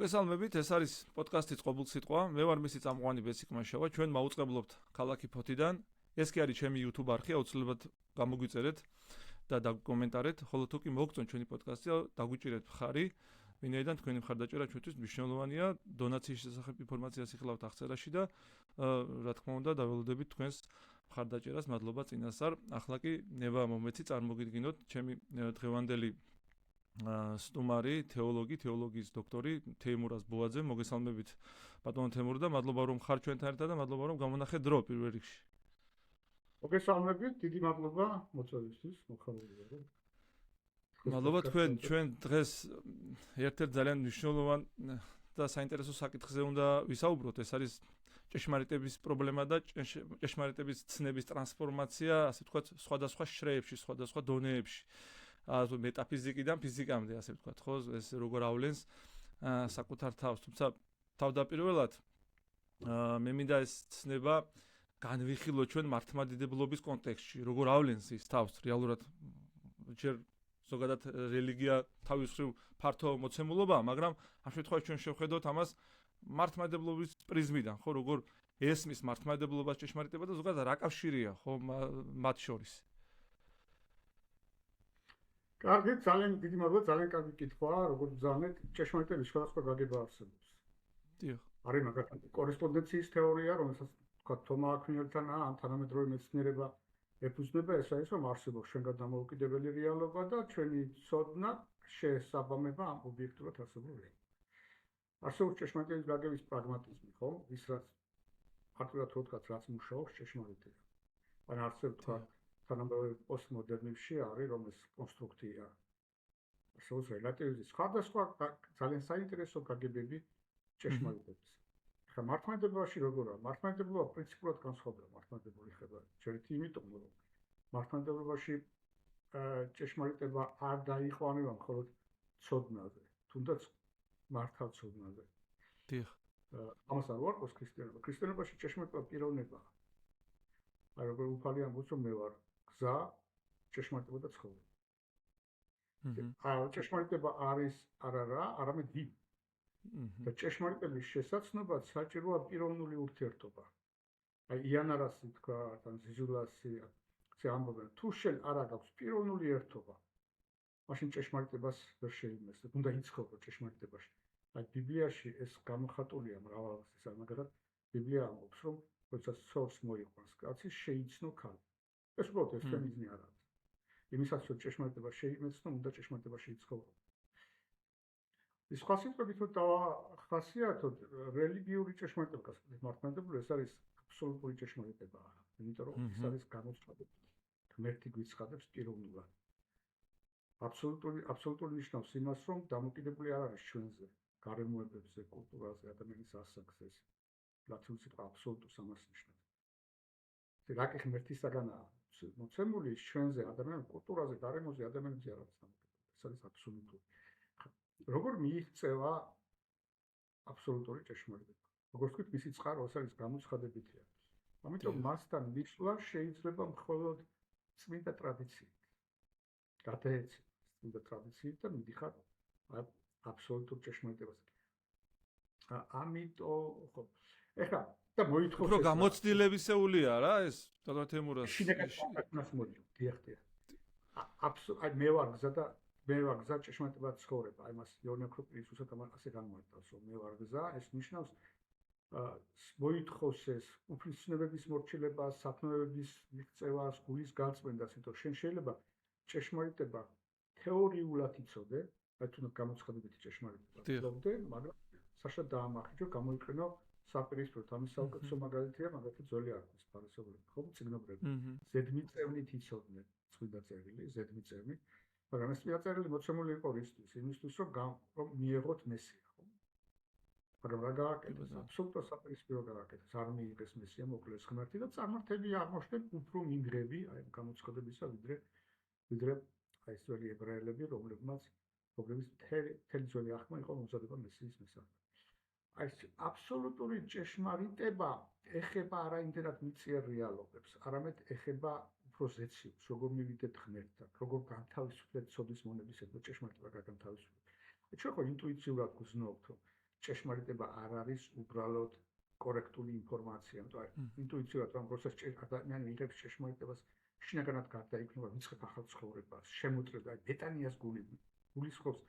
მოგესალმებით, ეს არის პოდკასტის ყოვლსიტყვა. მე ვარ მისი წამყვანი ბესიკმაშავა. ჩვენ მაუწყებლობთ ქალაქი ფოთიდან. ეს კი არის ჩემი YouTube არხი, აუცილებლად გამოგვიწერეთ და დაგკომენტარეთ. ხოლო თუ კი მოგწონთ ჩვენი პოდკასტი, დაგვიჭირეთ მხარი, ვინაიდან თქვენი მხარდაჭერა ჩვენთვის მნიშვნელოვანია. დონაციის შესახებ ინფორმაციას იხილავთ აღწერაში და რა თქმა უნდა, დაველოდებით თქვენს მხარდაჭერას. მადლობა წინასწარ. ახლა კი ნება მომეცი წარმოგიდგინოთ ჩემი დღევანდელი სტუმარი, თეოლოგიის დოქტორი თეიმურაზ ბუაძე. მოგესალმებით ბატონო თეიმურ და მადლობა რომ ხარ ჩვენთან ერთად და მადლობა რომ გამონახეთ დრო პირველ რიგში. მოგესალმებით, დიდი მადლობა მოწვევისთვის, მოხალისეა. მადლობა ჩვენ დღეს ერთ-ერთ ძალიან მნიშვნელოვან და საინტერესო საკითხზე უნდა ვისაუბროთ. ეს არის ჭეშმარიტების პრობლემა და ჭეშმარიტების ცნების ტრანსფორმაცია, ასე ვთქვათ, სხვადასხვა შრეებში, სხვადასხვა დონეებში. მეტაფიზიკიდან ფიზიკამდე, ასე ვთქვათ, ხო, ეს როგორ ავლენს საკუთარ თავს. თუმცა თავდაპირველად მე მინდა ეს ცნება განვიხილო ჩვენ მართლმადიდებლობის კონტექსტში, როგორ ავლენს ის თავს რეალურად. ჯერ ზოგადად რელიგია თავის მხრივ ფართო მოცემულობაა, მაგრამ ამ შემთხვევაში ჩვენ შევხედოთ ამას მართლმადიდებლობის პრიზმიდან, ხო, როგორ ესმის მართლმადიდებლობას ჭეშმარიტება და ზოგადად რა კავშირია, ხო, მათ შორის. კარგი, ძალიან დიდი მადლობა, ძალიან კარგი კითხვა, როგორ ბრძანეთ, ჭეშმარიტების სხვადასხვა გაგება არსებობს. დიახ. არის მაგალითად კორესპონდენციის თეორია, რომელსაც თქვა თომა აკვინელთან ან თანამედროვე მეცნიერება ეფუძნება, ეს არის რომ არსებობს შენგან დამოუკიდებელი რეალობა და ჩვენი ცოდნა შეესაბამება ამ ობიექტურად არსებულ რეალობას. არსებობს ჭეშმარიტების გაგების პრაგმატიზმი, ხო? ის რაც ფაქტობრივად რო ვთქვათ, რაც მუშაობს ჭეშმარიტია. ან არსებობს თქვა თანამედროვე პოსტმოდერნიზმში არის რომ ეს კონსტრუქცია. არსებობს რელატივიზმის სხვადასხვა ძალიან საინტერესო გაგებები ჭეშმარიტების. ხა მართლმადიდებლობაში როგორია? მართლმადიდებლობა პრინციპულად განსხვავდება მართლმადიდებლური ხება. შეიძლება იმიტომ რომ მართლმადიდებლობაში ჭეშმარიტება არ დაიყვანება მხოლოდ ცოდნაზე, თუნდაც მართალცოდნაზე. დიახ. ამას არ ვარყოს ქრისტიანობა. ქრისტიანობაში ჭეშმარიტება პიროვნებაა. აი როგორ უფალი ამბობს რომ მე ვარ გზა, ჭეშმარიტება და ცხოვრება. ჭეშმარიტება არის არა, არამედ დი. და ჭეშმარიტების შესაცნობად საჭიროა პიროვნული ურთიერთობა. აი იანარასი თქვა, თან ზიზულასი, ეს ამბობენ, თუ შენ არ აქვს პიროვნული ერთობა, მაშინ ჭეშმარიტებას ვერ შეიმეცნე, უნდა იცხოვრო ჭეშმარიტებაში. აი ბიბლიაში ეს გამოხატულია მრავალასის, მაგალითად ბიბლია ამბობს, რომ როდესაც სორს მოიყვანს კაცი, შეიცნო ქალი. ეს უბრალოდ ესფემიზმი არ არის. იმისაც რომ ჭეშმარიტება შეიმეცნო, უნდა ჭეშმარიტებაში იცხოვრო. ის სხვა სიტყვებით რომ დავახასიათოთ, რელიგიური ჭეშმარიტება, მართლმადიდებლური, ეს არის აბსოლუტური ჭეშმარიტება, იმიტომ რომ ის არის გამოცხადებული. ღმერთი გვიცხადებს პიროვნულად. აბსოლუტური ნიშნავს იმას, რომ დამოკიდებული არ არის ჩვენზე, გარემოებებზე, კულტურაზე, ადამიანის ასაკზე. ლათინური სიტყვა აბსოლუტურს ამას ნიშნავს. რა კი ღმერთისაგანაა მოცემული ჩვენზე, ადამიანის კულტურაზე, გარემოზე, ადამიანებზე არ არის დამოკიდებული. ეს არის აბსოლუტური. როგორ მიიღწევა აბსოლუტური ჭეშმარიტება? როგორც ვთქვით, მისი წყარო არის გამოცხადებითი. ამიტომ მასთან მისვლა შეიძლება მხოლოდ წმინდა ტრადიციით. გადაეცემა წმინდა ტრადიციით და მიდიხარ აბსოლუტურ ჭეშმარიტებაზე. ამიტომ ხო. ეხლა და მოითხოვს რომ გამოცდილებისეულია რა ეს დოქტორ თეიმურაზ. შინაგანას მოდი. დიახ. აი მე ვარ გზა და მე ვარ გზა ჭეშმარიტებად ცხოვრება. აი მას იოანე ქრისტესთან ასე განმარტავს, რომ მე ვარ გზა, ეს ნიშნავს მოითხოვს ეს უფლისწინებების მორჩილება, საქმეების მიღწევას, გულის გაწმენდას, იმიტომ შენ შეიძლება ჭეშმარიტება თეორიულად იცოდე, აი თუნდაც გამოცხადებითი ჭეშმარიტება იცოდე, მაგრამ საშა დაამახიჯო, გამოიყენო საპირისპიროდ. ამის საუკეთესო მაგალითია, მაგალითად ძველი არქონის ფარისევლები, ხო, წიგნობრები. ზედმიწევნით იცოდნენ წმინდა წერილი, ზედმიწევნით. მაგრამ ეს წმინდა მოცემული იყო იმისთვის, რომ მიეღოთ მესია, ხო? მაგრამ რა გააკეთეს? აბსოლუტურად საპირისპირო გააკეთეს. არ მიიღეს მესია, მოკლეს ღმერთი და წარმართები აღმოჩნდნენ უფრო მინგრები, აი გამოცხადებისა, ვიდრე აი ეს ძველი ებრაელები, რომლებიც მთელი ძველი აღქმა იყო მომზადება მესიის მისაღებად. აი ეს აბსოლუტური ჭეშმარიტება ეხება არა იმდენად მიწიერ რეალობებს, არამედ ეხება უფრო ზეციობს, როგორ მივიდეთ ღმერთთან, როგორ განთავისუფლდეთ ცოდვის მონებისგან, ჭეშმარიტება გაგანთავისუფლდეთ. ჩვენ ხო ინტუიციურად გვზნობთ, რომ ჭეშმარიტება არ არის უბრალოდ კორექტული ინფორმაცია, ინტუიციურად რომ როცა ადამიანი იღებს ჭეშმარიტებას, შინაგანად გარდაიქმნება, ვიწყებ ახალ ცხოვრებას, შემოწმება ბეტანიას გულის ხობს.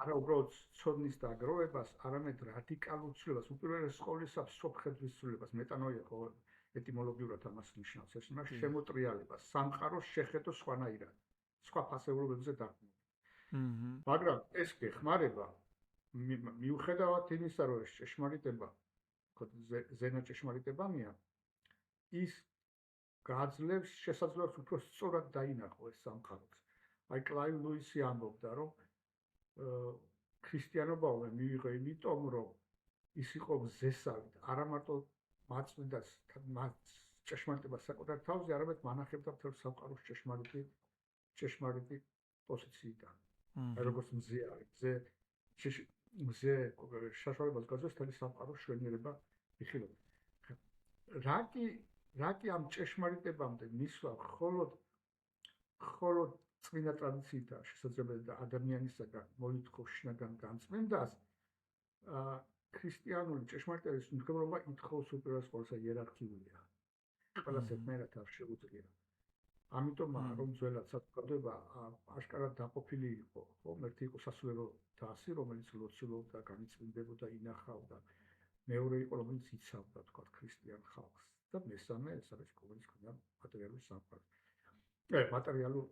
არა უბრალოდ ცოდნის დაგროვებას, არამედ რადიკალურ ცვლილებას, უპირველეს ყოვლისა სოფხედვის ცვლილებას, მეტანოია ხო ეტიმოლოგიურად ამას ნიშნავს, ეს იმას შემოტრიალებას, სამყაროს შეხედო სხვანაირად, სხვა ფასეულობებზე დაყრდნობით. მაგრამ ეს გეხმარება მიუხედავად იმისა, რომ ეს ჭეშმარიტება, ზენა ჭეშმარიტებამია, ის გააძლევს შესაძლებლობას უფრო სწორად დაინახო ეს სამყაროც. აი კლაივ ლუისი ამბობდა, რომ ქრისტიანობა მიიღო იმიტომ, რომ ის იყო მზესავით, არა მარტო მაწვდას ჭეშმარიტებას საკუთარ თავზე, არამედ მანახებდა მთელ სამყაროს ჭეშმარიტი პოზიციიდან. როგორც მზე არის, მზე საშუალებას გაძლევს მთელი სამყაროს შვენიერება იხილება. რა კი ამ ჭეშმარიტებამდე მისვლა მხოლოდ წმინდა ტრადიციითაა შესაძლებელი და ადამიანისაგან მოითხოვს შინაგან განწმენდას, ქრისტიანული ჭეშმარიტების მიღება ითხოვს უპირველეს ყოვლისა იერარქიულია. ყველას ერთმანეთად არ შეუძლია. ამიტომ რომ ძველად საზოგადოება აშკარად დაყოფილი იყო, ხო, ერთი იყო სასულიერო დასი, რომელიც ლოცულობდა, განიწმინდებოდა, ინახავდა. მეორე იყო, რომელიც იცავდა, თქვა, ქრისტიან ხალხს. და მესამე ეს არის, რომელიც ქონდა მატერიალური სამყარო. მატერიალურ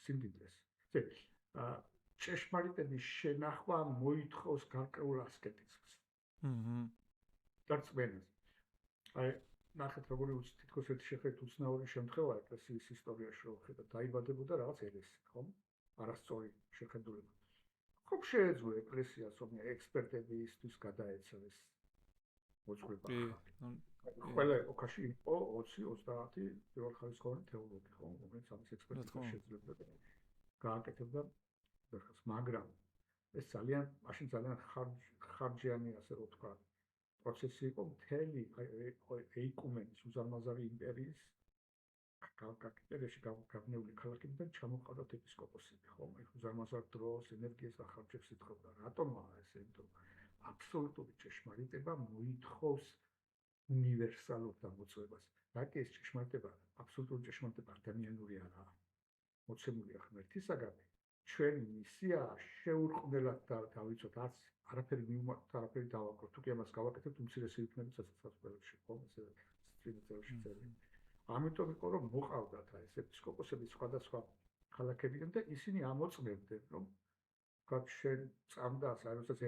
სიმდიდრეს. ჭეშმარიტების შენახვა მოითხოვს გარკვეულ ასკეტიზმს. დარწმენას. აი, ნახეთ, როგორი თითქოს ერთი შეხედვით უცნაური შემთხვევა ეკლესიის ისტორიაში, რომ ხედავ დაიბადებოდა რაღაც ერესი, ხო? არასწორი შეხედულება. ხომ შეეძლო ეკლესიას, რომ ექსპერტები ისთვის გადაეცეს მოძღვრება. ყველა ეპოქაში იყო 20-30 პირველხარისხოვანი თეოლოგი, ხო, რომელიც ამის ექსპერტიზას შეძლებდა გააკეთებდა ხალხს, მაგრამ ეს მაშინ ძალიან ხარჯიანი, ასე რომ ვთქვა, პროცესი იყო მთელი ეიკუმენის უზარმაზარი იმპერიის გაბნეული ქალაქებიდან ჩამოყავდათ ეპისკოპოსები, ხო? უზარმაზარ დროს, ენერგიას და ხარჯებს ითხოვდა. რატომაა ესე? იმიტომ აბსოლუტური ჭეშმარიტება მოითხოვს უნივერსალურ გამოწვევას. რაკი ეს ჭეშმარიტება, აბსოლუტური ჭეშმარიტება ადამიანური არაა. მოცემულია ღმერთისაგან. ჩვენი მისიაა შეურყვნელად დავიცოთ, არაფერი მივუმატოთ, არაფერი დავაკროთ. თუ კი ამას გავაკეთებთ, უმცირესი იქნება სასწაულებში, ხო? ესე წინაწელში წერია. ამიტომ იყო, რომ მოყავდათ ეს ეპისკოპოსები სხვადასხვა ქალაქებიდან და ისინი ამოწმებდნენ, რომ თქვათ, შენ წამდას, როდესაც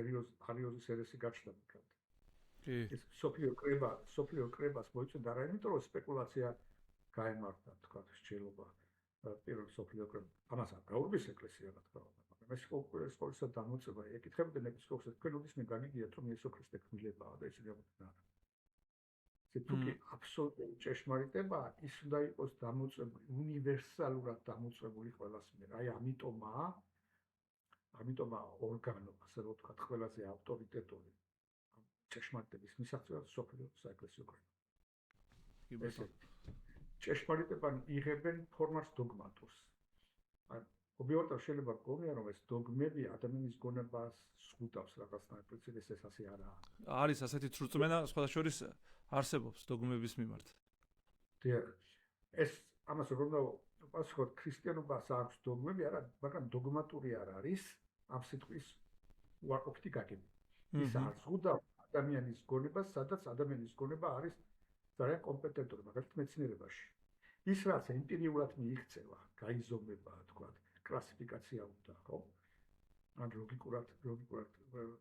არიოზის ერესი გაჩნდა მქონდა. ეს სოფლიო კრებას მოიწონდა არა იმიტომ, რომ სპეკულაცია გაემართა, თქვათ, სჯელობა პირველ სოფლიო კრებას. ამას არ გაურბის ეკლესია, რა თქმა უნდა, მაგრამ ეს უპირველეს ყოვლისა დამოწება. ეკითხებოდნენ ეპისკოპოსებს, თქვენ ოდესმე განიგიათ, რომ იესო ქრისტე ქმილებაა და ისინი ამბობდნენ არა. თუ კი აბსოლუტური ჭეშმარიტებაა, ის უნდა იყოს დამოწმებული, უნივერსალურად დამოწმებული ყველას მიერ. აი ამიტომაა ორგანო, ასე რომ ვთქვათ, ყველაზე ავტორიტეტული ჭეშმარიტების მისაღწევად სოფლიო საეკლესიო კრება. ჭეშმარიტება იღებენ ფორმას დოგმატურს. ობიექტად შეიძლება გქონია, რომ ეს დოგმები ადამიანის გონებას ზღუდავს რაღაცნაირად, პრინციპით ეს ასე არაა. არის ასეთი რწმენა სხვადასხვა არსებობს დოგმების მიმართ. დიახ. ეს ამას როგორ უნდა ვასწავლოთ, ქრისტიანობას აქვს დოგმები, არა, მაგრამ დოგმატური არ არის ამ სიტყვის უარყოფითი გაგება. ის არ ზღუდავს ადამიანის გონებას, სადაც ადამიანის გონება არის ძალიან კომპეტენტური, მაგალითად მეცნიერებაში. ის რაც ემპირიულად მიიღწევა, გაიზომება, თქვათ, კლასიფიკაცია უნდა, ხო? ან ლოგიკურად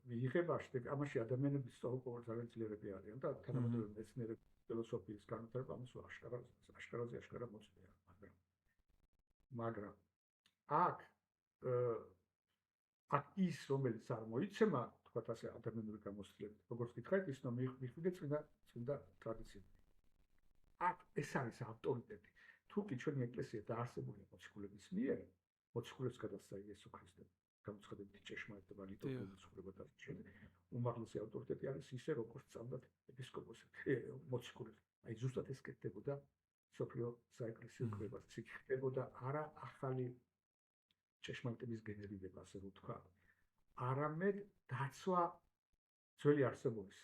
მიიღება, ამაში ადამიანები სწორყოა ძალიან ძლიერები არიან და თანამედროვე მეცნიერების ფილოსოფიის განვითარება ამას აშკარაზე მოწმია, მაგრამ აქ ის რომელიც არ მოიცემა, თქვათ ასე ადამიანური გამოსვლებით, როგორც გითხარით, ის რომ მიხვიდე წმინდა ტრადიციები. აქ ეს არის ავტორიტეტი. თუ კი ჩვენი ეკლესია დაარსებულია მოციქულების მიერ, მოციქულებს გადასცა იესო ქრისტე, გამოცხადებითი ჭეშმარიტება, ლიტურგიული ცხოვრება და უმაღლესი ავტორიტეტი არის ისე, როგორც წამდათ ეპისკოპოსები, მოციქულები. აი ზუსტად ეს კეთდებოდა სოფლიო საეკლესიო კრებას, იქ ხდებოდა არა ახალი ჭეშმარიტების გენერირება, ასე რომ ვთქვა, არამედ დაცვა ძველი არსებობის.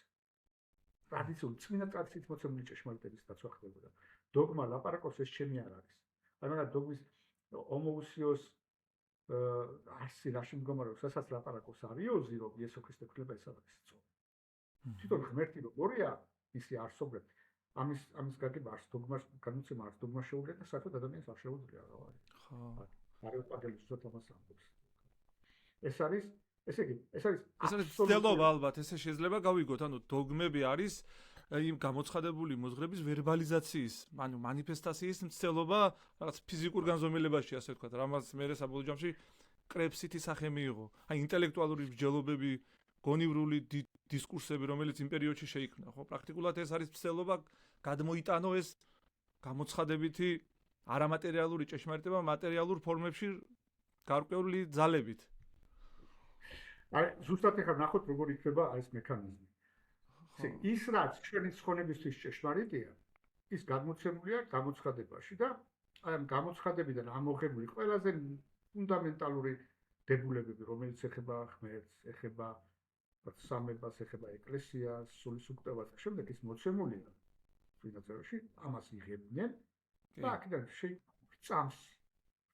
ტრადიციული წმინდა ტრადიციით მოცემული ჭეშმარიტების დაცვა ხდებოდა. დოგმა ლაპარაკობს ეს ჩემი არ არის. ანუ დოგმის ომოუსიოს არსი რაში მდგომარეობს, რასაც ლაპარაკობს არიოზი, რომ იესო ქრისტე ქრება ეს არის სწორი. თვითონ ღმერთი როგორია მისი არსობრივ ამის გაგება არც დოგმას განუცემა არც დოგმა შეუძლია და საერთოდ ადამიანს არ შეუძლია რა არის. ხო. არისტოტელეს უბრალოდ ამას ამბობს. ეს არის ცდელობა ალბათ, ესე შეიძლება გავიგოთ, ანუ დოგმები არის იმ გამოცხადებული მოძღვრების ვერბალიზაციის, ანუ მანიფესტაციის მცდელობა რაღაც ფიზიკურ განზომილებაში, ასე ვთქვათ, რამაც მე საბოლოო ჯამში კრებსითი სახე მიიღო. აი ინტელექტუალური მსჯელობები, გონივრული დისკურსები, რომელიც იმ პერიოდში შეიქმნა, ხო? პრაქტიკულად ეს არის მცდელობა, გადმოიტანო ეს გამოცხადებითი არამატერიალური ჭეშმარიტება მატერიალურ ფორმებში გარკვეული ძალებით. აი, ზუსტად ახლა ნახოთ როგორ იქნება ეს მექანიზმი. ის რაც ჩვენი ცხონებისთვის ჭეშმარიტია, ის გადმოცემულია გამოცხადებაში და აი ამ გამოცხადებიდან ამოღებული ყველაზე ფუნდამენტალური დებულებები, რომელიც ეხება ღმერთს, ეხება სამებას, ეხება ეკლესიას, სულის უკტევას და შემდეგ ის მოცემულია წმინდა წერილში, ამას იღებდნენ და აქედან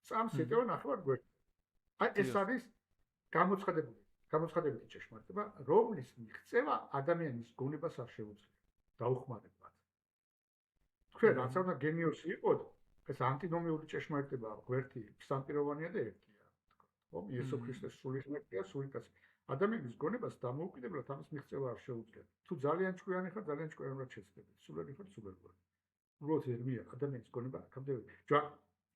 წამს ეტევა ნახევარ გვერდს. აი ეს არის გამოცხადებითი ჭეშმარიტება, რომლის მიღწევა ადამიანის გონებას არ შეუძლია დაუხმარებლად. თქვენ რაც უნდა გენიოსი იყოთ, ეს ანტინომიური ჭეშმარიტება გვერდი სამპიროვანია და ერთია. ხო, იესო ქრისტეს სული ღმერთია, სული კაცი. ადამიანის გონებას დამოუკიდებლად ამის მიღწევა არ შეუძლია. თუ ძალიან ჭკვიანი ხარ, ძალიან ჭკვიანურად შეცდებით. სულელი ხარ, სულელად. უბრალოდ ερμია ადამიანის გონება აქამდე.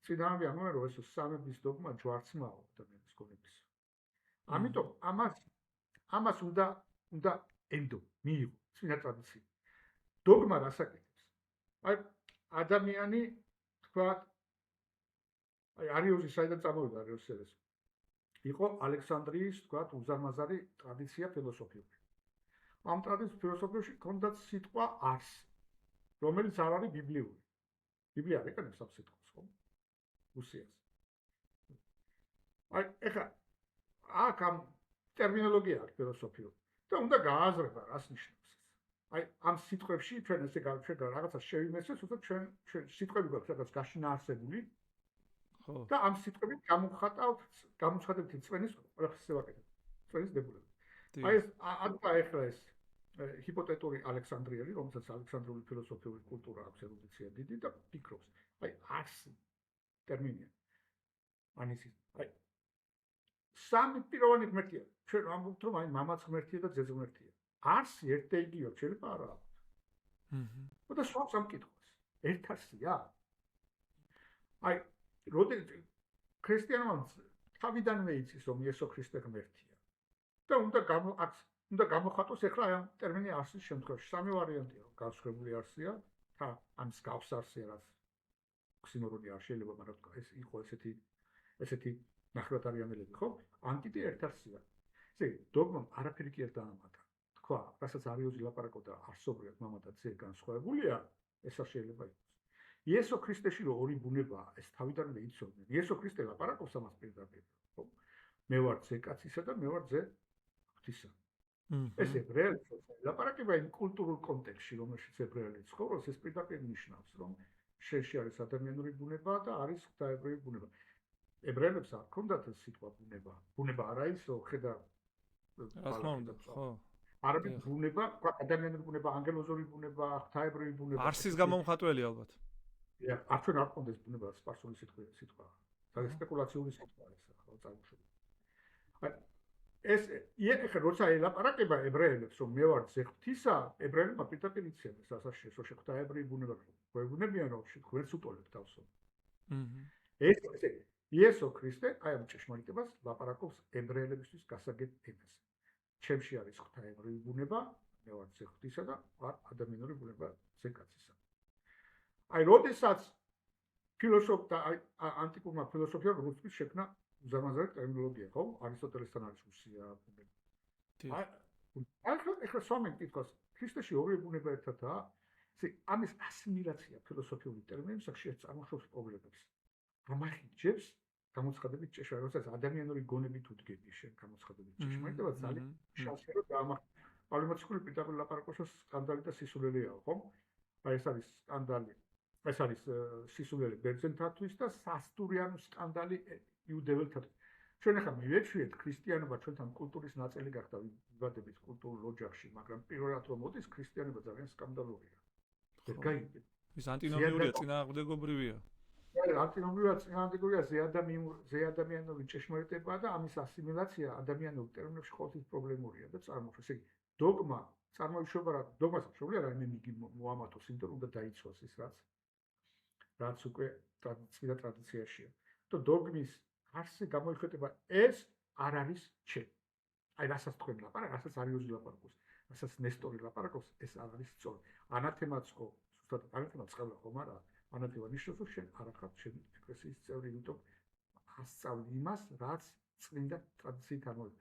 წინააღმდეგ ამბობენ, რომ ეს სამების დოგმა ჯვარცმაო ადამიანის გონების. ამიტომ ამას უნდა ემდო, მიიღო წინა ტრადიცია. დოგმა რას აკეთებს? აი ადამიანი თქვა აი არიოზი საიდან წამოვიდა არიოსელეს. იყო ალექსანდრიის თქვა უზარმაზარი ტრადიცია ფილოსოფიური. ამ ტრადიციის ფილოსოფიაში ჰქონდათ სიტყვა არსი, რომელიც არ არის ბიბლიური. ბიბლია არ ეკანებს ამ სიტყვას, ხო? უსიას. აი ეხლა აქ ამ ტერმინოლოგია აქვს ფილოსოფიური და უნდა გააზრება რას ნიშნავს ეს. აი ამ სიტყვებში ჩვენ ესე რაღაცას შევიმეცეთ, უბრალოდ ჩვენ სიტყვები გვაქვს რაღაც გაშინაარსებული. ხო. და ამ სიტყვებით გამოცხადებითი წვენის ყველაფერს ვაკეთებ. წვენის დებულება. აი ეს ახლა ეს ჰიპოთეტური ალექსანდრიელი, რომელსაც ალექსანდრიული ფილოსოფიური კულტურა აქვს ერუდიცია დიდი და ფიქრობს. აი არსი ტერმინია. ანისი აი სამი პიროვანი ღმერთია. ჩვენ ამბობთ რომ აი მამაც ღმერთია და ძეც ღმერთია. არსი ერთ და იგივე შეიძლება არა აქვს. და სხვა სამკითხოს. ერთ არსია. აი ქრისტიანობა თავიდანვე იცის რომ იესო ქრისტე ღმერთია. და უნდა გამოხატოს ახლა აი ამ ტერმინი არსის შემთხვევაში. სამი ვარიანტია, რომ განსხვავებული არსია, და ამის გავს არსია, რაც ოქსიმორონი არ შეიძლება, მაგრამ ეს იყო ესეთი ნახევარარიანელები, ხო? ანტიტე ერთ არსია. ესე დოგმამ არაფერი კი არ დაამატა. თქვა, რასაც არიოზი ლაპარაკობდა, არსობრივად მამა და ძე განსხვავებულია, ეს არ შეიძლება იყოს. იესო ქრისტეში რო ორი ბუნებაა, ეს თავიდანვე იცოდნენ. იესო ქრისტე ლაპარაკობს ამას პირდაპირ, ხო? მე ვარ ძე კაცისა და მე ვარ ძე ღვთისა. ეს ებრაელი ლაპარაკება იმ კულტურულ კონტექსტში, რომელშიც ებრაელი ცხოვრობს, ეს პირდაპირ ნიშნავს, რომ შენში არის ადამიანური ბუნება და არის ღვთაებრივი ბუნება. ებრაელებს არ ჰქონდათ ეს სიტყვა ბუნება. ბუნება არა ისო, ხედა რა უნდა, ხო? არამედ ბუნება, ადამიანური ბუნება, ანგელოზური ბუნება, ღვთაებრივი ბუნება. არსის გამომხატველი ალბათ. არ ჩვენ არ გქონდეს ბუნება სპარსული სიტყვა. ეს სპეკულაციური სიტყვაა ეს, ხო, წარმოშობილი. ეს ეხლა როცა ელაპარაკება ებრაელებს, რომ მე ვარ ძე ღვთისა, ებრაელებმა პირდაპირ იციან ეს ასაშეს, რომ ღვთაებრივი ბუნება გვეუბნებიან, რომ გვერდს უტოლებ თავსო. ეს იესო ქრისტე აი ამ ჭეშმარიტებას ლაპარაკობს ებრაელებისთვის გასაგებ ენაზე. ჩემში არის ღვთაებრივი ბუნება, მე ვარ ძე ღვთისა და ვარ ადამიანური ბუნება ძე კაცისა. აი როდესაც ფილოსოფია ანტიკურმა ფილოსოფიამ რუსთვის შექმნა უზარმაზარი ტერმინოლოგია, ხო? არისტოტელესთან არის უსია ბუნება. ახლა სვამენ კითხვას, ქრისტეში ორი ბუნება ერთადაა? ამის ასიმილაცია ფილოსოფიური ტერმინების სახში წარმოშობს პრობლემებს. რომ ახიჯებს გამოცხადებით ჭეშმარიტება, როდესაც ადამიანური გონებით უდგები შენ გამოცხადებით ჭეშმარიტება, ძალიან შანსია რომ პავლემოციკული პირდაპირ ლაპარაკობს სკანდალი და სისულელეა, ხო? აი ეს არის სკანდალი. ეს არის სისულელე ბერძენთათვის და სასტურიანო სკანდალი იუდეველთათვის. ჩვენ ახლა მივეჩვიეთ ქრისტიანობა ჩვენთან კულტურის ნაწილი გახდა ვიბადებით კულტურულ ოჯახში, მაგრამ პირველად რომ მოდის ქრისტიანობა ძალიან სკანდალურია. ეს გაიგეთ. ის ანტინომიურია, წინააღმდეგობრივია. ანტინომიურია, წინააღმდეგობრივია, ზეადამიანური ჭეშმარიტებაა და ამის ასიმილაცია ადამიანურ ტერმინებში ყოველთვის პრობლემურია და წარმოშობს. ესე იგი, დოგმა წარმოიშობა რა დოგმას შეუძლია რაიმე მიგი მოამართოს, იმიტომ რომ უნდა დაიცვას ის რაც უკვე ტრადიციაშია. და დოგმის არსი გამოიხატება ეს არ არის ჩემ. აი რასაც თქვენ ლაპარაკობთ, რასაც არიოზი ლაპარაკობს, რასაც ნესტორი ლაპარაკობს, ეს არ არის სწორი. ანათემაც ხო, ზუსტად ანათემაც ხება ხომ არა? ანათემა ნიშნავს რომ შენ არ ხარ ჩემი ეკლესიის წევრი, იმიტომ ასწავლი იმას, რაც წმინდა ტრადიციით ამოვიდა.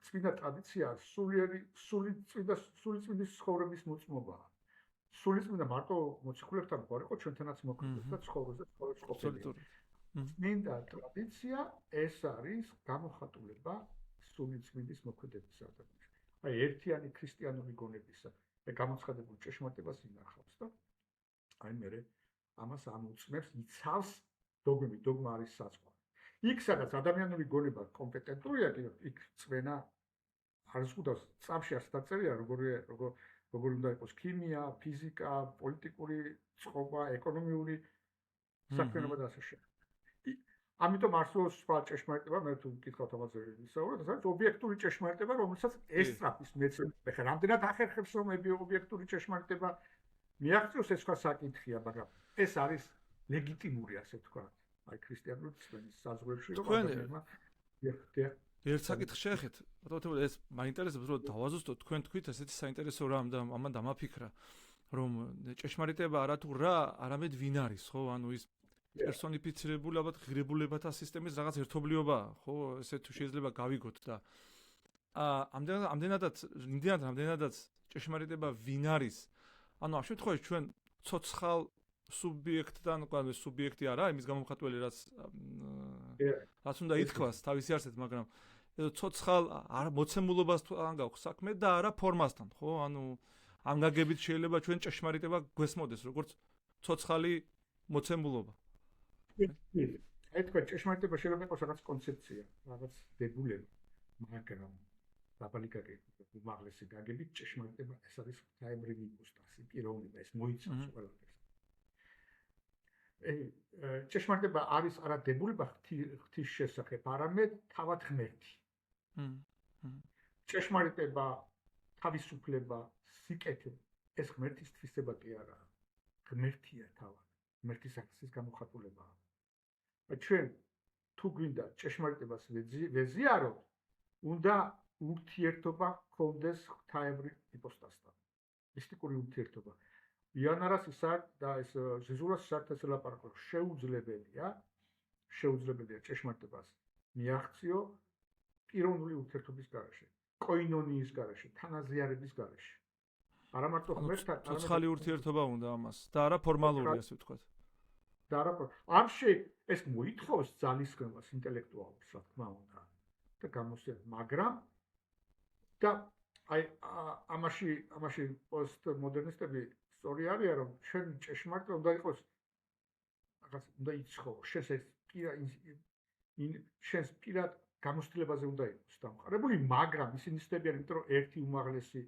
წმინდა ტრადიცია სულიწმინდის ცხოვრების მოწმობაა. სულიწმინდა მარტო მოციქულებთან არ იყო, ჩვენთანაც მოქმედებს და ცხოვრობს და ცხოვრობს ყოფილია. წმინდა ტრადიცია ეს არის გამოხატულება სულიწმინდის მოქმედების ადამიანში. აი ერთიანი ქრისტიანული გონებისა და გამოცხადებული ჭეშმარიტებას ინახავს და აი მე ამას ამოწმებს, იცავს დოგმები, დოგმა არის საწყობი. იქ სადაც ადამიანური გონება კომპეტენტურია, იქ წვენა არის ხუდავს წამში არ დაწერია როგორ უნდა იყოს ქიმია, ფიზიკა, პოლიტიკური წყობა, ეკონომიური საქმიანობა და ასე შემდეგ. ამიტომ არსებობს სხვა ჭეშმარიტება, მე თუ მკითხავთ ამაზე ვისაუბრებ, ეს არის ობიექტური ჭეშმარიტება, რომელსაც ესწრაფის მეცნიერება. ხა რამდენად ახერხებს რომ ობიექტური ჭეშმარიტება მიაღწიოს, ეს სხვა საკითხია, მაგრამ ეს არის ლეგიტიმური, ასე ვთქვათ. აი ქრისტიანული წვენის საზღვრებში რომ ადამიანმა ერთ საკითხს შეეხეთ, ბატონო, ეს მაინტერესებს, რომ დავაზუსტოთ თქვენ თქვით ესეთი საინტერესო რამ და ამან დამაფიქრა, რომ ჭეშმარიტება არა თუ რა, არამედ ვინ არის, ხო? ანუ ის პერსონიფიცირებული ალბათ ღირებულებათა სისტემის რაღაც ერთობლიობაა, ხო? ესე თუ შეიძლება გავიგოთ და ამდენადაც ჭეშმარიტება ვინ არის? ანუ ამ შემთხვევაში ჩვენ ცოცხალ სუბიექტთან, ანუ სუბიექტი არა, იმის გამომხატველი რაც უნდა ითქვას თავისი არსით, მაგრამ ცოცხალ მოცემულობას თან გაქვს საქმე და არა ფორმასთან, ხო? ანუ ამ გაგებით შეიძლება ჩვენ ჭეშმარიტება გვესმოდეს, როგორც ცოცხალი მოცემულობა. აი თქვა ჭეშმარიტება შეიძლება იყოს რაღაც კონცეფცია, რაღაც დებულება, მაგრამ დაბალი გაგებით, უმაღლესი გაგებით ჭეშმარიტება ეს არის ღვთაებრივი იპოსტასი, პიროვნება, ეს მოიცავს ყველაფერს. ჭეშმარიტება არის არა დებულება ღვთის შესახებ, არამედ თავად ღმერთი. ჭეშმარიტება, თავისუფლება, სიკეთე, ეს ღმერთის თვისება კი არაა. ღმერთია თავად, ღმერთის ახსის გამოხატულებაა. ჩვენ თუ გვინდა ჭეშმარიტებას ვეზიაროთ, უნდა ურთიერთობა გქონდეს ღვთაებრივ იპოსტასთან. მისტიკური ურთიერთობა. იანარას და ეს ჟეზულას საერთოდ ლაპარაკობს, შეუძლებელია ჭეშმარიტებას მიაღწიო პიროვნული ურთიერთობის გარეშე, კოინონიის გარეშე, თანაზიარების გარეშე. არა მარტო ღმერთთან, ცოცხალი ურთიერთობა უნდა ამას და არა ფორმალური, ასე ვთქვათ. და არა ამში ეს მოითხოვს ძალისხმევას ინტელექტუალს, რა თქმა უნდა. და გამოსცემ, მაგრამ და აი ამაში პოსტმოდერნისტები სწორი არიან, რომ ჩვენ ჭეშმარიტება უნდა იყოს რაღაც უნდა იცხოვრო, შენს პირად გამოცდილებაზე უნდა იყოს დამყარებული, მაგრამ ისინი ცდებიან, იმიტომ რომ ერთი უმაღლესი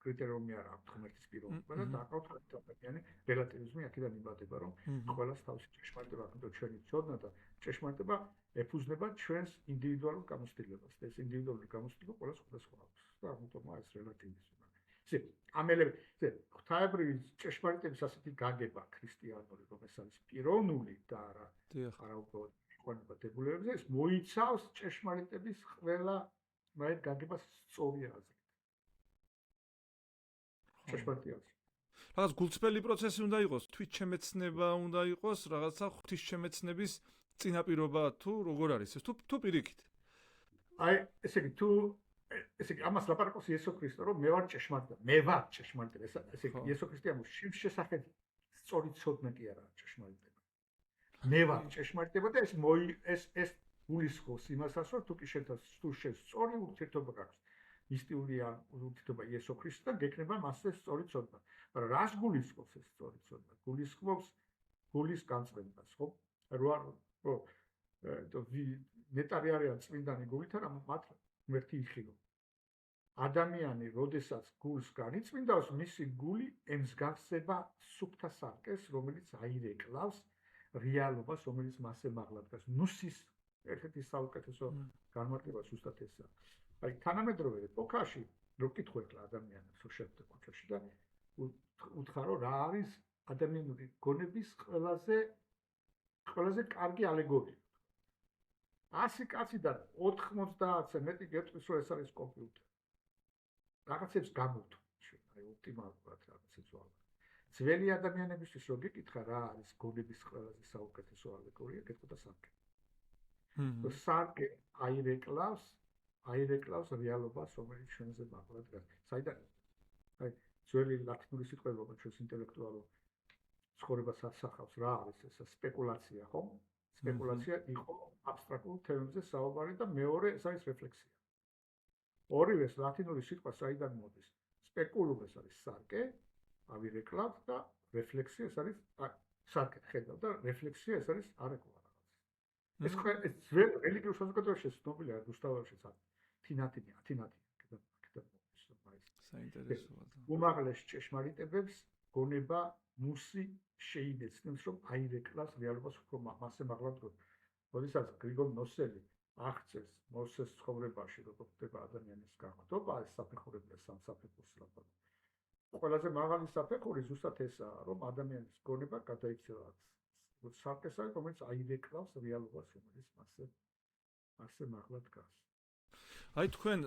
კრიტერიუმი არ აქვს ღმერთის პიროვნება და დაკავთ ადამიანი რელატივიზმი აქედან იბადება, რომ ყველას თავისი ჭეშმარიტება აქვს, იმიტომ ჩვენი ცოდნა და ჭეშმარიტება ეფუძნება ჩვენს ინდივიდუალურ გამოცდილებას და ეს ინდივიდუალური გამოცდილება ყველას სხვადასხვა აქვს და ამიტომ ეს რელატივიზმი. ესე ამ ელემენტზე ღვთაებრივი ჭეშმარიტების ასეთი გაგება ქრისტიანული, რომ ეს არის პიროვნული და არა უბრალოდ იყვნება დებულებებზე, ეს მოიცავს ჭეშმარიტების ყველა გაგებას სწორი აზრით. ჭეშმარიტებას. რაღაც გულწრფელი პროცესი უნდა იყოს, თვითშემეცნება უნდა იყოს, რაღაცა ღვთისშემეცნების წინაპირობა თუ როგორ არის ეს თუ პირიქით. აი, ესე იგი თუ ესე იგი ამას ლაპარაკობს იესო ქრისტე, რომ მე ვარ ჭეშმარიტება, ესე იგი იესო ქრისტე ამ შვილის შესახებ სწორი ცოდნა კი არა ჭეშმარიტება. მე ვარ ჭეშმარიტება და ეს გულისხმობს იმასაც, რომ თუ კი შენთან შენ სწორი ურთიერთობა გაქვს მისტიური ან ურთიერთობა იესო ქრისტესთან, გექნება მასზე სწორი ცოდნა. მაგრამ რას გულისხმობს ეს სწორი ცოდნა? გულისხმობს გულის განწყობას, ხო? რო ნეტარი არიან წმინდანი გულით, მაგრამ მათ ღმერთი იხილო. ადამიანი, როდესაც გულს განიწმინდავს, მისი გული ემსგავსება სუფთა სარკეს, რომელიც აირეკლავს რეალობას, რომელიც მასზე მაღლა დგას. ნუსის ერთ-ერთი საუკეთესო განმარტება ზუსტად ესაა. აი, თანამედროვე ეპოქაში, რო ვკითხო ეხლა ადამიანებს, რო შევხვდე ქუჩაში და უთხრა, რა არის ადამიანური გონების ყველაზე კარგი ალეგორია. 100 კაციდან 90-ზე მეტი გეტყვის, რომ ეს არის კომპიუტერი. რაღაცებს გამოვთვალე, აი ოპტიმალურად რაღაცებს ვალავ. ძველი ადამიანებისთვის რო გიკითხა რა არის გონების ყველაზე საუკეთესო ალეგორია, გეტყოდა სარკე. სარკე აირეკლავს რეალობას, რომელიც ჩვენზე მაღლა დგას. საიდან აი ძველი ლათინური სიტყვები, რომელიც ჩვენს ინტელექტუალურ ცხოვრებას ასახავს, რა არის ეს სპეკულაცია, ხო? სპეკულაცია იყო აბსტრაქტულ თემებზე საუბარი და მეორე ეს არის რეფლექსია. ორივე ლათინური სიტყვა საიდან მოდის? სპეკულუმ ეს არის სარკე, ავირეკლავ და რეფლექსია ეს არის სარკე ხედავ და რეფლექსია ეს არის არეკლა რაღაც. ეს ძველ რელიგიურ საზოგადოებაში ცნობილია გუსტავოშიც თინათინი კიდევ საინტერესოა. უმაღლეს ჭეშმარიტებებს გონება ნუსი შეინეცნებს, რომ აირეკლავს რეალობას უფრო მასზე მაღლა დგას. როდესაც გრიგოლ ნოსელი აღწევს მოსეს ცხოვრებაში, როგორ ხდება ადამიანის გაყრდობა, ეს საფეხურებია სამ საფეხურს ლაპარაკობ. ყველაზე მაღალი საფეხური ზუსტად ესაა, რომ ადამიანის გონება გადაიქცევა სარკესა, რომელიც აირეკლავს რეალობას, რომელიც მასზე მაღლა დგას. აი თქვენ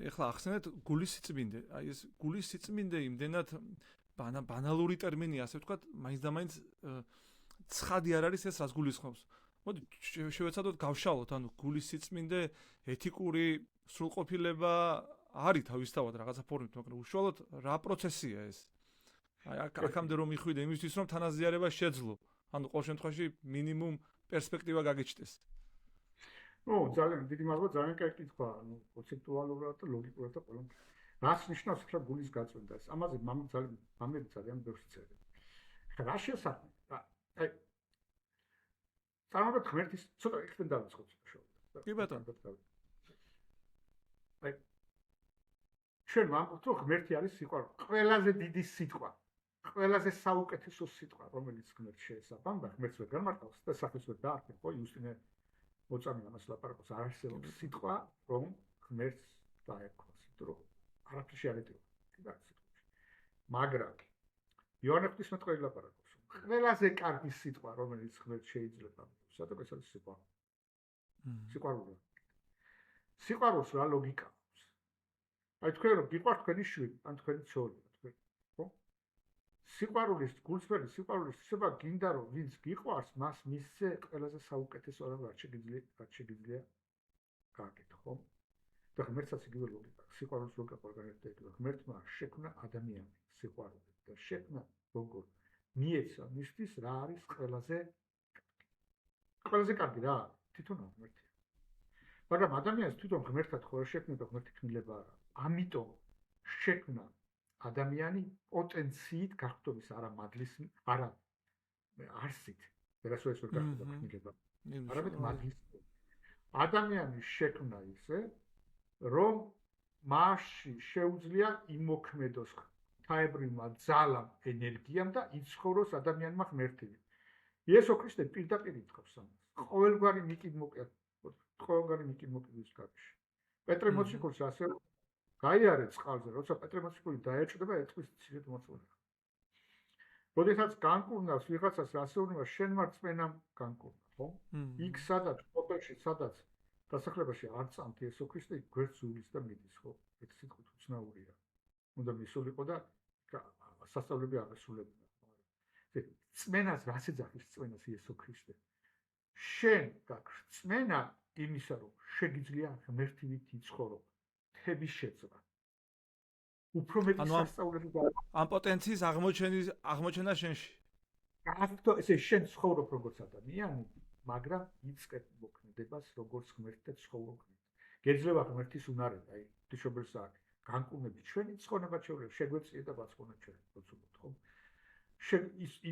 ეხლა ახსენეთ გულის სიწმინდე. აი ეს გულის სიწმინდე იმდენად ბანალური ტერმინია, ასე ვთქვათ, მაინც და მაინც ცხადი არ არის ეს რას გულისხმობს. მოდი შევეცადოთ გავშალოთ, ანუ გულის სიწმინდე ეთიკური სრულყოფილება არის თავისთავად რაღაცა ფორმით, მაგრამ უშუალოდ რა პროცესია ეს? აი აქამდე რომ მიხვიდე იმისთვის, რომ თანაზიარება შეძლო. ანუ ყოველ შემთხვევაში მინიმუმ პერსპექტივა გაგიჩნდეს. ძალიან დიდი მადლობა, ძალიან კარგი კითხვა, კონცეპტუალურად და ლოგიკურად და ყველამ. რას ნიშნავს ახლა გულის გაწმენდა? ამაზე მამები ძალიან ბევრს წერენ. რა შესაძლოა? აი წარმოგიდგენთ ღმერთის ცოტა იქიდან დავიწყოთ შოუ. კი ბატონო. აი ჩვენ ვამბობთ, რომ ღმერთი არის სიყვარული. ყველაზე დიდი სიტყვა, ყველაზე საუკეთესო სიტყვა, რომელიც ღმერთს შეესაბამება და ღმერთს ვერ განმარტავს და საფეს ვერ დაარქვენ, ხო, იუსტინე მოწამე ამას ლაპარაკობს, არ არსებობს სიტყვა, რომ ღმერთს დაერქვას, იმიტომ რომ არაფერში არ ეტივა. კი და სიტყვაში. მაგრამ იოანე ღვთისმეტყველი ლაპარაკობს, ყველაზე კარგი სიტყვა, რომელიც ღმერთს შეიძლება სადაც ეს არის სიყვარული. სიყვარული. სიყვარულს რა ლოგიკა აქვს? აი თქვენ რომ გიყვართ თქვენი შვილი, ან თქვენი ცოლი, თქვენ, ხო? სიყვარულის გულწრფელი სიყვარულის ცება გინდა რომ ვინც გიყვარს, მას მისცე ყველაზე საუკეთესო რაც შეგიძლია გააკეთო, ხო? და ღმერთსაც იგივე ლოგიკა. სიყვარულის ლოგიკა ყველგან ერთია. ღმერთმა შექმნა ადამიანი სიყვარული და შექმნა როგორ მიეცა მისთვის რა არის ყველაზე კარგი რა თვითონ ღმერთია. მაგრამ ადამიანს თვითონ ღმერთად ხო შექმნა და ღმერთი ქმნილება არა. ამიტომ შექმნა ადამიანი პოტენციით გახვდომის არა მადლის, არა არსით. ვერასოდეს ვერ გახვდა ქმნილება. არამედ მადლის. ადამიანის შექმნა ისე, რომ მასში შეუძლია იმოქმედოს ღვთაებრივმა ძალამ, ენერგიამ და იცხოვროს ადამიანმა ღმერთივი. იესო ქრისტე პირდაპირ ითხოვს ამას. ყოველგვარი მიკიდმოკიდვის გარშემო. პეტრე მოციქულს ასე გაიარე წყალზე, როცა პეტრე მოციქული დაეჭდება ერთვის ცირეთ მოწმობა. როდესაც განკურნავს ვიღაცას რასეულნება შენ მარწმენამ განკურნა, ხო? იქ სადაც პოტენში, სადაც დასახლებაში არ წამთ იესო ქრისტე გვერდს უვლის და მიდის, ხო? ეს სიტყვით უცნაურია. უნდა მისულიყო და სასწაულები აღესრულებინა. წმენას რას ეძახის წმენას იესო ქრისტე? შენ გაქვს წმენა იმისა, რომ შეგიძლია ღმერთივით იცხოვრო, თების შეცვა. უფრო მეტი სასწაულები ამ პოტენციის აღმოჩენა შენში. გასწო ესე შენ ცხოვრობ როგორც ადამიანი, მაგრამ იწყებ მოქმედებას ბრალდებას, როგორც ღმერთი და ცხოვრობ. გეძლევა ღმერთის უნარება, აი, ღვთისმშობელს აქვს განკურნებით ჩვენი ცხონება ჩვეულებრივ შეგვეწია და ბაცხოვნა ჩვენ როცობთ, ხო?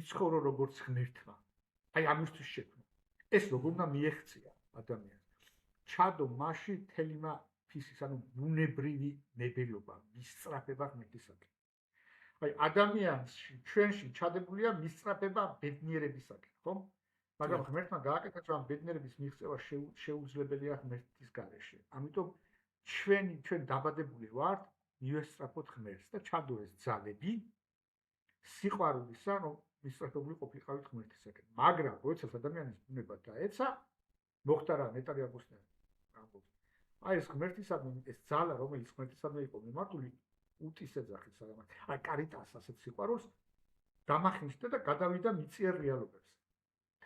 იცხოვრო როგორც ღმერთმა. აი ამისთვის შექმნა. ეს როგორ უნდა მიეღწია ადამიანს. ჩადო მასში თელიმა ფისის, ანუ ბუნებრივი ნებელობა, მისწრაფება ღმერთისაკენ. აი ადამიანში, ჩვენში ჩადებულია მისწრაფება ბედნიერებისაკენ, ხო? მაგრამ ღმერთმა გააკეთა, რომ ბედნიერების მიღწევა შეუძლებელია ღმერთის გარეშე. ამიტომ ჩვენ დაბადებული ვართ მივესწრაფოთ ღმერთს და ჩადო ეს ძალები სიყვარულისა, რომ მისწრაფებული ყოფილიყავით ღმერთისაკენ. მაგრამ როდესაც ადამიანის ბუნება დაეცა, მოხდა რა ნეტარი აბუსნელი. აი ეს ღმერთისადმი ეს ძალა, რომელიც ღმერთისადმი იყო მიმართული, უტის ეძახის საგამად. აი კარიტას ასეთ სიყვარულს დამახინჯდა და გადავიდა მიწიერ რეალობებს.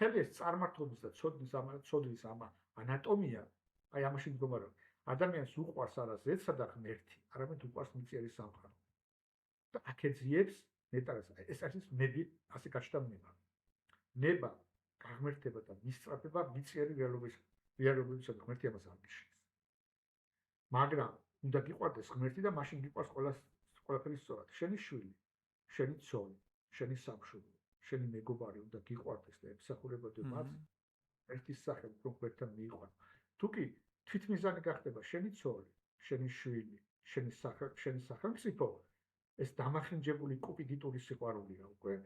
მთელი ეს წარმართობის და ცოდვის ანატომია, აი ამაში მდგომარეობს. ადამიანს უყვარს არა ზეცსა და ღმერთი, არამედ უყვარს მიწიერი სამყარო. და აქ ეძიებს ნეტარას. ეს არის ნები, ასე გაჩნდა ნება. ნება, გაღმერთება და მისწრაფება მიწიერი რეალობებისა და ღმერთი ამას არ გიშლის. მაგრამ უნდა გიყვარდეს ღმერთი და მაშინ გიყვარს ყველაფერი სწორად. შენი შვილი, შენი ცოლი, შენი სამშობლო, შენი მეგობარი უნდა გიყვარდეს და ემსახურებოდე მათ ერთის სახელი, რომ ღმერთთან მიიყვანო. თუ კი თვითმიზანი გახდება შენი ცოლი, შენი შვილი, შენი სახელმწიფო, ეს დამახინჯებული კუპიდიტური სიყვარულია უკვე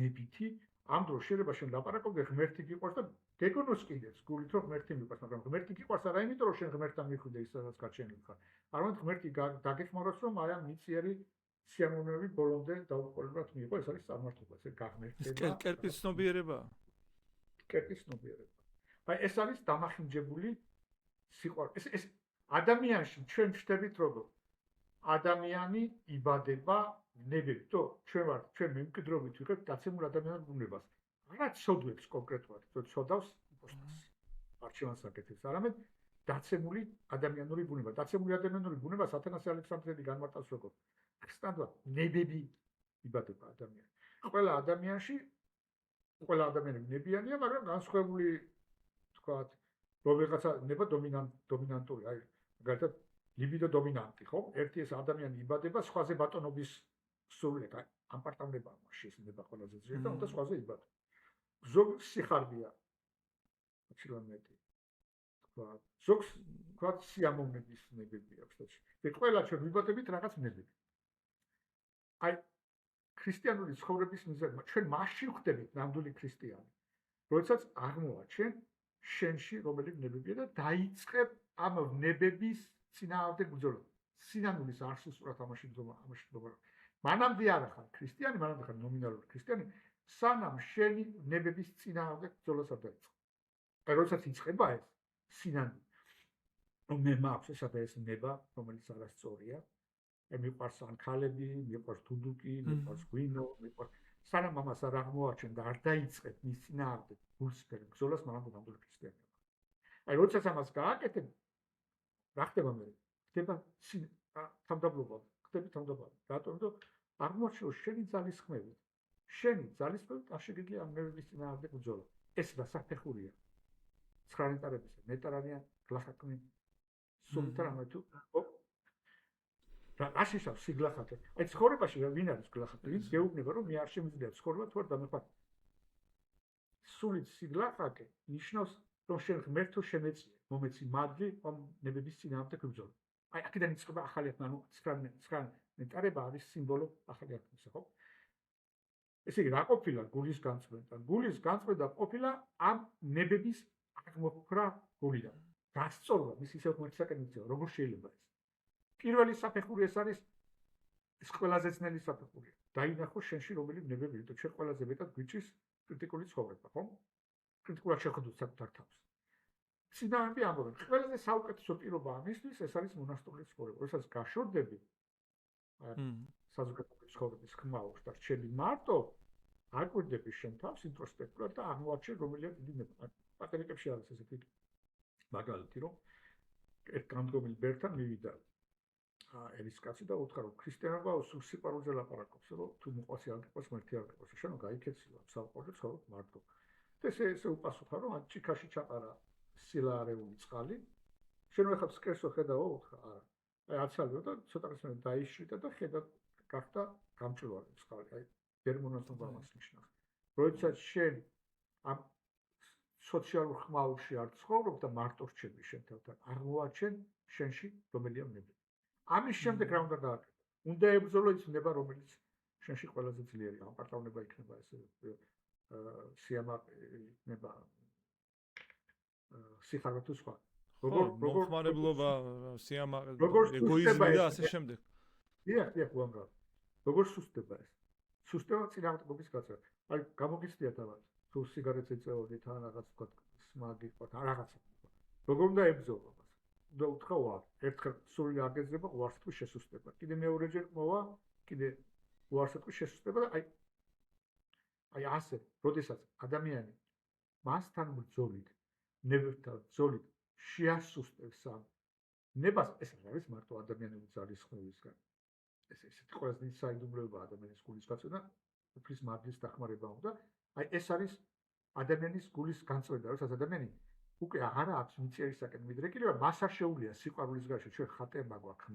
ნებითი. ამ დროს შეიძლება შენ ლაპარაკობდე ღმერთი გიყვარს და გეგონოს კიდეც გულით რომ ღმერთი მიყვარს, მაგრამ ღმერთი გიყვარს არა იმიტომ რომ შენ ღმერთთან მიხვიდე ის სადაც გაჩენილი ხარ. არამედ ღმერთი დაგეხმაროს რომ აი ამ მიწიერი სიამოვნებები ბოლომდე დაუყოვნებლად მიიღო, ეს არის წარმართობა, ეს გაღმერთება. კერპის ცნობიერებაა. კერპის ცნობიერება. აი ეს არის დამახინჯებული სიყვარული. ეს ადამიანში ჩვენ ვშთებით რომ ადამიანი იბადება ნებებით, თუ ჩვენ მემკვიდრეობით ვიღებთ დაცემულ ადამიანურ ბუნებას. არა ცოდვებს კონკრეტულად, თუ ცოდავს იმპოსტას. არჩევანს აკეთებს, არამედ დაცემული ადამიანური ბუნება. დაცემული ადამიანური ბუნება სათანასე ალექსანდრელი განმარტავს როგორც სტანდარტ ნებები იბადება ადამიანი. ყველა ადამიანები ნებიანია, მაგრამ განსხვავებული თქვათ რომ ვიღაცა ნება დომინანტური, აი მაგალითად ლიბიდო დომინანტი, ხო? ერთი ეს ადამიანი იბადება სხვაზე ბატონობის სურვილით, აი ამპარტავნება მასში ეს ნება ყველაზე ძლიერი და უნდა სხვაზე იბადო. ზოგს სიხარბია ჩილამეტი. ზოგს თქვათ სიამოვნების ნებები აქვს და ყველა ჩვენ ვიბადებით რაღაც ნებები. აი ქრისტიანული ცხოვრების მიზეზი ჩვენ მასში ვხდებით ნამდვილი ქრისტიანი. როდესაც აღმოაჩენ შენში რომელი ნებებია და დაიწყებ ამ ნებების წინააღმდეგ ბრძოლა. სინანულის არსუსურად ამაში მდგომარეობ. მანამდე არ ხარ ქრისტიანი, მანამდე ხარ ნომინალური ქრისტიანი, სანამ შენი ნებების წინააღმდეგ ბრძოლას არ დაიწყო. აი როდესაც იწყება ეს სინანული, რომ მე მაქვს ეს ნება, რომელიც არასწორია, მიყვარს ანქალები, მიყვარს თუნდუკი, მიყვარს ღვინო, მიყვარს სანამ ამას არ აღმოაჩენ და არ დაიწყებ მის წინააღმდეგ გულსფერ ბრძოლას, მანამდე ნამდვილი ქრისტიანია. აი როდესაც ამას გააკეთებ, რა ხდება მე? ხდება თამდაბლობა, ხდები თამდაბლობა. რატომ? რომ აღმოჩნდა შენი ძალისხმევით არ შეგიძლია ამ ნებების წინააღმდეგ ბრძოლა. ეს დასაფეხურია. 9 ნეტარებისა, ნეტარანიან გლახაკნი სულთან ამათუ რა შეშავს სიგლახაკე. აი ცხოვრებაში ვინ არის გლახაკი? ვინც გეუბნება რომ მე არ შემიძლია ცხოვრება თუ არ დამეხვარ. სულით სიგლახაკე ნიშნავს რომ შენ ღმერთო შემეწია, მომეცი მადლი ამ ნებების წინააღმდეგ ბრძოლა. აი აქედან იწყება ახალი ათმა, ანუ 9 ნეტარება არის სიმბოლო ახალი ათმისა, ხო? ესე იგი რა ყოფილა გულის განწმენდა? გულის განწმენდა ყოფილა ამ ნებების აღმოფხვრა გულიდან. გასწორდა მის ისევ ღმერთისაკენ მიწევა, როგორ შეიძლება ეს? პირველი საფეხური ეს არის ეს ყველაზე ძნელი საფეხურია. დაინახო შენში რომელი ნებები, თუ შენ ყველაზე მეტად გვიჭის კრიტიკული ცხოვრება, ხო? კრიტიკულად შეხედოთ საკუთარ თავს. წინააღმდეგ ამბობენ, ყველაზე საუკეთესო პირობა ამისთვის ეს არის მონასტრული ცხოვრება. როდესაც გაშორდები საზოგადოების ცხოვრების ხმაურს და რჩები მარტო, აკვირდები შენ თავს ინტროსპექტულად და აღმოაჩენ რომელია დიდი ნება. პატერიკებში არის ესეთი მაგალითი, რომ ერთ განდგომილ ბერთან მივიდა ერის კაცი და უთხრა რომ ქრისტიანობა სულ სიყვარულზე ლაპარაკობს, რომ თუ მოყვასი არ გიყვარს, ღმერთი არ გიყვარს, შენ გაიქეცილა, სამყარო ცხოვრობ მარტო. და ესე უპასუხა, რომ ჭიქაში ჩაყარა სილაარეული წყალი. შენ ახლა სკერსო ხედავ ოთხ არა. აი აცალო და ცოტა ხანი დაიშრიდა და ხედა გახდა გამჭვირვალე წყალი. აი ბერმონასობა მას ნიშნავს. როდესაც შენ ამ სოციალურ ხმაურში არ ცხოვრობ და მარტო რჩები შენთან, აღმოაჩენ შენში რომელია ნება. ამის შემდეგ რა უნდა გააკეთო? უნდა ებრძოლო ის ნება, რომელიც შენში ყველაზე ძლიერია. ამპარტავნება იქნება ესე სიამაყე იქნება სიხარვა თუ სხვა. მოხმარებლობა, სიამაყე, ეგოიზმი და ასე შემდეგ. დიახ, უამრავ. როგორ სუსტდება ეს? სუსტება წინააღმდეგობის გაცემა. აი გამოგიცდიათ ალბათ, თუ სიგარეტს ეწეოდით ან რაღაც თქვა სმაგი ყოთ, ან რაღაცა. როგორ უნდა ებრძოლო მას? უნდა უთხრა ვარ, ერთხელ სული აგეძება, უარს თუ შესუსტება. კიდე მეორეჯერ მოვა, კიდე უარს თუ შესუსტება და აი ასე, როდესაც ადამიანი მასთან ბრძოლით, ნებებთან ბრძოლით შეასუსტებს ამ ნებას, ეს არ არის მარტო ადამიანების ძალისხმევისგან. ესეთი ყველაზე დიდი საიდუმლოება ადამიანის გულის გაწევა, უფლის მარჯნის დახმარება უნდა. აი ეს არის ადამიანის გულის განწყვეტა, როდესაც ადამიანი უკვე აღარ აქვს მიწიერისაკენ მიდრეკილება, მას არ შეუძლია სიყვარულის გარეშე, ჩვენ ხატება გვაქვს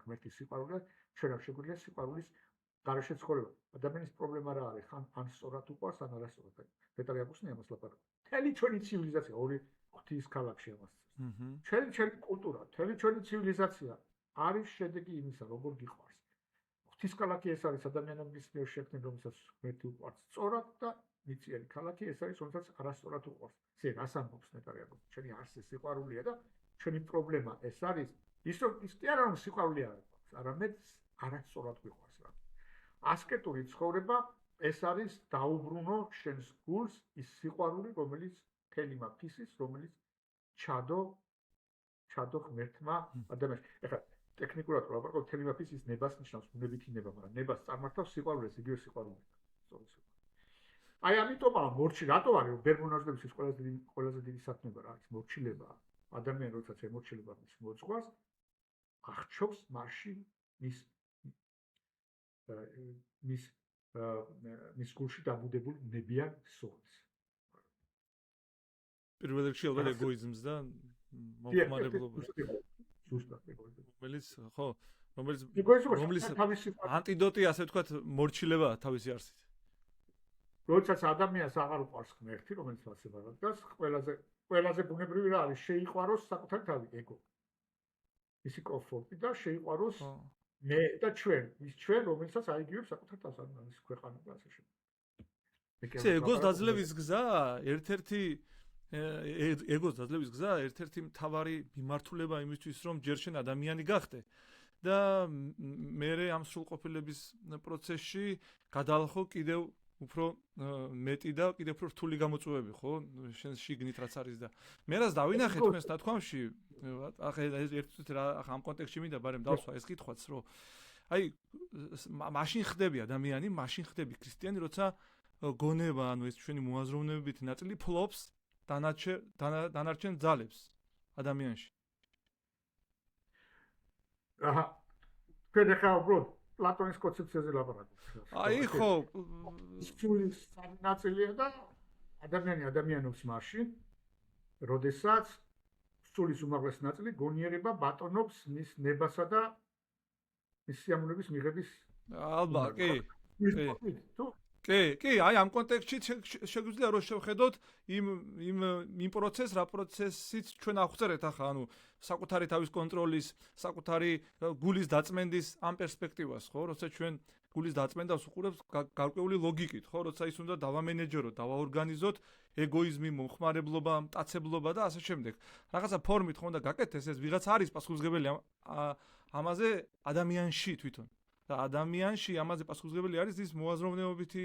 ღმერთის სიყვარული, ჩვენ არ შეგვიძლია სიყვარულის გარეშე ცხოვრება. ადამიანის პრობლემა რა არის? ან სწორად უყვარს, ან არასწორად. პეტრი აკუსნი ამას ლაპარაკობს. მთელი ჩვენი ცივილიზაცია ორი ღვთის ქალაქში ამას წერს. ჩვენი კულტურა, მთელი ჩვენი ცივილიზაცია არის შედეგი იმისა, როგორ გიყვარს. ღვთის ქალაქი ეს არის ადამიანების მიერ შექმნილი, რომელსაც ღმერთი უყვარს სწორად და მიწიერი ქალაქი ეს არის, რომელსაც არასწორად უყვარს. ზე რას ამბობს პეტრი აკუსნი? ჩვენი არსი სიყვარულია და ჩვენი პრობლემა ეს არის ის რომ ის კი არა რომ სიყვარული არ აქვს, არამედ არასწორად გიყვარს რა. ასკეტური ცხოვრება ეს არის დაუბრუნო შენს გულს ის სიყვარული, რომელიც თელიმ ფისის, რომელიც ჩადო ღმერთმა ადამიანს. ეხლა ტექნიკურად ვაპარაკობ, თელიმ ფისის ნებას ნიშნავს ბუნებითი ნება, მაგრამ ნებას წარმართავს სიყვარულს, იგივე სიყვარული. აი ამიტომა მორჩი რატო არის ბერმონაზდების ყველაზე დიდი საქმე რა არის მორჩილება. ადამიანი როდესაც ემორჩილება მის მოძღვარს, აღჩობს მასში მის გულში დაბუდებულ ნებიან სულს. პირველ რიგში ალბათ ეგოიზმს და მოხმარებლობას. ზუსტად ეგოიზმს. რომელიც ანტიდოტი ასე ვთქვათ მორჩილებაა თავისი არსით. როდესაც ადამიანს აღარ უყვარს ღმერთი, რომელიც მასებად დგას, ყველაზე ბუნებრივი რა არის? შეიყვაროს საკუთარი თავი, ეგო. ისი კომფორტი და შეიყვაროს მე და ჩვენ, ჩვენ, რომელსაც აიგივებს საკუთარ თავს, ის ქვეყანა და ასე შემდეგ. ეგოს დაძლევის გზა, ერთ-ერთი მთავარი მიმართულება იმისთვის, რომ ჯერ შენ ადამიანი გახდე და მე ამ სრულყოფილების პროცესში გადალახო კიდევ უფრო მეტი და კიდევ უფრო რთული გამოწვევები, ხო? შენ შიგნით რაც არის და მე რას დავინახე თქვენს ნათქვამში, ახლა ერთ-ერთი რა ამ კონტექსტში მინდა ბარემ დავსვა ეს კითხვაც, რომ აი მაშინ ხდები ადამიანი, მაშინ ხდები ქრისტიანი, როცა გონება, ანუ ეს ჩვენი მოაზროვნებითი ნაწილი ფლობს დანარჩენ ძალებს ადამიანში. აჰა. თქვენ ახლა უბრალოდ პლატონის კონცეფციაზე ლაპარაკობთ. აი ხო, სულის ნაწილია და ადამიანობს მასში, როდესაც სულის უმაღლესი ნაწილი გონიერება ბატონობს მის ნებასა და მის სიამოვნების მიღების. ალბათ, კი, აი ამ კონტექსტში შეგვიძლია რომ შევხედოთ იმ პროცესს, რა პროცესით ჩვენ აღწერეთ ახლა, ანუ საკუთარი თავის კონტროლის, საკუთარი გულის დაწმენდის ამ პერსპექტივას, ხო, როცა ჩვენ გულის დაწმენდას უყურებს გარკვეული ლოგიკით, ხო, როცა ის უნდა დავამენეჯეროთ, დავაორგანიზოთ ეგოიზმი, მომხმარებლობა, მტაცებლობა და ასე შემდეგ. რაღაცა ფორმით ხო უნდა გაკეთდეს ეს, ვიღაც არის პასუხისმგებელი ამაზე ადამიანში თვითონ. და ადამიანში ამაზე პასუხისმგებელი არის ის მოაზროვნეობითი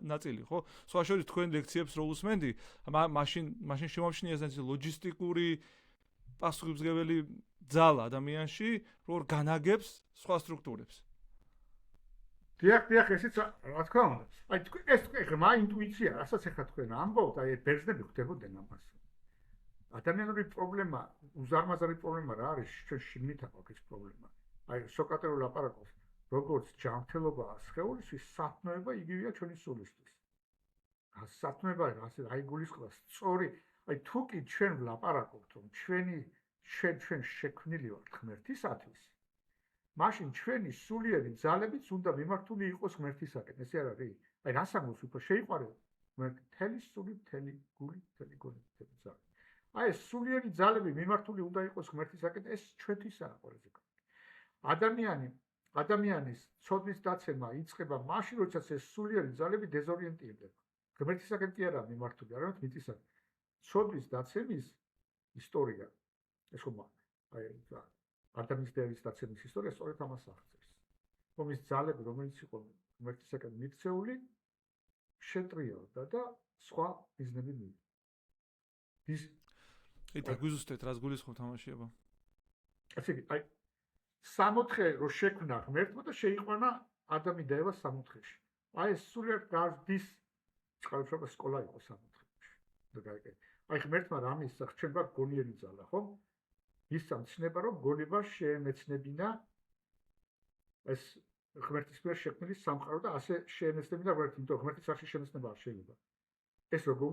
ნაწილი, ხო? სხვა შორის თქვენ ლექციებს რო უსმენდი, მაშინ შემოვჩნია ეს ლოჯისტიკური პასუხისმგებელი ძალა ადამიანში, რომ განაგებს სხვა სტრუქტურებს. დიახ, ესეც რა თქმა უნდა. აი ეს ღრმა ინტუიცია, რასაც ახლა თქვენ ამბობთ, აი ბერძნები ხვდებოდნენ ამას. ადამიანური პრობლემა, უზარმაზარი პრობლემა რა არის? ჩვენ შიგნით აქვს ეს პრობლემა. აი სოკრატე ლაპარაკობს როგორც ჯანმრთელობაა სხეულისთვის, სათნოება იგივეა ჩვენი სულისთვის. სათნოება ასე აი გულისხმობა სწორი, აი თუ კი ჩვენ ვლაპარაკობთ რომ ჩვენ შექმნილი ვართ ღმერთისათვის, მაშინ ჩვენი სულიერი ძალებიც უნდა მიმართული იყოს ღმერთისაკენ, ესე არ არის? აი რას ამბობს უფრო შეიყვარება ღმერთი თელი სული, თელი გული, თელი გონი, თელი ძალა. აი ეს სულიერი ძალები მიმართული უნდა იყოს ღმერთისაკენ, ეს ჩვენთვისაა ყველაზე კარგი. ადამიანის ცოდნის დაცემა იწყება მაშინ, როდესაც ეს სულიერი ძალები დეზორიენტირდება. ღმერთისაკენ კი არა მიმართული, არამედ მიწისაკენ. ცოდნის დაცემის ისტორია ეს ხომ აი ადამიანის დევის დაცემის ისტორია სწორედ ამას აღწერს. რომ ის ძალები, რომელიც იყო ღმერთისაკენ მიქცეული, შეტრიალდა და სხვა მიზნები მიიღო. იტა გუზუსტეთ რას გულისხმობთ ამაშიება? ასე იგი, აი 64 რო შექმნა ღმერთმა და შეიყვანა ადამი და ევა 64-ში. აი ეს სულიერ გარდის წყალშობა სკოლა იყო 64-ში. და გაიგე. აი ღმერთმა რამე ისახჩება გონიერი ძალა, ხო? ის სამცნება რომ გონება შეემეცნებინა ეს ღმერთის მიერ შექმნილი სამყარო და ასე შეემეცნებინა ღმერთი, იმიტომ ღმერთის სახში შემეცნება არ შეიძლება. ეს როგორ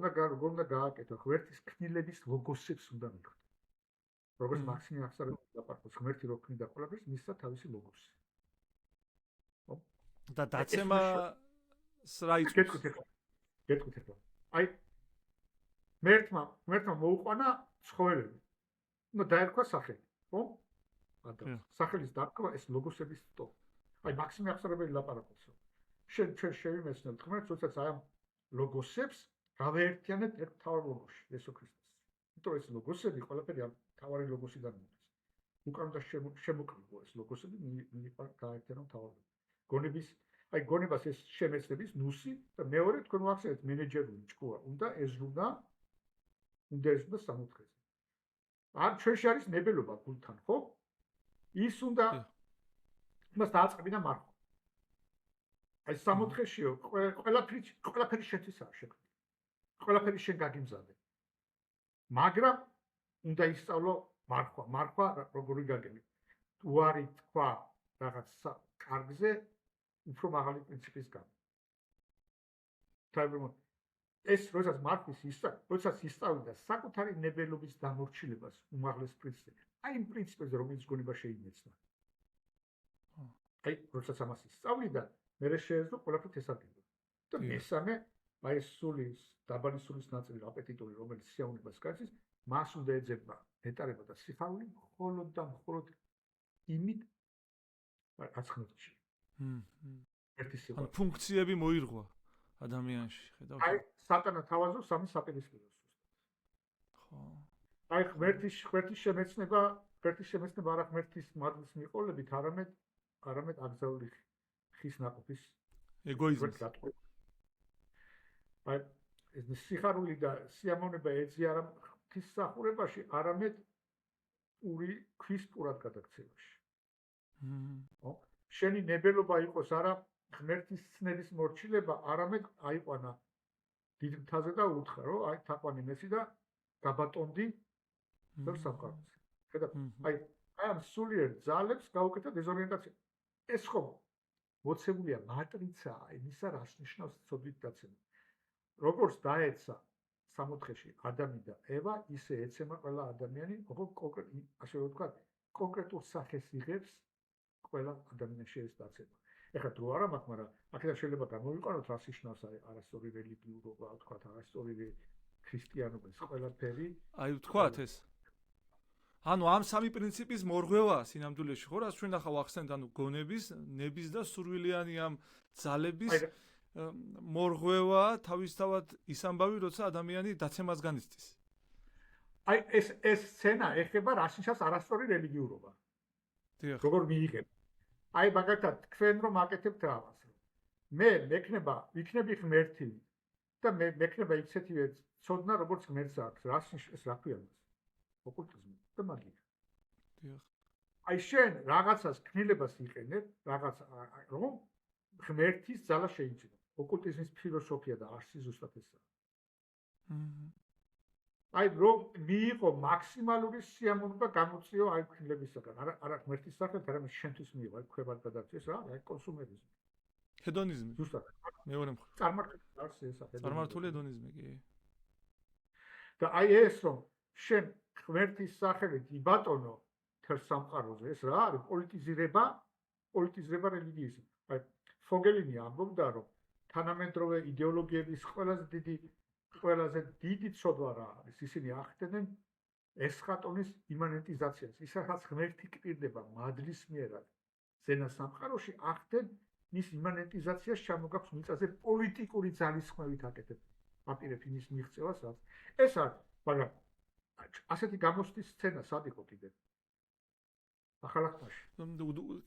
უნდა გააკეთო ღმერთის ქნილების ლოგოსებს უნდა მიხვდე. როგორც მაქსიმი აღსარებად ლაპარაკობს ღმერთი რო ქნიდა ყველაფერს, მისცა თავისი ლოგოსი. ხო? და დაცემას რა იწვევს? გეტყვით ახლა. აი ღმერთმა მოუყვანა ცხოველები. ნუ დაერქვა სახელი, ხო? ადამიანს. სახელის დარქვა ეს ლოგოსების ტო. აი მაქსიმი აღსარებელი ლაპარაკობს. ჩვენ შევიმეცნებთ ღმერთს, როდესაც აი ამ ლოგოსებს გავეერთიანებთ ერთ თავარ ლოგოში, იესო ქრისტეს. იმიტომ ეს ლოგოსები ყველაფერი ამ თავარი ლოგოსიდან მოდის. უკან და შემოკლიბო ეს ლოგოსები მიიყვა გაერთიანო თავარ. გონებას ეს შემეცნების ნუსი და მეორე თქვენ ვახსენეთ მენეჯერული ჭკუა. უნდა ეზრუნა 64-ზე. არ ჩვენში არის ნებელობა გულთან, ხო? ის უნდა მას დააწყებინა მარხვა. აი 64-შიო ყველაფერი შეთვისაა შექმნილი. ყველაფერი შენ გაგიმზადე. მაგრამ უნდა ისწავლო მარხვა როგორი გაგები. უარი თქვა რაღაც კარგზე უფრო მაღალი პრინციპის გამო. თაიბრო ეს როდესაც მარხვის როდესაც ისწავლიდა საკუთარი ნებელობის დამორჩილებას უმაღლეს პრინციპზე. აი იმ პრინციპებზე რომელიც გონება შეიმეცნა. აი როდესაც ამას ისწავლიდა, მერე შეეძლო ყველაფერს ესარგებლა. და მესამე აი სულის, დაბალი სულის ნაწილი აპეტიტური, რომელიც სიამოვნებას გაიცის, მას უნდა ეძებნა ნეტარება და სიხარული მხოლოდ და მხოლოდ იმით რაც ღმერთში. ან ფუნქციები მოირღვა ადამიანში, ხედავთ? აი სატანა თავაზობს სამი საპირისპიროს. ხო. აი ღმერთის შემეცნება არა ღმერთის მადლის მიყოლებით, არამედ აკრძალული ხის ნაყოფის ეგოიზმი. აი ეს სიხარული და სიამოვნება ეძია არა ღვთისმსახურებაში, არამედ ქვის პურად გადაქცევაში. ხო? შენი ნებელობა იყოს არა ღმერთის ცნების მორჩილება, არამედ აიყვანა დიდ მთაზე და უთხრა, რომ აი თაყვანი მეცი და გაბატონდი ბევრ სამყაროზე. ხედავ? აი ამ სულიერ ძალებს გაუკეთა დეზორიენტაცია. ეს ხომ მოცემულია მატრიცაა, იმისა რას ნიშნავს ცოდვით დაცემა. როგორც დაეცა 64-ში ადამი და ევა, ისე ეცემა ყველა ადამიანი, ასე ვთქვა, კონკრეტულ სახეს იღებს ყველა ადამიანში ეს დაცემა. ეხლა თუ არა მაქვს, მაგრამ აქედან შეიძლება გამოვიყაროთ რას ნიშნავს არასწორი რელიგიურობა, ვთქვა, არასწორი ქრისტიანობა, ეს ყველაფერი. აი ვთქვათ ეს. ანუ ამ სამი პრინციპის მორღვევა სინამდვილეში ხო, რაც ჩვენ ახლა ვახსენეთ, ანუ გონების, ნების და სურვილიანი ამ ძალების მორღვევა თავისთავად ის ამბავი, როცა ადამიანი დაცემას განიცდის. აი ეს სცენა ეხება რას ნიშნავს არასწორი რელიგიურობა. დიახ. როგორ მიიღებ? აი მაგალითად თქვენ რომ აკეთებთ რაღაც. მე ვიქნები ღმერთი და მე მექნება ისეთივე ცოდნა როგორც ღმერთს აქვს. ეს რა ქვია მას? ოკულტიზმი და მაგია. დიახ. აი შენ რაღაცას ქნილებას იყენებ, რაღაც რომ ღმერთის ძალა შეიძინო. ოკულტიზმის ფილოსოფია და არსი ზუსტად ესაა. აი რომ მიიღო მაქსიმალური სიამოვნება გამოწიო აი ქნილებისაგან. არა ღმერთის სახელით, არამედ შენთვის მიიღო აი ქვებად გადაქცეს რა, აი კონსუმერიზმი. ჰედონიზმი. ზუსტად. მეორე მხრივ. წარმართული არსი ესა. წარმართული ჰედონიზმი კი. და აი ეს რომ შენ ღმერთის სახელით იბატონო თელ სამყაროზე, ეს რა არის? პოლიტიზირება რელიგიის. აი ფოგელინი ამბობდა, რომ თანამედროვე იდეოლოგიების ყველაზე დიდი ცოდვა რა არის? ისინი ახდენენ ესხატონის იმანენტიზაციას. ის რაც ღმერთი კპირდება მადლის მიერად ზენა სამყაროში, ახდენ მის იმანენტიზაციას ჩამოგაქვს მიწაზე პოლიტიკური ძალისხმევით აკეთებ. აპირებ იმის მიღწევას რაც. ეს არის, მაგრამ ასეთი გამოსვლის სცენა სად იყო კიდე? ახალახტმაში.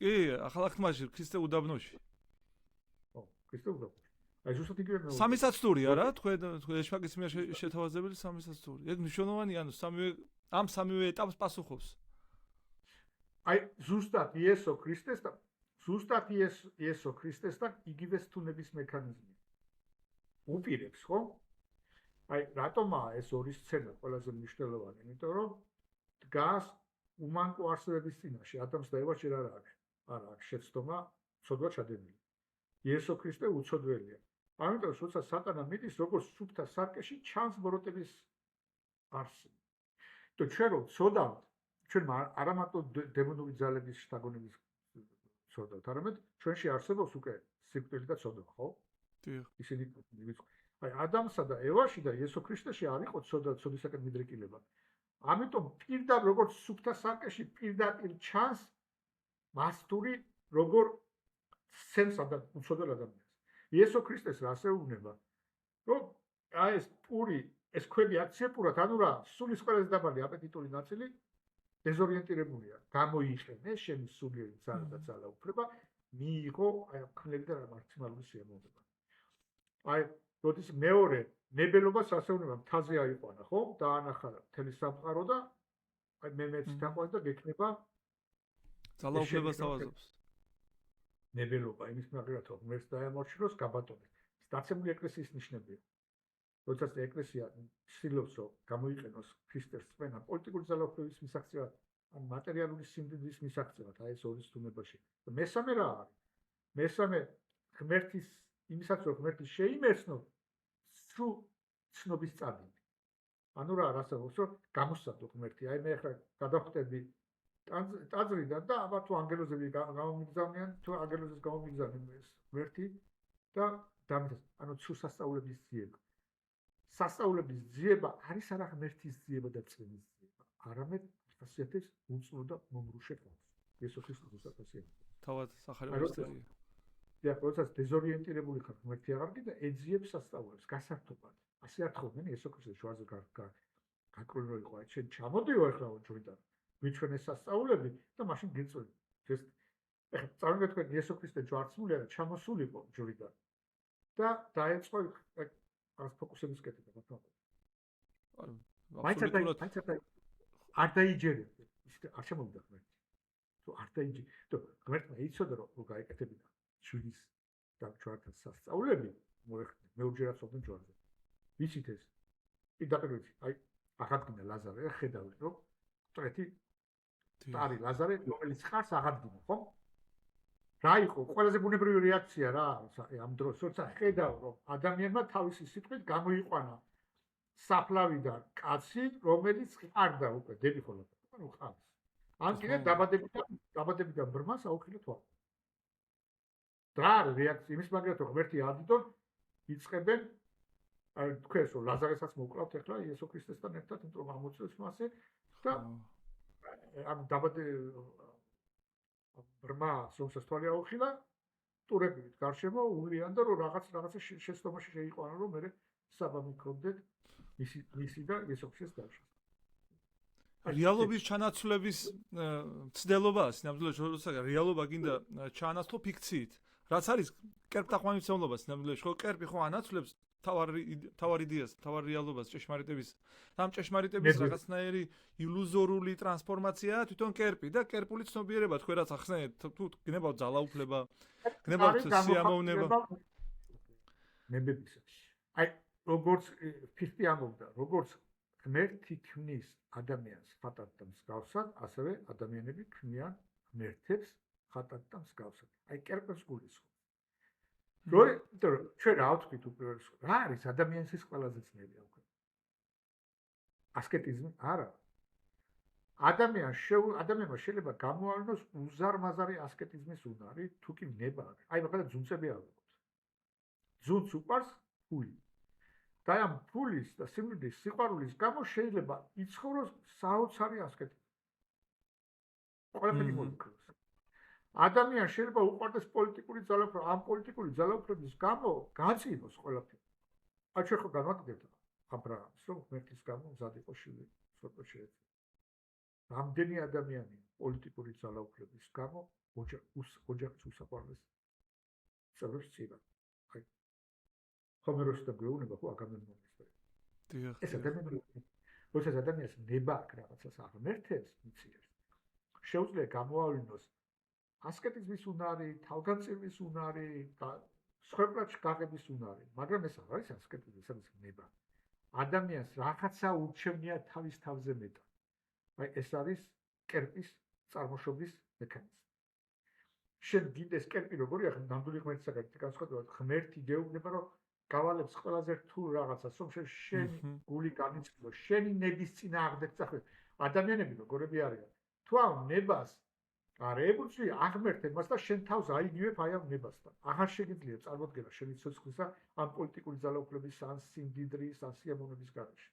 კი, ახალახტმაში, ქრისტე უდაბნოში. ო, ქრისტე უდაბნოში. აი ზუსტად იგივე მეორე. სამისაცდურია რა, თქვენ ეშმაკის მიერ შეთავაზებული სამისაცდური. ეგ მნიშვნელოვანია, ანუ სამივე ეტაპს პასუხობს. აი ზუსტად იესო ქრისტესთან იგივე სტუნების მექანიზმი. უპირებს, ხო? აი რატომაა ეს ორი სცენა ყველაზე მნიშვნელოვანი? იმიტომ რომ დგას უმანკო არსებების წინაშე. ადამიანს და ევას ჯერ არ აქვს შეცდომა, ცოდვა ჩადენილი. იესო ქრისტე უცოდველია. ამიტომ როცა სატანა მიდის, როგორც სუფთა სარკეში ჩანს ბოროტების არსი. და ჩვენ რომ ვცოდავთ, ჩვენ არა მარტო დემონური ძალების შთაგონების ვცოდავთ, არამედ ჩვენში არსებობს უკვე სიკვდილი და ცოდვა, ხო? დიახ. ისინი აი ადამიანსა და ევაში და იესო ქრისტეში არ იყო ცოდვისაკენ მიდრეკილება. ამიტომ პირდაპირ როგორც სუფთა სარკეში პირდაპირ ჩანს მასტური როგორ სცემს უცოდელ ადამიანს. იესო ქრისტეს რა ასეუბნება? რომ აი ეს პური, ეს ქვები აქციებურად, ანუ რა, სულის ყველაზე დაბალი აპეტიტური ნაწილი დეზორიენტირებულია. გამოიყენე შენი სულიერი ძალა და ძალაუფლება, მიიღო აი ქლები და მაქსიმალური სიამოვნება. აი როდის მეორე ნებელობას ასეუბნება მთაზე აიყვანა, ხო? დაანახა მთელი სამყარო და აი მე მეც დაყვან და გექნება ძალაუფლებას თავაზობს. ნებელობა იმის მაგალითად ღმერთს დაემორჩილოს გაბატონებს. დაცემული ეკლესიის ნიშნებია. როდესაც ეკლესია ცდილობს რომ გამოიყენოს ქრისტეს წმენა პოლიტიკური ძალაუფლების მისაღწევად, ან მატერიალური სიმდიდრის მისაღწევად, აი ეს ორი სტუმებაში. მესამე რა არის? მესამე ღმერთის იმისაც რომ ღმერთი შეიმეცნო სრულ ცნობის წადი. ანუ რა არსებობს რომ გამოსცადო ღმერთი. აი მე ახლა გადავხტები ტაძრიდან და აბა თუ ანგელოზები გამომიგზავნიან, თუ ანგელოზებს გამომიგზავნენ ეს ღმერთი და დამდეს, ანუ თუ სასწაულების ძიება. სასწაულების ძიება არის არა ღმერთის ძიება და წვენის ძიება, არამედ ახასიათებს უწმო და მომრუშე ხალხს. იესო ქრისტეს ახასიათებს. თავად სახელი მოსწერია. დიახ, როდესაც დეზორიენტირებული ხარ ღმერთი აღარ გიდა, ეძიებს სასწაულებს, გასართობად. ასე არ თხოვდნენ იესო ქრისტეს ჯვარზე გაკრული რო იყო, აი შენ ჩამოდიო ახლა ჯვრიდან. მიჩვენე სასწაულები და მაშინ გიწვევ. ეს ეხლა წარმოგიდგენთ იესო ქრისტე ჯვარცმულია და ჩამოსულიყო ჯვრიდან. და დაეწყო ამ ფოკუსების კეთება ბატონო. მაინც არ დაიჯერებდა. ისე არ შემოვიდა ღმერთი. თუ არ დაიჯერებდა, ღმერთმა იცოდა რომ გაეკეთებინა ჯვრის და ჯვართან სასწაულები, მოეხდინა მეორჯერაც ოდენ ჯვარზე. ვიცით ეს? პირდაპირ ვიცით. აი, აღადგინა ლაზარე და ხედავთ რომ მტრეთი ტარი ლაზარე რომელიც ხარს აღადგინა, ხო? რა იყო ყველაზე ბუნებრივი რეაქცია რა ამ დროს, როცა ხედავ რომ ადამიანმა თავისი სიტყვით გამოიყვანა საფლავიდან კაცი, რომელიც ყარდა უკვე დები ხოლმე, ანუ ყავს. ან კიდე დაბადებიდან ბრმას აუხილეთ ვარ. რა რეაქცია იმის მაგალითად ღმერთი ადიდონ იწყებენ აი თქვენს რომ ლაზარესაც მოკლავთ ახლა იესო ქრისტესთან ერთად, იმიტომ რომ ამოწევს მასე და ამ ბრმა სომსას თვალი აუხილა, ტურებით გარშემო ულიან და რომ რაღაცა შეცდომაში შეიყვანა, რომ მე საბა მიქონდეთ მისი და იესო ქრისტეს დაშლა. რეალობის ჩანაცვლების ცდელობაა, სინამდვილეში, როცა რეალობა გინდა ჩაანაცვლო ფიქციით. რაც არის კერპთაყვანისმცემლობა, სინამდვილეში, ხო კერპი ხო ანაცვლებს თავარ იდეას, თავარ რეალობას, ჭეშმარიტების. და ამ ჭეშმარიტების რაღაცნაირი ილუზორული ტრანსფორმაციაა თვითონ კერპი და კერპული ცნობიერება, თქვენ რაც ახსენეთ, თუ გნებავთ ძალაუფლება, გნებავთ სიამოვნება. ნებებისა. აი, როგორც ფიხტი ამბობდა, როგორც ღმერთი ქმნის ადამიანს ხატად და მსგავსად, ასევე ადამიანები ქმნიან ღმერთებს ხატად და მსგავსად. აი, კერპებს გულისხმობ. ჩვენ რა ვთქვით უპირველეს, რა არის ადამიანის ყველაზე ძნელია უკვე? ასკეტიზმი არა. ადამიანმა შეიძლება გამოავლინოს უზარმაზარი ასკეტიზმის უნარი, თუ კი ნება არის. აი, მაგალითად, ძუნწები ავიღოთ. ძუნწს უყვარს ფული. და ამ ფულის და სიმდიდრის სიყვარულის გამო შეიძლება იცხოვროს საოცარი ასკეტიზმი. ყველაფერი მოიქროს. ადამიანს შეიძლება უყვარდეს პოლიტიკური ძალაუფლება, ამ პოლიტიკური ძალაუფლების გამო გაწინოს ყველაფერი. აი, ჩვენ ხო განვაგდებთ აბრაამს, რომ ღმერთის გამო მზად იყო შვილი ცოტა შეეძლო. რამდენი ადამიანი პოლიტიკური ძალაუფლების გამო ოჯახის უსაყვარლეს წევრებს წივა. აი, ჰომეროსი და გვეუბნება ხო აგამემნონის. ეს ადამიანი, როცა ადამიანს ნება აქვს რაღაცას აღმერთებს, მიცირებს. შეუძლია გამოავლინოს ასკეტიზმის უნარი, თავგანწირვის უნარი და სხვაგვარად გაღების უნარი, მაგრამ ეს არ არის ასკეტიზმი, ეს არის ნება. ადამიანს რაღაცა ურჩევნია თავის თავზე მეტად. აი, ეს არის კერპის წარმოშობის მექანიზმი. შენ დინდეს კერპი როგორია, ნამდვილი ღმერთისაგან განსხვავებით, ღმერთი გეუბნება, რომ გავალებს ყველაზე რთულ რაღაცას, რომ შენი გული განიცდოს, შენი ნების წინააღმდეგ წახვიდე. ადამიანები როგორები არიან? თუ ამ ნებას არ ებრძვი, აღმერთებ მას და შენ თავს აიგივებ აი ამ ნებასთან. აღარ შეგიძლია წარმოდგენა შენი ცოცხლისა ამ პოლიტიკური ძალაუფლების ან სიმდიდრის, ან სიამოვნების გარეშე.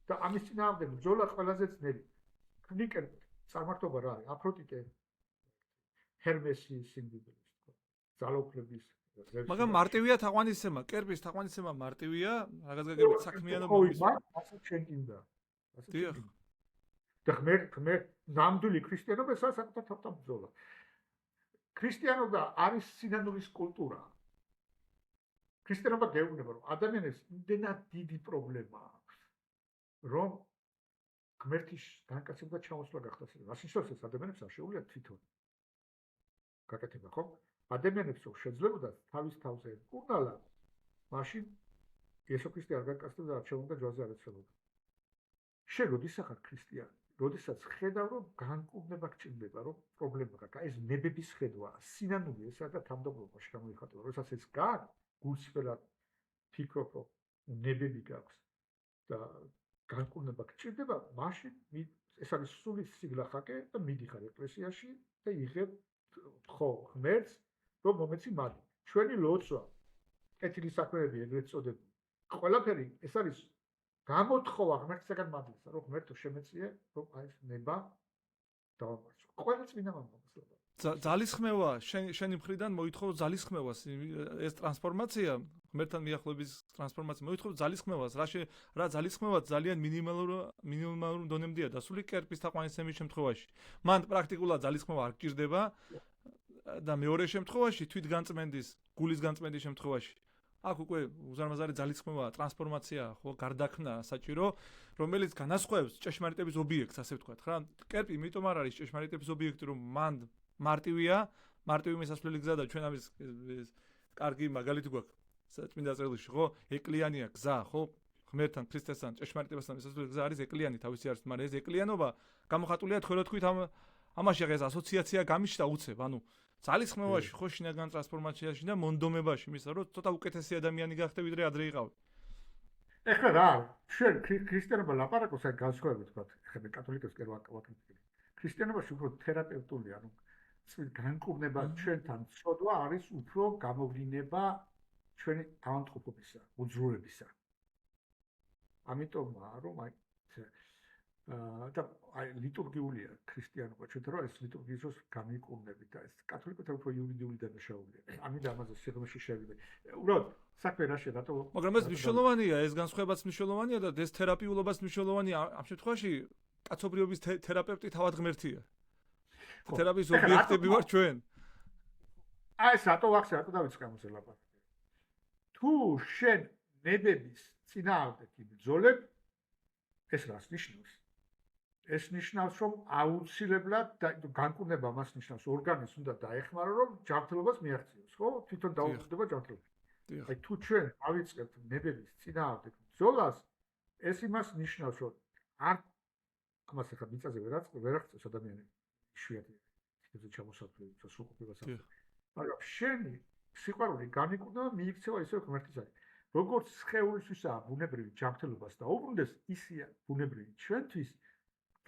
და ამის წინააღმდეგ ბრძოლა ყველაზე ძნელი. ნიკენ წარმართობა რა არის? აფროდიტე, ჰერმესი სიმდიდრის, ძალაუფლების მაგრამ მარტივია თაყვანისცემა, კერპის თაყვანისცემა მარტივია, რაღაც გაგებით საქმიანობის. ასე შეგინდა. დიახ. და ღმერთ ნამდვილი ქრისტიანობაა საკუთარ თავთან ბრძოლა. ქრისტიანობა არის სინანულის კულტურა. ქრისტიანობა გეუბნება, რომ ადამიანებს იმდენად დიდი პრობლემა აქვს, რომ ღმერთის განკაცება ჩამოსვლა გახდეს. რას ნიშნავს ეს ადამიანებს არ შეუძლია თვითონ გაკეთება, ხო? ადამიანებს რო შეძლებოდა თავის თავზე კურნალა, მაშინ იესო ქრისტე არ განკაცდა და არჩევნდა ჯვარზე არ ეცელებოდა. შენ როდის ახარ ქრისტიანი? როდესაც ხედავ, რომ განკურნება გჭირდება, რომ პრობლემა გაქვს. ეს ნებების ხედვა, სინანული ესა და თამდობლობაში გამოიხატება. როდესაც ეს გაქვს, გულწრფელად ფიქრობ, რომ ნებები გაქვს და განკურნება გჭირდება, მაშინ ეს არის სული სიგლახაკე და მიდიხარ ეკლესიაში და იღებ ხო ღმერთს, რომ მომეცი მადი. ჩვენი ლოცვა, კეთილი საქმეები ეგრეთ წოდებული. ყველაფერი ეს არის გამოთხოვა ღმერთისაგან მადლისა, რომ ღმერთო შემეციე, რომ აი ეს ნება დავამარცხო. ყველა წმინდა მამასაც. ძალისხმევა შენი მხრიდან მოითხოვ ძალისხმევას, ეს ტრანსფორმაცია, ღმერთთან მიახლოების ტრანსფორმაცია მოითხოვ ძალისხმევას, რა ძალისხმევა ძალიან მინიმალურ დონემდეა დასული კერპის თაყვანისცემის შემთხვევაში. მან პრაქტიკულად ძალისხმევა არ გჭირდება და მეორე შემთხვევაში თვითგანწმენდის, გულის განწმენდის შემთხვევაში აქ უკვე უზარმაზარი ძალისხმევა, ტრანსფორმაცია, ხო, გარდაქმნა საჭირო, რომელიც განასხვავებს ჭეშმარიტების ობიექტს, ასე ვთქვათ, რა. კერპი იმიტომ არ არის ჭეშმარიტების ობიექტი, რომ მან მარტივია, მარტივი მისასვლელი გზა და ჩვენ ამის კარგი მაგალითი გვაქვს წმინდა წერილში, ხო? ეკლიანია გზა, ხო? ღმერთთან, ქრისტესთან, ჭეშმარიტებასთან მისასვლელი გზა არის ეკლიანი თავისი არის, მაგრამ ეს ეკლიანობა გამოხატულია თქო-თქვით ამაში ეს ასოციაცია გამიშთა უცებ, ანუ ძალისხმევაში, ხო, შინაგან ტრანსფორმაციაში და მონდომებაში, მისა რომ ცოტა უკეთესი ადამიანი გახდე, ვიდრე ადრე იყავი. ეხლა რა, შენ ქრისტიანობა ლაპარაკობს აი განსხვავებით, თქვა, ეხლა კათოლიკოს კი ვაკრიტიკებ. ქრისტიანობაში უფრო თერაპევტული, ანუ განკურნება ჩვენთან ცოდვა არის უფრო გამოვლინება ჩვენი თავანტყოფობისა, უძრულებისა. ამიტომ რომ აი და აი ლიტურგიულია ქრისტიანობა, ჩვენთან რომ ეს ლიტურგიის დროს გამიკურნებით და ეს კათოლიკოთა უფრო იურიდიული დანაშაულია. ამიტომ ამაზე სიღრმეში შევიდე. უბრალოდ საქმე რაშია, რატო? მაგრამ ეს მნიშვნელოვანია, ეს განსხვავებაც მნიშვნელოვანია და ეს თერაპიულობაც მნიშვნელოვანია. ამ შემთხვევაში კაცობრიობის თერაპევტი თავად ღმერთია. თერაპიის ობიექტები ვარ ჩვენ. აი ეს რატო ვახსენე, რატო დავიწყე ამაზე ლაპარაკი? თუ შენ ნებების წინააღმდეგ იბრძოლებ, ეს რას ნიშნავს? ეს ნიშნავს, რომ აუცილებლად განკურნება მას ნიშნავს, ორგანიზმს უნდა დაეხმარო, რომ ჯანმრთელობას მიაღწიოს, ხო? თვითონ დაუბრუნდება ჯანმრთელობა. აი თუ ჩვენ ავიწყებთ ნებების წინააღმდეგ ბრძოლას, ეს იმას ნიშნავს, რომ არ ამას ახლა მიწაზე ვერ აღწევს ადამიანები. იშვიათია. თითოეულ ჩამოსახლები, სასრულყოფილებას. მაგრამ შენი სიყვარული განიკურნება, მიიქცევა ისე ღმერთისაგან. როგორც სხეულისთვისაა ბუნებრივი ჯანმრთელობას დაუბრუნდეს, ისეა ბუნებრივი ჩვენთვის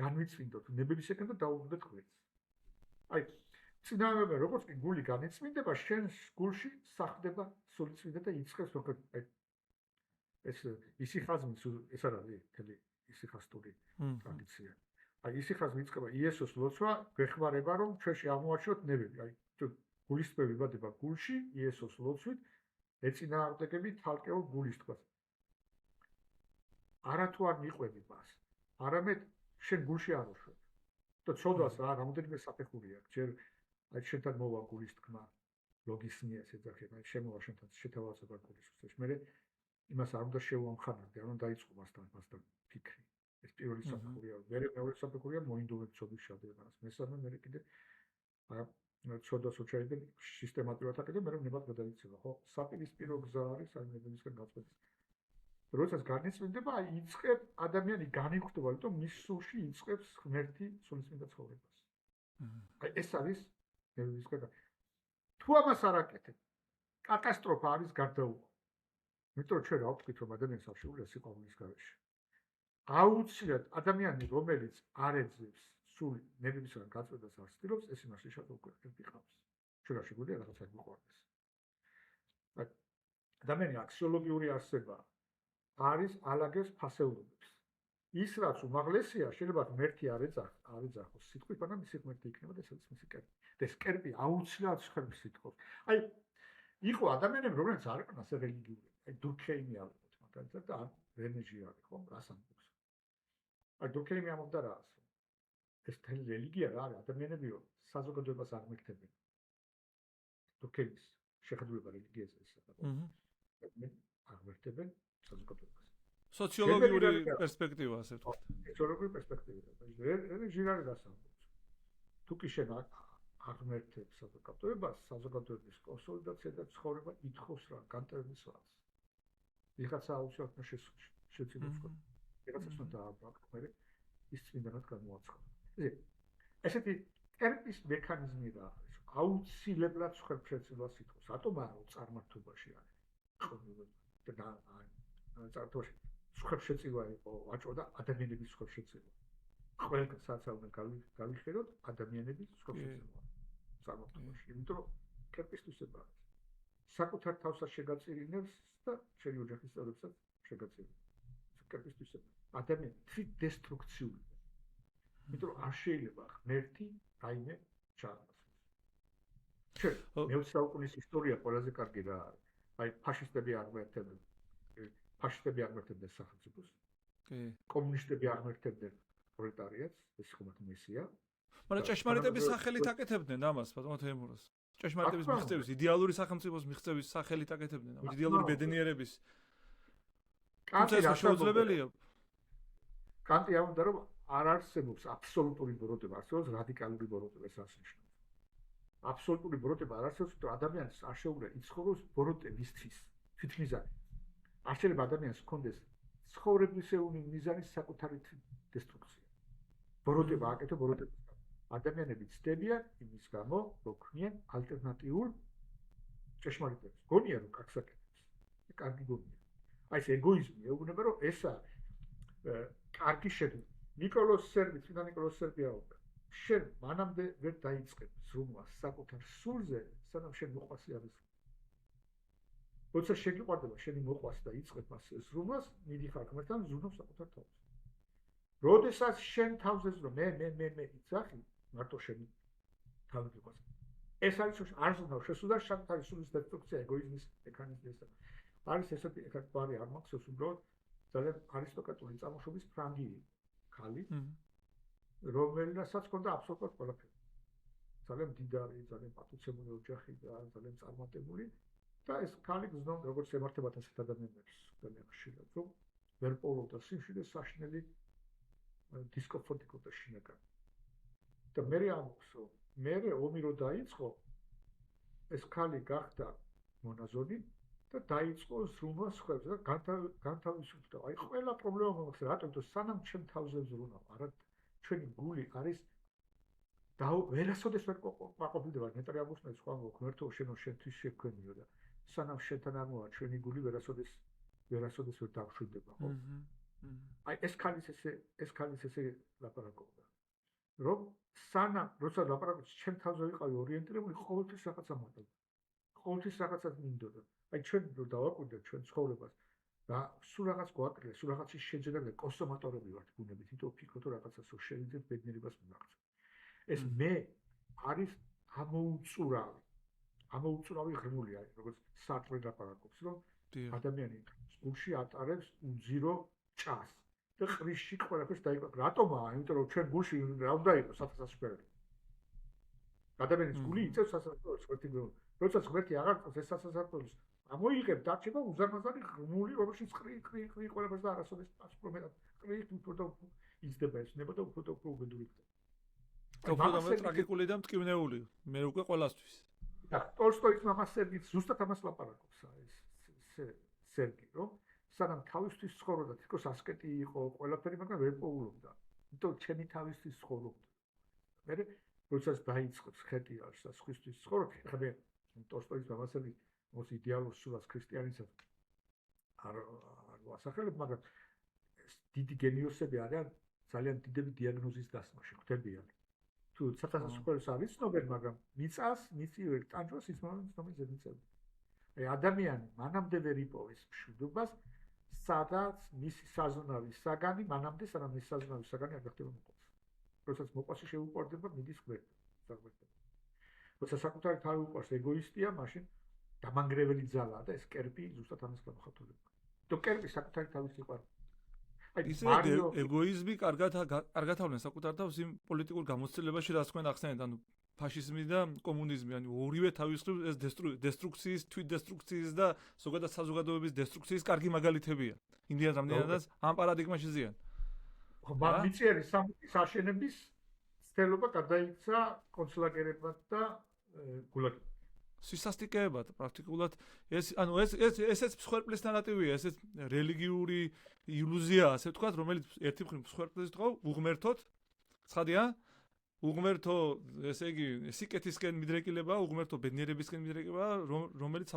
განვიწმინდოთ ნებებისაკენ და დაუბრუნდეთ ღმერთს. აი, წინააღმდეგ როგორც კი გული განიწმინდება, შენს გულში სახლდება სულიწმინდა და იწყებს როგორც ეს ისიხაზმის ეს არის თელი ისიხასტური ტრადიცია. აი ისიხაზმი იწყება იესოს ლოცვა, გვეხმარება რომ ჩვენში აღმოაჩინოთ ნებები. აი თუ გულის თვე ვიბადება გულში, იესოს ლოცვით ეწინააღმდეგები თალკეულ გულის თვას. არათუ არ მიყვები მას, არამედ შენ გულში არ უშვებ. და ცოდვას რა რამოდენიმე საფეხური აქვს. ჯერ აი შენთან მოვა გულის თქმა, ლოგისნიას ეძახება, აი შემოვა შენთან შეთავაზება გულის თქოს. მე იმას არ უნდა შევამხანაგდე, არ უნდა დაიწყო მასთან ფიქრი. ეს პირველი საფეხურია. მეორე საფეხურია მოინდომებ ცოდვის შადებას. მესამე მე კიდე ცოდვას უჩაიდნენ სისტემატურად აკეთებ, მე ნებად გადაიცემა, ხო? საპირისპირო გზა არის აი ნებებისგან გაწყვეტის. როდესაც განიწმინდება, აი იწყებ ადამიანი განიხვდება, იმიტომ მის სულში იწყებს ღმერთი სულიწმინდა ცხოვრებას. აი ეს არის ნებებისგან. თუ ამას არ აკეთებ, კატასტროფა არის გარდაუღო. იმიტომ ჩვენ რა ვთქვით, რომ ადამიანს არ შეუძლია სიყვარულის გარეშე. აუცილებლად ადამიანი, რომელიც არ ეძლევს სული ნებებისგან გაწყვეტას არ ცდილობს, ეს იმაში შეგუკვირ ყავს. ჩვენ რა შეგვიძლია რაღაცა გვიყვარდეს. ადამიანი აქსიოლოგიური არსებაა. არის ალაგებს ფასეულობებს. ის რაც უმაღლესია, შეიძლება ღმერთი არ ეძახოს სიტყვით, მაგრამ მისი ღმერთი იქნება და ესეც მისი კერპი. და ეს კერპი აუცილებლად ხერხს ითხოვს. აი იყო ადამიანები, რომლებიც არ იყვნენ ასე რელიგიური. აი დურქეიმი ავიღოთ მაგალითად და რენეჟი არის, ხო? რას ამბობს? აი დურქეიმი ამბობდა რა ასე. ეს თელი რელიგია რა არის? ადამიანებიო საზოგადოებას არ მეკთებენ. დურქეიმის შეხედულება რელიგიაზე ესაა. აღმერთებენ საზოგადოებას. სოციოლოგიური პერსპექტივა ასე ვთქვათ. სოციოლოგიური პერსპექტივა. რელიგია არის რას ამბობს? თუ კი შენ აღმერთებ საზოგადოების კონსოლიდაცია და ცხოვრება ითხოვს რა განტევნის ვარს. ვიღაცა აუცილებლად შეცინებს ხო? ვიღაცას უნდა დააბრაყო, ის წმინდანად გამოაცხადა. ესეთი კერპის მექანიზმი რა არის? აუცილებლად ხერხშეცილას ითხოვს. რატომ არა წარმართობაში არის? და წარმართობაში ხერხშეცილა იყო ვაჭრო და ადამიანების ხერხშეცილა. ყველგან საცალმე გავიხეროთ ადამიანების ხერხშეცილა. წარმართობაში. იმიტომ რომ კერპისთვის ება არის. საკუთარ თავსაც შეგაწირინებს და შენი ოჯახის წევრებსაც შეგაწირინებს. კერპისთვის ადამიანი თვით დესტრუქციული. იმიტომ რომ არ შეიძლება ღმერთი რაიმე ჩაანაცვლოს. მე-20 საუკუნის ისტორია ყველაზე კარგი რა არის. აი ფაშისტები აღმერთებდნენ სახელმწიფოს. კომუნისტები აღმერთებდნენ პროლეტარიატს, ეს ხომათ მესია. მაგრამ ჭეშმარიტების სახელით აკეთებდნენ ამას, ბატონო თემურას. ჭეშმარიტების მიღწევის, იდეალური სახელმწიფოს მიღწევის სახელით აკეთებდნენ, იდეალური ბედნიერების. კანტი რა შეუძლებელია? კანტი ამბობდა, რომ არ არსებობს აბსოლუტური ბოროტება, არსებობს რადიკალური ბოროტება, ეს ასნიშნავს. აბსოლუტური ბოროტება არ არსებობს, თუ ადამიანს არ შეუძლია იცხოვროს ბოროტებისთვის, თვითმიზანი. არ შეიძლება ადამიანს ჰქონდეს ცხოვრებისეული მიზანის საკუთარი დესტრუქცია. ბოროტება აკეთო ბოროტებას. ადამიანები ცდებიან იმის გამო, რომ ქმნიან ალტერნატიულ ჭეშმარიტებას. გონია რომ კარგს აკეთებს. კარგი გონია. აი ეს ეგოიზმი ეუბნება, რომ ესა კარგი შედეგი. ნიკოლოს სერბი, წინა ნიკოლოს სერბი აუგა. შენ მანამდე ვერ დაიწყებ ზრუნვას საკუთარ სულზე, სანამ შენ მოყვასი არის. როცა შეგიყვარდება შენი მოყვასი და იწყებ მას ზრუნვას, მიდიხარ ღმერთთან ზრუნავს საკუთარ თავს. როდესაც შენ თავზე ზრუნ, მე იცახი, მარტო შენი თავი გიყვარს. ეს არის არ ზრუნავ შესულდა საკუთარი სულის დესტრუქცია, ეგოიზმის მექანიზმი ესა. არის ესეთი ეკარტვარი არ მახსოვს უბრალოდ ძალიან არისტოკრატული წარმოშობის ფრანგი ქალი, რომელსაც ჰქონდა აბსოლუტურად ყველაფერი. ძალიან მდიდარი, ძალიან პატუცემული ოჯახი და ძალიან წარმატებული და ეს ქალი გზნობდა როგორც ემართებათ ასეთ ადამიანებს ძალიან ხშირად, რომ ვერ პოულობდა სიმშვიდეს საშინელი დისკომფორტიკობდა შინაგანი. და მე ამბობს, რომ მე ომი რო დაიწყო, ეს ქალი გახდა მონაზონი და დაიწყო ზრუნვა სხვებს და განთავისუფლდა. აი ყველა პრობლემა მოხდა, რატომ თუ სანამ ჩემ თავზე ზრუნავ, არა ჩვენი გული არის და ვერასოდეს ვერ ყოფილდება ნეტარი აგვისტონის სხვა ღმერთო შენო შენთვის შექმნიო და სანამ შენთან არ მოვა ჩვენი გული ვერასოდეს ვერასოდეს ვერ დავშვიდება, ხო? აი ეს ქალის ესე ლაპარაკობდა. რომ სანამ როცა ლაპარაკობს ჩემ თავზე ვიყავი ორიენტირებული, ყოველთვის რაღაცა მოხდა. ყოველთვის რაღაცა მინდოდა. აი ჩვენ რო დავაკვირდეთ ჩვენ ცხოვრებას და სულ რაღაც გვაკრია, სულ რაღაცის შეძენა კონსუმატორები ვართ ბუნებით, იმიტომ ვფიქრობ რომ რაღაცას რო შევიძეთ ბედნიერებას მივაღწევ. ეს მე არის ამოუწურავი ღრმული არის, როგორც სარტრი ლაპარაკობს, რომ ადამიანი სკულში ატარებს უძირო ჭას და ყრისში ყველაფერს დაიკვირდა. რატომაა? იმიტომ რომ ჩვენ გულში რა უნდა იყოს სასასწრებელი. ადამიანის გული იწევს სასასწრებელს, როცა ღმერთი აღარ წევს ეს სასასწრებელს, ამოიღებ დარჩება უზარმაზარი ღრმული, რომელშიც ყრი ყველაფერს და არასოდეს პასპრო მეტად ყრი უფრო და უფრო იზრდება ეს ნება და უფრო და უფრო უბედური ხდება. უფრო ტრაგიკული და მტკივნეული, მე უკვე ყველასთვის. და ტოლსტოის მამა სერგიც ზუსტად ამას ლაპარაკობს, ეს სერგი, რომ სანამ თავისთვის ცხოვრობდა, თითქოს ასკეტი იყო, ყველაფერი, მაგრამ ვერ პოულობდა. იმიტომ ჩემი თავისთვის ცხოვრობდა. მე როდესაც დაიწყო ხეტიალს და სხვისთვის ცხოვრობ, ხება ტოლსტოის მამა სერგი მოს იდეალურ სულას ქრისტიანისად არ ვასახელებ, მაგრამ დიდი გენიოსები არიან ძალიან დიდები დიაგნოზის დასმაში ხდებიან. თუ სასასრულოს არ იცნობენ, მაგრამ მიწას, მიწივერ ტანჯვას ის მომცნობი ზედმიწევი. აი ადამიანი მანამდე ვერ იპოვის მშვიდობას, სადაც მისი საზონავის საგანი მანამდე სანამ ის საზონავის საგანი არ გახდება მოყვას. როდესაც მოყვასი შეუყვარდება, მიდის გვერდ, საერთოდ. როცა საკუთარი თავი უყვარს ეგოისტია, მაშინ დამანგრეველი ძალაა და ეს კერპი ზუსტად ამას გამოხატულება. თუ კერპი საკუთარი თავის სიყვარული. ისე ეგოიზმი კარგად ავლენს საკუთარ თავს იმ პოლიტიკურ გამოცდილებაში, რაც თქვენ ახსენეთ, ანუ ფაშიზმი და კომუნიზმი, ანუ ორივე თავისუფლ ეს დესტრუქციის, თვითდესტრუქციის და ზოგადად საზოგადოების დესტრუქციის კარგი მაგალითებია. იმდენად რამდენადაც ამ პარადიგმაში ზიან. მაგნიციერი სამყის აშენების ცდელობა გადაიქცა კონცლაგერებად და გულაგებად. სისასტიკეებად პრაქტიკულად ესეც მსხვერპლის ნარატივია, ესეც რელიგიური ილუზია, ასე ვთქვათ, რომელიც ერთი მხრივ მსხვერპლს თქო, უღმერთოთ, ცხადია? უღმერთო, ესე იგი, სიკეთისკენ მიდრეკილება, უღმერთო ბედნიერებისკენ მიდრეკილება, რომელიც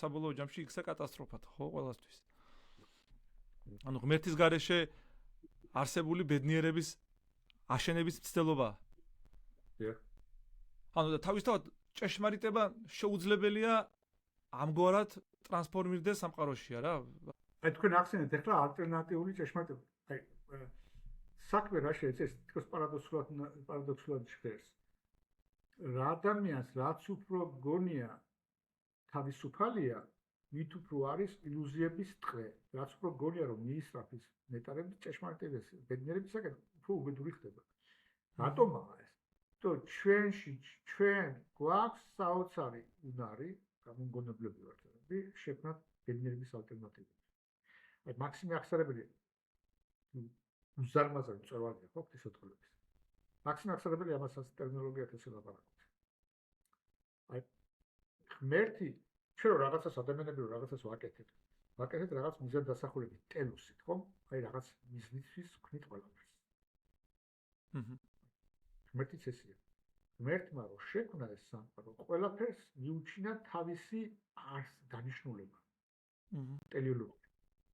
საბოლოო ჯამში იქცა კატასტროფად, ხო, ყველასთვის. ანუ ღმერთის გარეშე არსებული ბედნიერების აშენების მცდელობა. ანუ და თავისთავად ჭეშმარიტება შეუძლებელია ამგვარად ტრანსფორმირდეს სამყაროშია რა. აი თქვენ ახსენეთ ახლა ალტერნატიული ჭეშმარიტება. აი საქმე რა შეიძლება ეს თქოს პარადოქსულად ჟღერს. რა ადამიანს რაც უფრო გონია თავისუფალია, მით უფრო არის ილუზიების ტყე. რაც უფრო გონია რომ მიისწრაფის ნეტარები ჭეშმარიტების ბედნიერებისაგან უფრო უბედური ხდება. რატომაა ეს? то ჩვენ გვაქვს საოცარი უნარი, გამომგონებლები ვართ, შექმნათ ბედნიერების ალტერნატივები. აი მაქსიმე ახსარებელია. უზარმაზარი წვერვალია ხო ღვთისმეტყველების. მაქსიმე ახსარებელია ამასაც ტერმინოლოგიათ ესე ლაპარაკობს. აი ღმერთი ჩვენ რაღაცას ადამიანები რაღაცას ვაკეთებთ. ვაკეთებთ რაღაც მიზანდასახულებით, ტელუსით, ხო? აი რაღაც მიზნისთვის ვქნით ყველაფერს. ღმერთიც ესეა. ღმერთმა რო შექმნა ეს სამყარო, ყველაფერს მიუჩინა თავისი დანიშნულება. ტელიოლოგია.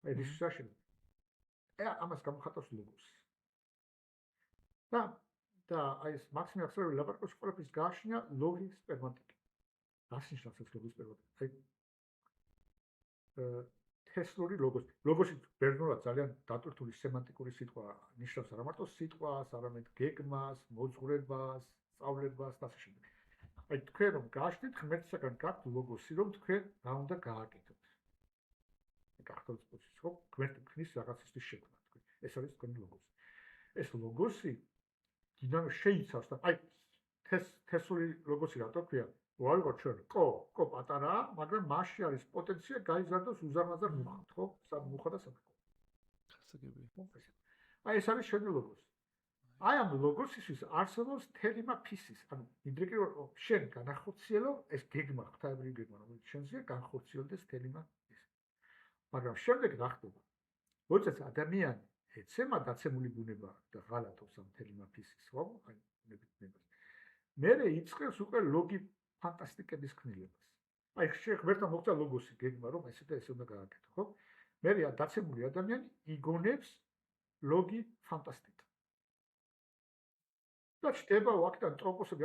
აი ეს საშენ. ამას გამოხატავს ლოგოსი. და აი ეს მაქსიმე ახსრეველი ლაპარაკობს ყველაფრის გააჩნია ლოგის სპერმატიკი. გასნიშნავს ეს ლოგის სპერმატიკი. თესლური ლოგოსი. ლოგოსი ბერძნულად ძალიან დატვირთული სემანტიკური სიტყვაა. ნიშნავს არა მარტო სიტყვას, არამედ გეგმას, მოძღვრებას, სწავლებას და ასე შემდეგ. აი თქვენ რომ გააჩნდეთ ღმერთისაგან გაქვთ ლოგოსი, რომ თქვენ რა უნდა გააკეთოთ. გახდოთ პოზიცია, ხო? ღმერთი ქნის რაღაცისთვის შექმნა თქვენ. ეს არის თქვენი ლოგოსი. ეს ლოგოსი დინამიკა შეიცავს და აი თესლური ლოგოსი რატო ქვია? ვაიღოთ ჩვენ, კო პატარაა, მაგრამ მასში არის პოტენცია გაიზარდოს უზარმაზარ მუხად, ხო? მუხა და საფრთხე. ხასაგები. აი ეს არის შენი ლოგოსი. აი ამ ლოგოსისთვის არსებობს თელიმა ფისის, ანუ იმდრეკი რომ შენ განახორციელო ეს გეგმა, ღვთაებრივი გეგმა, რომელიც შენზე განხორციელდეს თელიმა ფისი. მაგრამ შემდეგ რა ხდება? როდესაც ადამიანი ეცემა დაცემული ბუნება და ღალატობს ამ თელიმა ფისის, ხო? აი ნებას. მერე იწყებს უკვე ლოგი ფანტასტიკების ქნილებას. აი ღმერთმა მოგწა ლოგოსი გეგმა, რომ ესე და ესე უნდა გააკეთო, ხო? მე დაცემული ადამიანი იგონებს ლოგი ფანტასტიკა. და ჩდება ვაკთან ტროპოსები,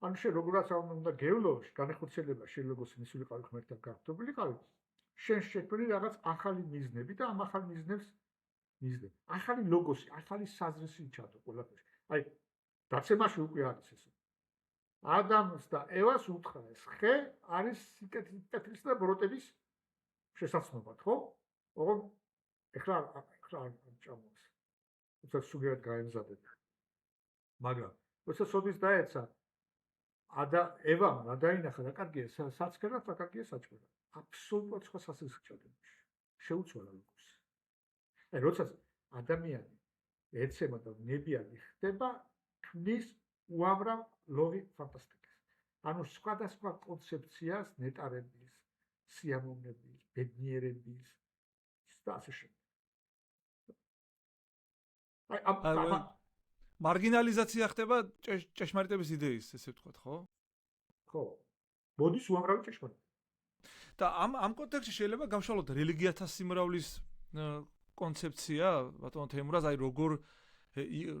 ანუ შენ როგორაც უნდა გევლოში, განახორციელება შეიძლება მისულიყავი ღმერთთან გართობილიყავი, შენ შექმნი რაღაც ახალი მიზნები და ამ ახალ მიზნებს მიზნები. ახალი ლოგოსი, ახალი საზრისი ჩადო ყველაფერში. აი, დაცემაში უკვე არის ეს. ადამს და ევას უთხრა ეს ხე არის სიკეთის და ბროტების შესაძლებლობა, ხო? ოღონდ ეხლა ჩამოვა. თუმცა სულიად გაემზადეთ. მაგრამ როცა სოდის დაეცა ევამ რა დაინახა რა კარგია საცქერად რა კარგია საჭმელად. აბსოლუტურად სხვა სასწრაფო ჩადენაში. შეუცვალა ლოგოს. აი როცა ადამიანი ეცემა და ნებიანი ხდება, ქმნის უამრავ ლოგი ფანტასტიკას. ანუ სხვადასხვა კონცეფციას ნეტარების, სიამოვნების, ბედნიერების და ასე შემდეგ. აი მარგინალიზაცია ხდება ჭეშმარიტების იდეის, ესე ვთქვათ, ხო? ხო. მოდის უამრავი ჭეშმარიტება. და ამ კონტექსტში შეიძლება გავშალოთ რელიგიათა სიმრავლის კონცეფცია, ბატონო თემურაზ, აი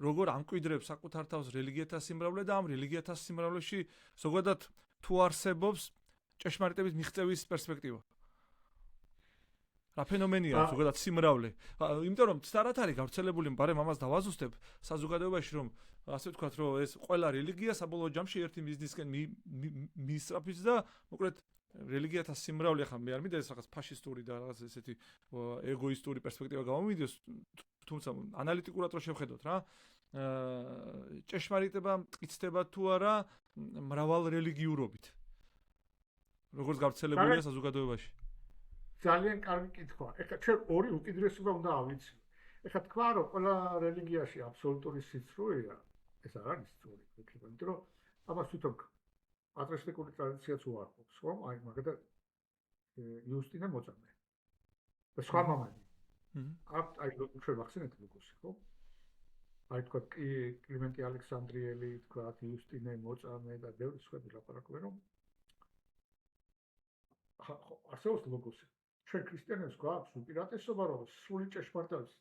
როგორ ამკვიდრებს საკუთარ თავს რელიგიათა სიმრავლე და ამ რელიგიათა სიმრავლეში ზოგადად თუ არსებობს ჭეშმარიტების მიღწევის პერსპექტივა. რა ფენომენია ზოგადად სიმრავლე. იმიტომ რომ სწორად არის გავრცელებული, მაგრამ ამას დავაზუსტებ საზოგადოებაში, რომ ასე ვთქვათ, რომ ეს ყველა რელიგია საბოლოო ჯამში ერთი მიზნისკენ მისწრაფის და მოკლედ რელიგიათა სიმრავლე ახლა მე არ მინდა ეს რაღაც ფაშისტური და რაღაც ესეთი ეგოისტური პერსპექტივა გამომიდოს, თუმცა ანალიტიკურად რო შევხედოთ რა, ჭეშმარიტება მტკიცდება თუ არა მრავალ რელიგიურობით. როგორც გავრცელებულია საზოგადოებაში. ძალიან კარგი კითხვა. ეხლა ჩვენ ორი უკიდურესობა უნდა ავიცილოთ. ეხლა თქვა რომ ყველა რელიგიაში აბსოლუტური სიცრუეა, ეს არ არის სწორი, იმიტომ რომ ამას თვითონ პატრიოტიკული ტრადიციაც უარყოფს, რომ აი მაგალითად იუსტინე მოწამე. და სხვა მამალი. აი ჩვენ ვახსენეთ ლოგოსი, ხო? აი თქვა კლიმენტი ალექსანდრიელი, თქვა იუსტინე მოწამე და ბევრი სხვები ლაპარაკობენ, რომ ხო არსებობს ლოგოსი. ჩვენ ქრისტიანებს გვაქვს უპირატესობა, რომ სრული ჭეშმარიტების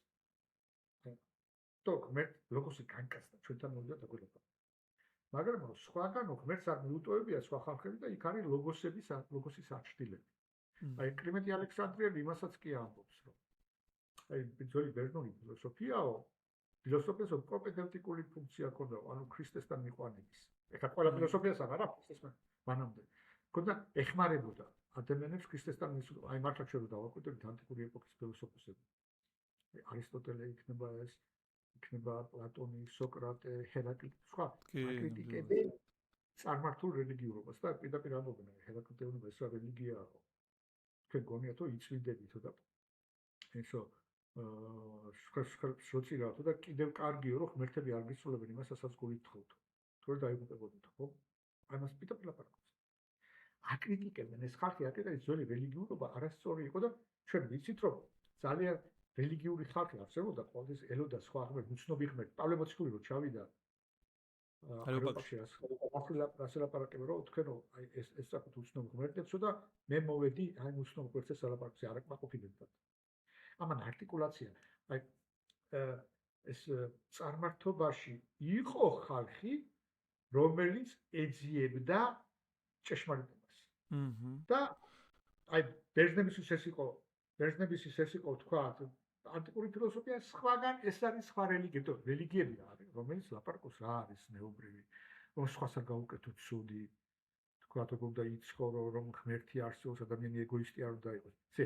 თქო მე ლოგოსი განკაცდა ჩვენთან მოვიდა და გულობა. მაგრამ რომ სხვაგან ღმერთს არ მიუტოვებია სხვა ხალხები და იქ არის ლოგოსის აღშტილები. აი კლიმენტი ალექსანდრიელი იმასაც კი ამბობს, რომ აი ძველი ბერძნული ფილოსოფიას პროპედევტიკული ფუნქცია ჰქონდა, ანუ ქრისტესთან მიყვანების. ეხლა ყველა ფილოსოფიას აღარ აქვს ქრისტესთან მანამდე. ჰქონდა ეხმარებოდა ადამიანებს ქრისტესთან მისულიყავი. აი მართლა ჩვენ დავაკვირდებით ანტიკური ეპოქის ფილოსოფოსები. არისტოტელე იქნება პლატონი, სოკრატე, ჰერაკლიტე, სხვა კრიტიკები წარმართულ რელიგიურობას და პირდაპირ ამბობენ, ჰერაკლიტე უნდა ეს რელიგიაა. თქვენ გონიათ რომ იცვიდებით და ესო შოცირავთ და კიდევ კარგიო რომ ღმერთები არ გიცოლებენ იმას, რასაც გულით თუ დაიღუპებოდეთ, ხო? ამას პირდაპირ ლაპარაკობს. აკრიტიკებენ ეს ხალხი აკრიტიკებს ძველი რელიგიურობა არასწორი იყო და ჩვენ ვიცით რომ ძალიან რელიგიური ხალხი არსებობდა, ყოველთვის ელოდა სხვა ღმერთს, უცნობი ღმერთს. პავლე მოციქული რო ჩავიდა აეროპაგში ასე ლაპარაკებენ რომ თქვენო აი ეს საკუთარ უცნობ ღმერთებსო და მე მოვედი აი უცნობ ღმერთს ლაპარაკზე არ აკმაყოფილებდათ. ამან არტიკულაცია აი ეს წარმართობაში იყო ხალხი რომელიც ეძიებდა ჭეშმარიტებას. და აი ბერძნებისთვის ეს იყო თქვა ანტიკური ფილოსოფია სხვაგან ეს არის სხვა რელიგიები არის რომელიც ლაპარაკობს რა არის ნეობრივი რომ სხვას არ გაუკეთოთ ცუდი თქვა თუ უნდა იცხოვრო რომ ღმერთი არსებობს ადამიანი ეგოისტი არ უნდა იყოს ესე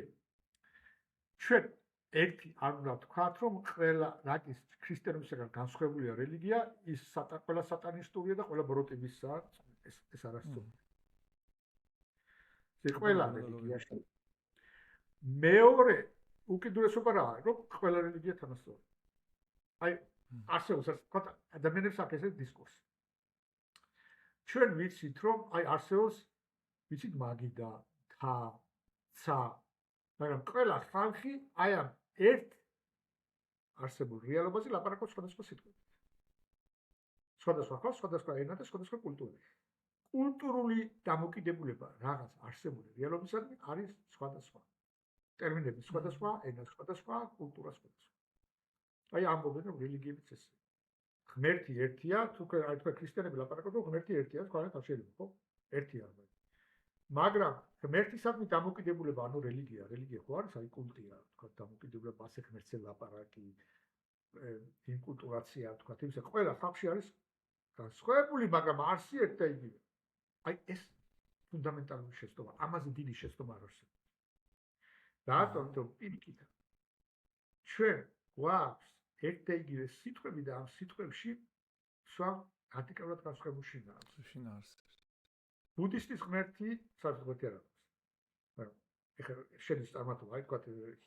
ჩვენ ერთი არ უნდა ვთქვათ რომ ყველა რაკის ქრისტიანობისგან განსხვავებულია რელიგია ის ყველა სატანისტურია და ყველა ბროტებისაა ეს არასწორია ეს ყველა რელიგიაში მეორე უკიდურესობა რა არის, რომ ყველა რელიგია თანასწორია. აი, არსებობს თქვა ადამიანებს აქვს ეს დისკურსი. ჩვენ ვიცით, რომ აი არსებობს ვიცით მაგიდა, თა, ცა, მაგრამ ყველა ხალხი აი ამ ერთ არსებულ რეალობაზე ლაპარაკობს სხვადასხვა სიტყვებით. სხვადასხვა ხალხი, სხვადასხვა ენა და სხვადასხვა კულტურა. კულტურული დამოკიდებულება რაღაც არსებული რეალობისადმი არის სხვადასხვა. ტერმინები სხვადასხვა, ენა სხვადასხვა, კულტურა სხვადასხვა. აი ამბობენ რომ რელიგიებიც ესე. ღმერთი ერთია, თუ თქვა ქრისტიანები ლაპარაკობენ, ღმერთი ერთია, თქვა შეიძლება, ხო? ერთია. მაგრამ ღმერთისადმი დამოკიდებულება, ანუ რელიგია ხო არის, აი კულტია, თქვა დამოკიდებულება ასე ღმერთზე ლაპარაკი, ინკულტურაცია, თქვა იმისა, ყველა ხალხში არის განსხვავებული, მაგრამ არსი ერთ და იგივე. აი ეს ფუნდამენტალური შეცდომა, ამაზე დიდი შეცდომა არ არსებობს. რატომ? რომ პირიქით ჩვენ გვაქვს ერთ და იგივე სიტყვები და ამ სიტყვებში სხვა რადიკალურად განსხვავებული შინაარსი. ბუდისტის ღმერთი საერთოდ არ არის. ეხლა შედის წარმატება, აი თქვა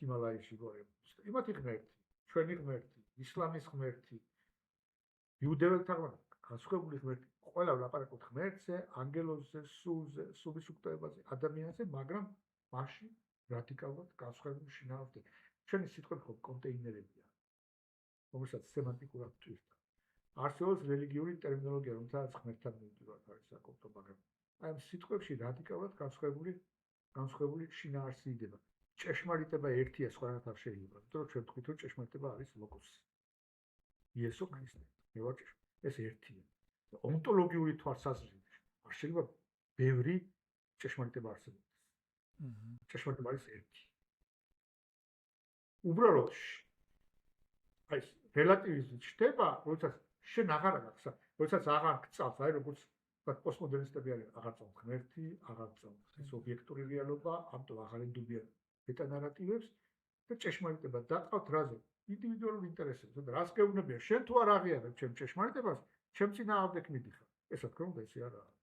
ჰიმალაიში გორე. იმათი ღმერთი, ჩვენი ღმერთი, ისლამის ღმერთი, იუდეველთა ღმერთი, განსხვავებული ღმერთი. ყველა ვლაპარაკობთ ღმერთზე, ანგელოზზე, სულზე, სულის უქტოებაზე, ადამიანზე, მაგრამ მასში რადიკალურად განსხვავებული შინაარსი. ჩვენი სიტყვები ხო კონტეინერებია, რომელსაც სემანტიკურად ვთვლით. არსებობს რელიგიური ტერმინოლოგია, რომელსაც ღმერთთან მივდივართ არის საკულტო, მაგრამ აი ამ სიტყვებში რადიკალურად განსხვავებული შინაარსი იდება. ჭეშმარიტება ერთია, სხვანაირად არ შეიძლება. იმიტომ რომ ჩვენ ვთქვით, რომ ჭეშმარიტება არის ლოგოსი. იესო ქრისტე. მე ვარ ჭეშმარიტი. ეს ერთია. ონტოლოგიური თვალსაზრისით არ შეიძლება ბევრი ჭეშმარიტება არსებობს. ჭეშმარიტება არის ერთი. უბრალოდ აი რელატივიზმი ჩდება, როდესაც შენ აღარ აქვს, როდესაც აღარ გწავს, აი როგორც პოსტმოდერნისტები არიან, აღარ წავთ ღმერთი, აღარ წავთ ეს ობიექტური რეალობა, ამიტომ აღარ ენდობიან მეტანარატივებს და ჭეშმარიტება დაყავთ რაზე? ინდივიდუალურ ინტერესებზე და რას გეუბნებია? შენ თუ არ აღიარებ ჩემ ჭეშმარიტებას, ჩემ წინააღმდეგ მიდიხარ. ეს რა თქმა უნდა ესე არ არის.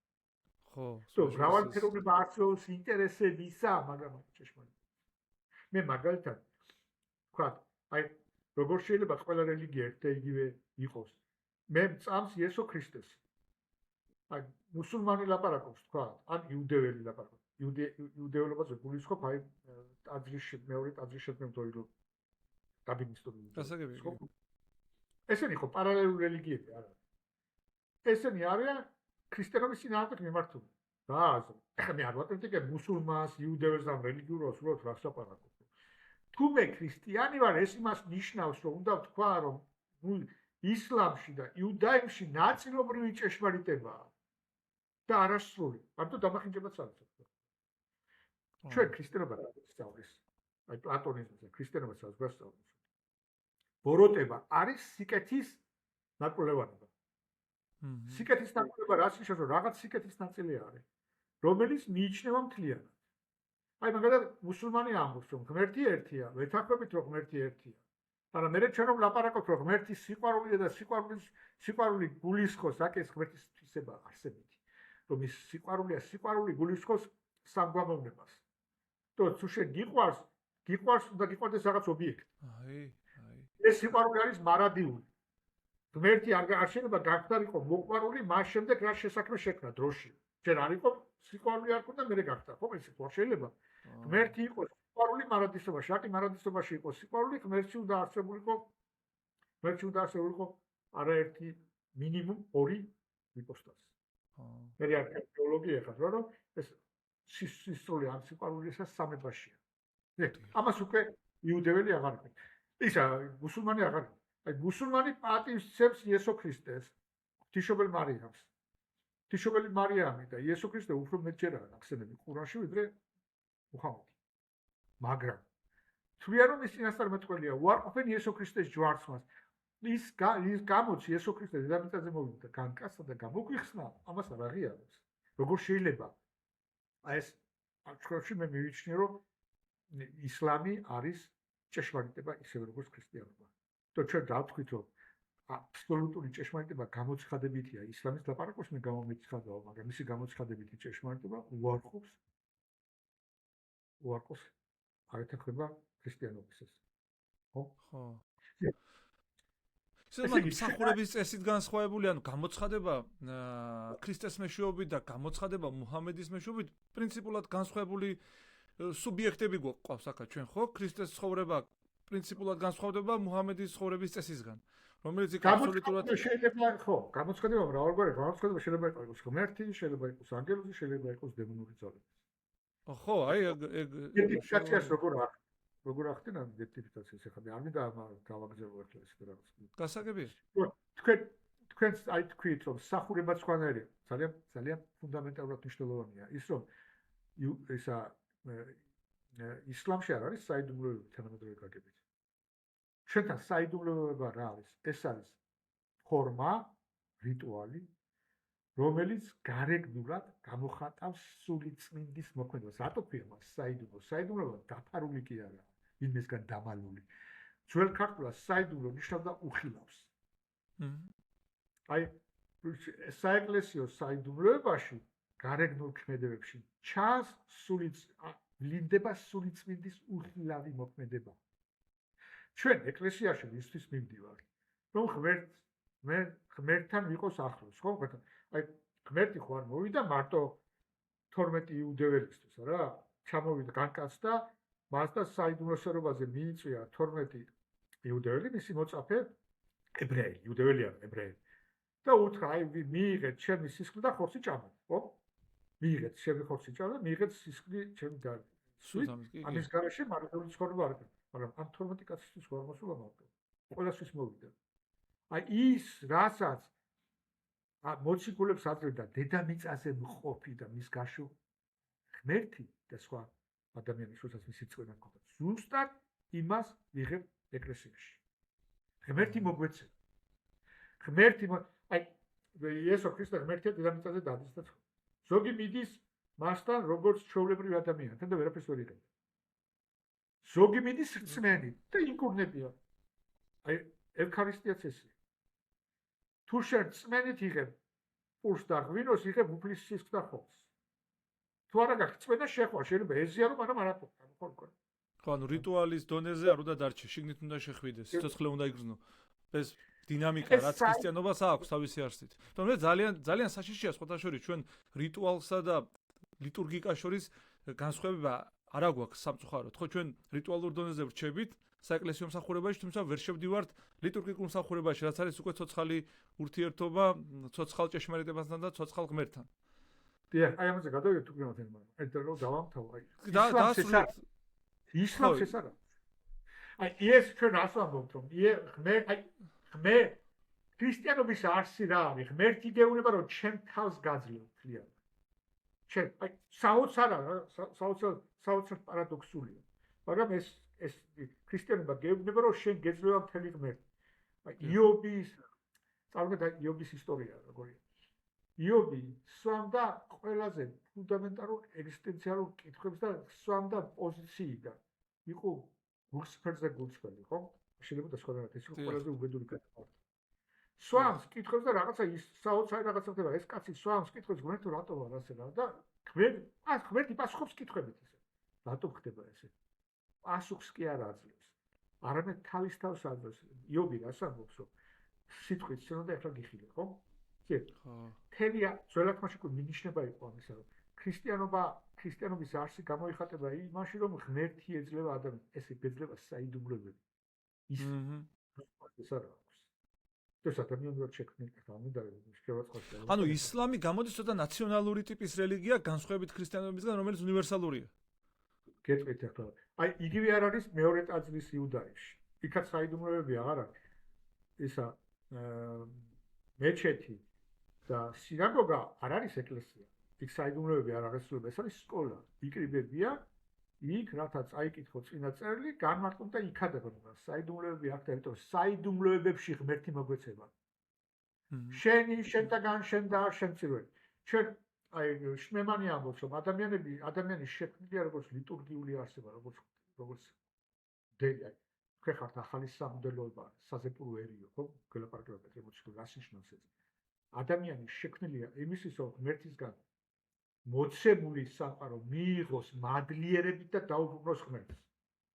ხო, მრავალფეროვნება არსებობს ინტერესებისა, მაგრამ ჭეშმარიტება. მე მაგალითად ვქვა, აი როგორ შეიძლება ყველა რელიგია ერთ და იგივე იყოს? მე მწამს იესო ქრისტეს. აი მუსულმანი ლაპარაკობს, თქვა, ან იუდეველი ლაპარაკობს. იუდეველობაზე გულისხმობ, აი მეორე ტაძრის შემდგომ დაბინისტური. ესენი ხო პარალელური რელიგიები არა. ესენი არიან ქრისტიანობის წინააღმდეგ მიმართული. რა აზრი? მე არ ვატარებ მუსულმანს, იუდეველს ამ რელიგიურობას უბრალოდ რას ლაპარაკობ. თუ მე ქრისტიანი ვარ, ეს იმას ნიშნავს, რომ უნდა ვთქვა, რომ ისლამში და იუდაიზმში ნაწილობრივი ჭეშმარიტებაა და არასრული. მარტო დამახინჯებაც არის. ჩვენ ქრისტიანობა გვასწავლის, აი პლატონიზმზე ქრისტიანობაც გვასწავლის. ბოროტება არის სიკეთის ნაკვლევარება. სიკეთის ნაკვლევა რაც ნიშნავს, რომ რაღაც სიკეთის ნაწილი არის, რომელიც მიიჩნევა მთლიანად. აი მაგალითად მუსულმანი ამბობს, რომ ღმერთი ერთია, ვეთანხმებით, რომ ღმერთი ერთია. მაგრამ მე ჩვენ რომ ლაპარაკობთ, რომ ღმერთი სიყვარულია და სიყვარული გულისხმობს, აქ ეს ღმერთის თვისება არსებითი. რომ ის სიყვარული გულისხმობს სამგვამოვნებას. თუ შენ გიყვარს და გიყვარდეს რაღაც ობიექტი. ეს სიყვარული არის მარადიული. ღმერთი არ შეიძლება გაგხვდარიყო მოყვარული, მას შემდეგ რა შესაქმე შექმნა დროში. შენ არ იყო სიყვარული არ ქონდა, მე გახდა. ხო, ეს არ შეიძლება. ღმერთი იყოს სიყვარული მარადისობაში, აკი მარადისობაში იყოს სიყვარული, ღმერთში უნდა არსებულიყო არაერთი მინიმუმ 2 ჰიპოსტაზი. მე არ თეოლოგია ხარ, რომ ეს სისწრული ამ სიყვარულისა სამებაშია. ამას უკვე იუდეველი აღარ ყვი. ისა მუსულმანი აღარ. აი მუსულმანი პატივსცემს იესო ქრისტეს, ღვთისმშობელ მარიამს. ღვთისმშობელი მარიამი და იესო ქრისტე უფრო მეტჯერაა ახსენები ყურანში, ვიდრე მუჰამედი. მაგრამ თვლიან რომ ის წინასწარმეტყველია, უარყოფენ იესო ქრისტეს ჯვარცმას. ის გამოც იესო ქრისტე დედამიწაზე მოვიდა, განკაცდა და გამოგვიხსნა, ამას არ აღიარებს. როგორ შეიძლება? აი ეს აღნიშნულში მე მივიჩნე, რომ ისლამი არის ჭეშმარიტება ისევე როგორც ქრისტიანობა. და ჩვენ დავთქვით, რომ აბსოლუტური ჭეშმარიტება გამოცხადებითია ისლამის ლაპარაკობს, მე გამომიცხადავ, მაგრამ მისი გამოცხადებითი ჭეშმარიტება უარყოფს აეთანხმება ქრისტიანობის ეს. ხო? მსახურების წესით განსხვავებული, ანუ გამოცხადება ქრისტეს მეშვეობით და გამოცხადება მუჰამედის მეშვეობით პრინციპულად განსხვავებული სუბიექტები გვყავს აქ ჩვენ, ხო? ქრისტეს ცხოვრება პრინციპულად განსხვავდება მუჰამედის ცხოვრების წესისგან, რომელიც აბსოლუტურად შეიძლება ხო, გამოცხადება მრავალგვარი გამოცხადება შეიძლება იყოს ღმერთი, შეიძლება იყოს ანგელოზი, შეიძლება იყოს დემონური ძალები. ხო, აი იდენტიფიკაციას როგორ აქვს? როგორ ახდენა იდენტიფიკაციას ახლა მე არ მინდა გავაგზავნო ახლა ეს რაღაც. გასაგებია. თქვენ აი თქვით რომ სახურებაც სხვანაირია. ძალიან ფუნდამენტალურად მნიშვნელოვანია ის რომ ისა ისლამში არ არის საიდუმლოება თანამედროვე გაგებით. ჩვენთან საიდუმლოება რა არის? ეს არის ფორმა, რიტუალი, რომელიც გარეგნულად გამოხატავს სულიწმინდის მოქმედებას. რატო ქვია მას საიდუმლო? საიდუმლოება დაფარული კი არა, ვინმესგან დამალული. ძველ ქართულად საიდუმლო ნიშნავდა უხილავს. აი საეკლესიო საიდუმლოებაში, გარეგნულ ქმედებებში ჩანს ვლინდება სულიწმინდის უხილავი მოქმედება. ჩვენ ეკლესიაში მისთვის მივდივართ, რომ ღმერთთან ვიყოს ახლოს, ხო? აი ღმერთი ხო არ მოვიდა მარტო 12 იუდეველისთვის, რა? ჩამოვიდა განკაცდა, მას და საიდუმლოსერობაზე მიიწვია 12 იუდეველი, მისი მოწაფე ებრაელი, იუდეველი არა, ებრაელი. და უთხრა, აი მიიღეთ ჩემი სისხლი და ხორცი ჭამეთ, ხო? მიიღეთ ჩემი ხორცი ჭამეთ, მიიღეთ სისხლი ჩემი და ამის გარეშე მარადიული ცხოვრება არ არის, მაგრამ ამ 12 კაცისთვის ხო არ მოსულა მარტო. ყველასთვის მოვიდა. აი ის რასაც მოციქულებს აძლევდა დედამიწაზე მყოფი და მის გაშო ღმერთი და სხვა ადამიანის როდესაც მისი წვენა გქონდა. ზუსტად იმას ვიღებ ეკლესიაში. ღმერთი მოგვეცემა. ღმერთი აი იესო ქრისტე ღმერთია დედამიწაზე დადის და ზოგი მიდის მასთან როგორც ჩვეულებრივი ადამიანთან და ვერაფერს ვერ იღებს. ზოგი მიდის რწმენით და იკურნებია. აი ევქარისტიაც ესეა. თუ შენ რწმენით იღებ პურს და ღვინოს იღებ უფლის სისხლს და ხორცს. თუ არა გაქვს რწმენა შეხვა, შეიძლება ეზიარო, მაგრამ არ აკეთო. ხო, ანუ რიტუალის დონეზე არ უნდა დარჩე, შიგნით უნდა შეხვიდეს, სიცოცხლე უნდა იგრძნო. ეს დინამიკა, რაც ქრისტიანობას აქვს თავისი არსით. თუმცა ძალიან საშიშია სხვათა შორის ჩვენ რიტუალსა და ლიტურგიკას შორის განსხვავება არ აქვს სამწუხაროდ. ხო, ჩვენ რიტუალურ დონეზე ვრჩებით საეკლესიო მსახურებაში, თუმცა ვერ შევდივართ ლიტურგიკულ მსახურებაში, რაც არის უკვე ცოცხალი ურთიერთობა, ცოცხალ ჭეშმარიტებასთან და ცოცხალ ღმერთთან. დიახ, აი ამაზე გადავიდეთ თუ გინდათ ეხლა. ერთ რომ დავამთავრე. ისლამს ეს არა. აი ეს ჩვენ რას ვამბობთ რომ ღმერთ ქრისტიანობის არსი რა არის? ღმერთი გეუბნება რომ ჩემ თავს გაძლევ თლიანად. ჩვენ აი საოცარ პარადოქსულია. მაგრამ ეს ქრისტიანობა გეუბნება რომ შენ გეძლევა მთელი ღმერთი. აი იობის წარმოგიდგენთ იობის ისტორია როგორია. იობი სვამდა ყველაზე ფუნდამენტალურ ეგზისტენციალურ კითხვებს და სვამდა პოზიციიდან. იყო გულსფერზე გულსფერი, ხო? შეიძლება და სხვა რაღაც ეს იყო ყველაზე უბედური კითხვა. სვამს კითხვებს და რაღაცა ის საოცარი რაღაცა ხდება. ეს კაცი სვამს კითხვებს ღმერთო რატო ვარ ასე რა და ღმერთი პასუხობს კითხვებით ესე. რატო ხდება ესე? პასუხს კი არ აძლევს. არამედ თავის თავს აძლევს. იობი რას ამბობს რომ სიტყვით შენ უნდა ეხლა გიხილე, ხო? კი. თელია ძველათმაში კი მინიშნება იყო ამისა რომ ქრისტიანობის არსი გამოიხატება იმაში რომ ღმერთი ეძლევა ადამიანს, ეს ეძლევა საიდუმლოებები. ის არა აქვს. ეს ადამიანურად შექმნილი შეվածყვეტია. ანუ ისლამი გამოდის ცოტა ნაციონალური ტიპის რელიგია განსხვავებით ქრისტიანობისგან, რომელიც უნივერსალურია. გეტყვით ახლა. აი იგივე არ არის მეორე ტაძრის იუდაიაში. იქაც საიდუმლოებები აღარ არის. ისა მეჩეთი და სინაგოგა არ არის ეკლესია. იქ საიდუმლოებები არ აღესრულება, ეს არის სკოლა. იკრიბებია, იქ რათა წაიკითხო წინა წერილი, განმარტონ და იქადებოდა. საიდუმლოებები აქ და იმიტომ საიდუმლოებებში ღმერთი მოგვეცემა. შენთაგან შენ და შენ წირველი. ჩვენ აი შმემანი ამბობს, რომ ადამიანი შექმნილია როგორც ლიტურგიული არსება, როგორც დედა. ხეხართ ახალი სამდელოება, საზეპუროერიო, ხო? გელაპარაკებთ ემოციური რას ნიშნავს ეს? ადამიანი შექმნილია იმისთვის, რომ ღმერთისგან მოცემული სამყარო მიიღოს მადლიერებით და დაუბრუნოს ღმერთს.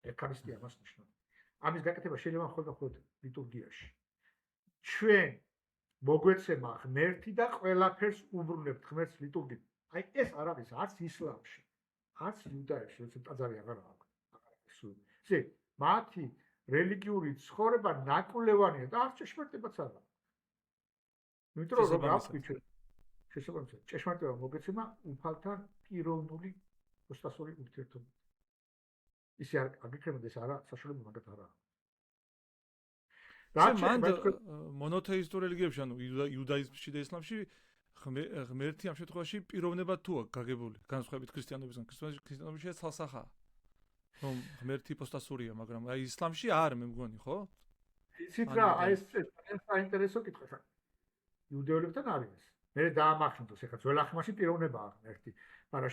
ევქარისტია მას ნიშნავს. ამის გაკეთება შეიძლება მხოლოდ ლიტურგიაში. ჩვენ მოგვეცემა ღმერთი და ყველაფერს უბრუნებთ ღმერთს ლიტურგიით. აი ეს არ არის არც ისლამში, არც იუდაიაში, როცა ტაძარი აღარ აქვს. ისე მათი რელიგიური ცხოვრება ნაკვლევანია და არც ჭეშმარიტებაც არ აქვს. იმიტომ რომ რა ვთქვი შესაბამისად ჭეშმარიტება მოგეცემა უფალთან პიროვნული ოსტასური ურთიერთობა. ისე არ აგიქნებოდეს ეს არა საშუალება მაგათ არა. მან მონოთეისტურ რელიგიებში, ანუ იუდაიზმში და ისლამში ღმერთი ამ შემთხვევაში პიროვნება თუ აქვს გაგებული, განსხვავებით ქრისტიანობისგან. ქრისტიანობაში ცალსახაა. რომ ღმერთი იპოსტასურია, მაგრამ აი ისლამში არ მე მგონი, ხო? იცით რა, აი ეს საინტერესო კითხვა ხარ. იუდეოლებთან არის ეს. მე დაამახინოს, ეხლა ძველ ახმაში პიროვნებაა ღმერთი, მაგრამ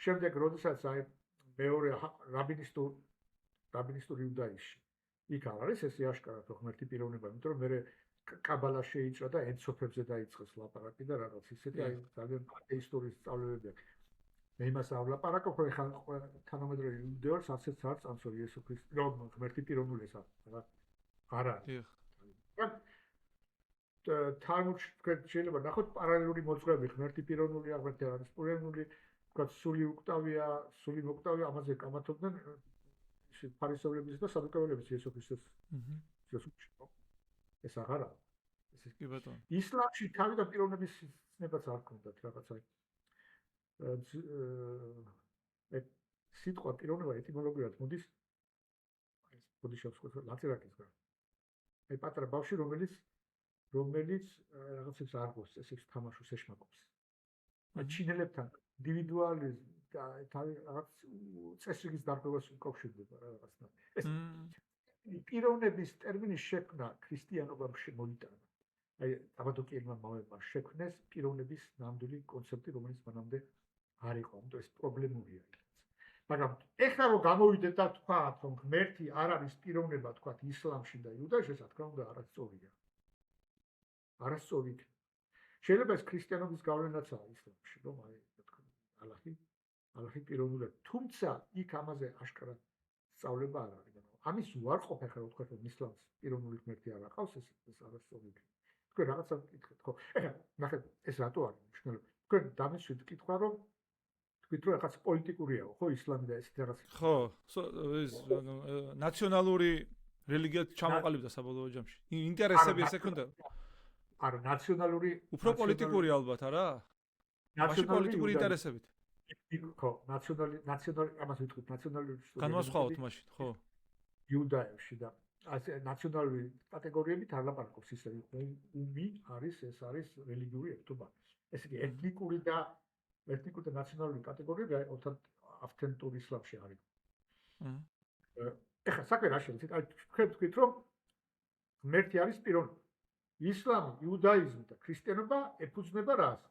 შემდეგ როდესაც აი მეორე რაბინისტურ იუდაიზმში იქ არის ეს იაშკარად ღმერთი პიროვნება, იმიტომ რომ მე კაბალა შეიჭრა და ენცოფებზე დაიწყეს ლაპარაკი და რაღაც ისეთი აი ძალიან ისტორიის სწავლებები აქვს. მე იმას ავლაპარაკობ, რომ ეხლა თანამედროვე იუდეოლს ასეც არ წამსო იესო ქრისტე, რომ ღმერთი პიროვნული ეს არა. არ არის. თალმუდში თქვენ შეიძლება ნახოთ პარალელური მოძღვრები, ღმერთი პიროვნულია, ღმერთი არის პიროვნული, თქვა სული უკტავია, სული მოკვტავია, ამაზე კამათობდნენ ფარისევლების და სადუკეველების იესო ქრისტეს. ეს აღარა. ეს კი ბატონო. ისლამში თავიდან პიროვნების ცნებაც არ ქონდათ რაღაცა. სიტყვა პიროვნება ეტიმოლოგიურად მოდის ბოდიშევსკის ლატერაკისგან. აი პატარა ბავშვი რომელიც რაღაცებს არ გოს წესებს თამაშობს ეშმაკობს. აი ჩინელებთან ინდივიდუალიზმი და რაღაც წესრიგის დარღვევას უკავშირდება რაღაცნა. ეს პიროვნების ტერმინის შექმნა ქრისტიანობამ შემოიტანა. აი აბადოკიელმა მოვება შექმნეს პიროვნების ნამდვილი კონცეფტი, რომელიც მანამდე არ იყო, ამიტომ ეს პრობლემურია. მაგრამ ეხლა რომ გამოვიდეთ და თქვათ, რომ ღმერთი არ არის პიროვნება, თქვათ ისლამში და იუდაიზმში, რა თქმა უნდა, არასწორია. არასწორი. შეიძლება ეს ქრისტიანობის გავლენაცაა ისლამში, რომ აი თქვა ალაჰი პიროვნულია, თუმცა იქ ამაზე აშკარად სწავლება არ არის. ამის უარყოფა ხარ თქვა, რომ ისლამს პიროვნული ღმერთი არ აყავს, ეს არასწორი. თქვენ რაღაცა გკითხეთ, ხო? ეხლა ნახეთ, ეს რატო არის მნიშვნელოვანი? თქვენ დამისვით კითხვა, რომ თქვით რომ რაღაც პოლიტიკურია, ხო, ისლამი და ესეთი რაღაც. ხო, ეს ნაციონალური რელიგია ჩამოყალიბდა საბოლოო ჯამში. ინტერესები ესე ქონდა. არა, ნაციონალური უფრო პოლიტიკური ალბათ, არა? მაშინ პოლიტიკური ინტერესებით. ხო, ნაციონალი, ამას ვიტყვით, ნაციონალური განვასხვაოთ მაშინ, ხო. იუდაიზმში და ასე ნაციონალური კატეგორიებით არ ლაპარაკობს ისე უმი არის, ეს არის რელიგიური ერთობა. ესე იგი ეთნიკური და ნაციონალური კატეგორიები ავთენტური ისლამში არის. ეხლა საქმე რა შეიძლება? აი თქვით რომ ღმერთი არის პიროვნება. ისლამი, იუდაიზმი და ქრისტიანობა ეფუძნება რას?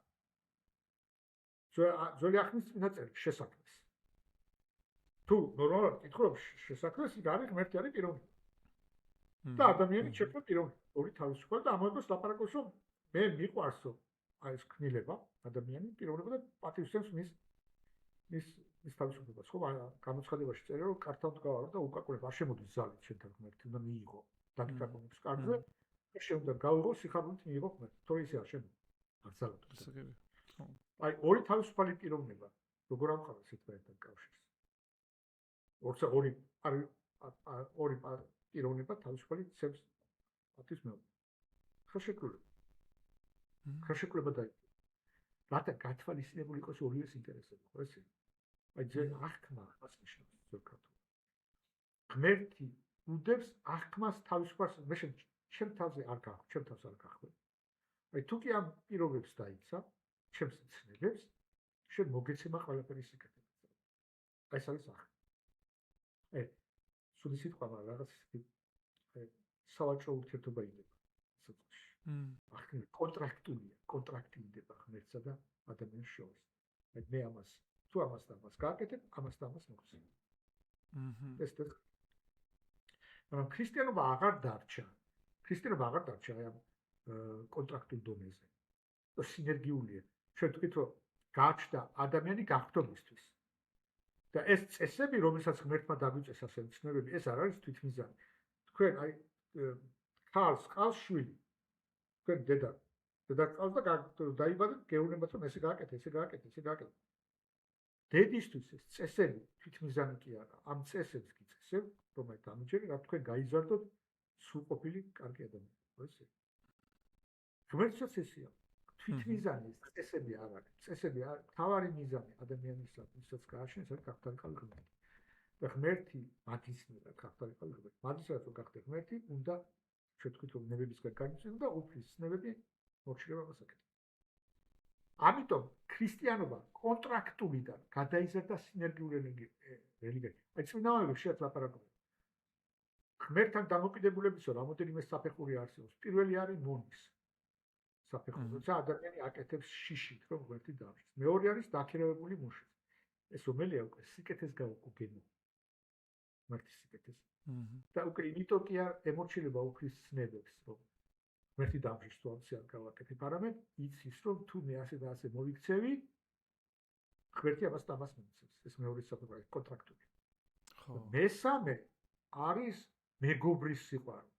ძველი ახნის წინაწერი შესაქმნეს. თუ ნორმალურად კითხულობ შესაქმნეს, იქ არის ღმერთი არის პიროვნება. და ადამიანი შექმნა პიროვნება, ორი თავისუფალი და ამავდროულად ლაპარაკობს რომ მე მიყვარსო აი ეს ქმნილება, ადამიანი პიროვნება და პატივისცემს მის თავისუფლებას. ხო, გამოცხადებაში წერია რომ კართან დგავარო და უკაკურებ არ შემოდის ზალით შენთან ღმერთი, უნდა მიიღო დაკითაკონებს კარზე და შეუნდა გავიღო სიხარულით მიიღო ღმერთი. თორე ისე არ შემოდის. არ ზალოთ. აი ორი თავისუფალი პიროვნება, როგორ ამყავს ერთმანეთთან კავშირს. ორი პიროვნება თავისუფალი ცემს პატივისმეორ. ხელშეკრულება და რათა გათვალისწინებული იყოს ორივეს ინტერესები, ხო ესე? აი ძენ აღქმა მას ნიშნავს ზოგ ქართულად. ღმერთი უდევს აღქმას თავისუფალს, მე ჩემ თავზე არ გახ, ჩემ თავს არ გახმე. აი თუ კი ამ პირობებს დაიცა, ჩემს ცნებებს, შენ მოგეცემა ყველაფერი სიკეთე. აი ეს არის აღქმა. სული სიტყვა რაღაც სავაჭრო ურთიერთობა იდება სიტყვაში. აღქმი კონტრაქტი იდება ღმერთსა და ადამიანს შორის. მე ამას თუ ამას და ამას გააკეთებ, ამას და ამას მოგცემ. ეს მაგრამ ქრისტიანობა აღარ დარჩა აი ამ კონტრაქტულ დონეზე. და სინერგიულია. ჩვენ ვთქვით რომ გააჩნდა ადამიანი გახდომისთვის. და ეს წესები, რომელსაც ღმერთმა დაგვიწეს ასე ცნობები, ეს არ არის თვითმიზანი. თქვენ აი ხალს ყავს შვილი. თქვენ დედა ყავს და დაიბადა გეუბნებათ რომ ესე გააკეთე. დედისთვის ეს წესები თვითმიზანი კი არა. ამ წესებს კი წესებ, რომელიც ამიჯერე რა თქვენ გაიზარდოთ სრულყოფილი კარგი ადამიანი. ხო ესე? ღმერთსაც ესეა. თვითმიზანი წესები არ არის. წესები არ თავარი მიზანი ადამიანისათვის, ვისაც გააშენს, არის გახდარიყალ ღმერთი. ღმერთი მათისმიერად გახდარიყალიბება. მათისმიერად რომ გახდე ღმერთი, უნდა შეთქვით რომ ნებებისგან განიცდო და უფლის ნებები მორჩილება მოსაკეთო. ამიტომ ქრისტიანობა კონტრაქტულიდან გადაიზარდა სინერგიული რელიგიად. აი წინააღმდეგ შეათ ლაპარაკობენ. ღმერთთან დამოკიდებულებისო რამოდენიმე საფეხური არსებობს. პირველი არის მონის საფეხური, როცა ადამიანი აკეთებს შიშით, რომ ღმერთი დავრჩეს. მეორე არის დაქირავებული მუში. ეს რომელია უკვე სიკეთეს გაუგენო. ღმერთის სიკეთეს. და უკვე იმიტომ კი არ ემორჩილება უფლის ცნებებს, რომ ღმერთი დავრჩეს თუ ამის არ გავაკეთებ, არამედ იცის, რომ თუ მე ასე და ასე მოვიქცევი, ღმერთი ამას და ამას მომცემს. ეს მეორე საფეხური კონტრაქტული. ხო. მესამე არის მეგობრის სიყვარული.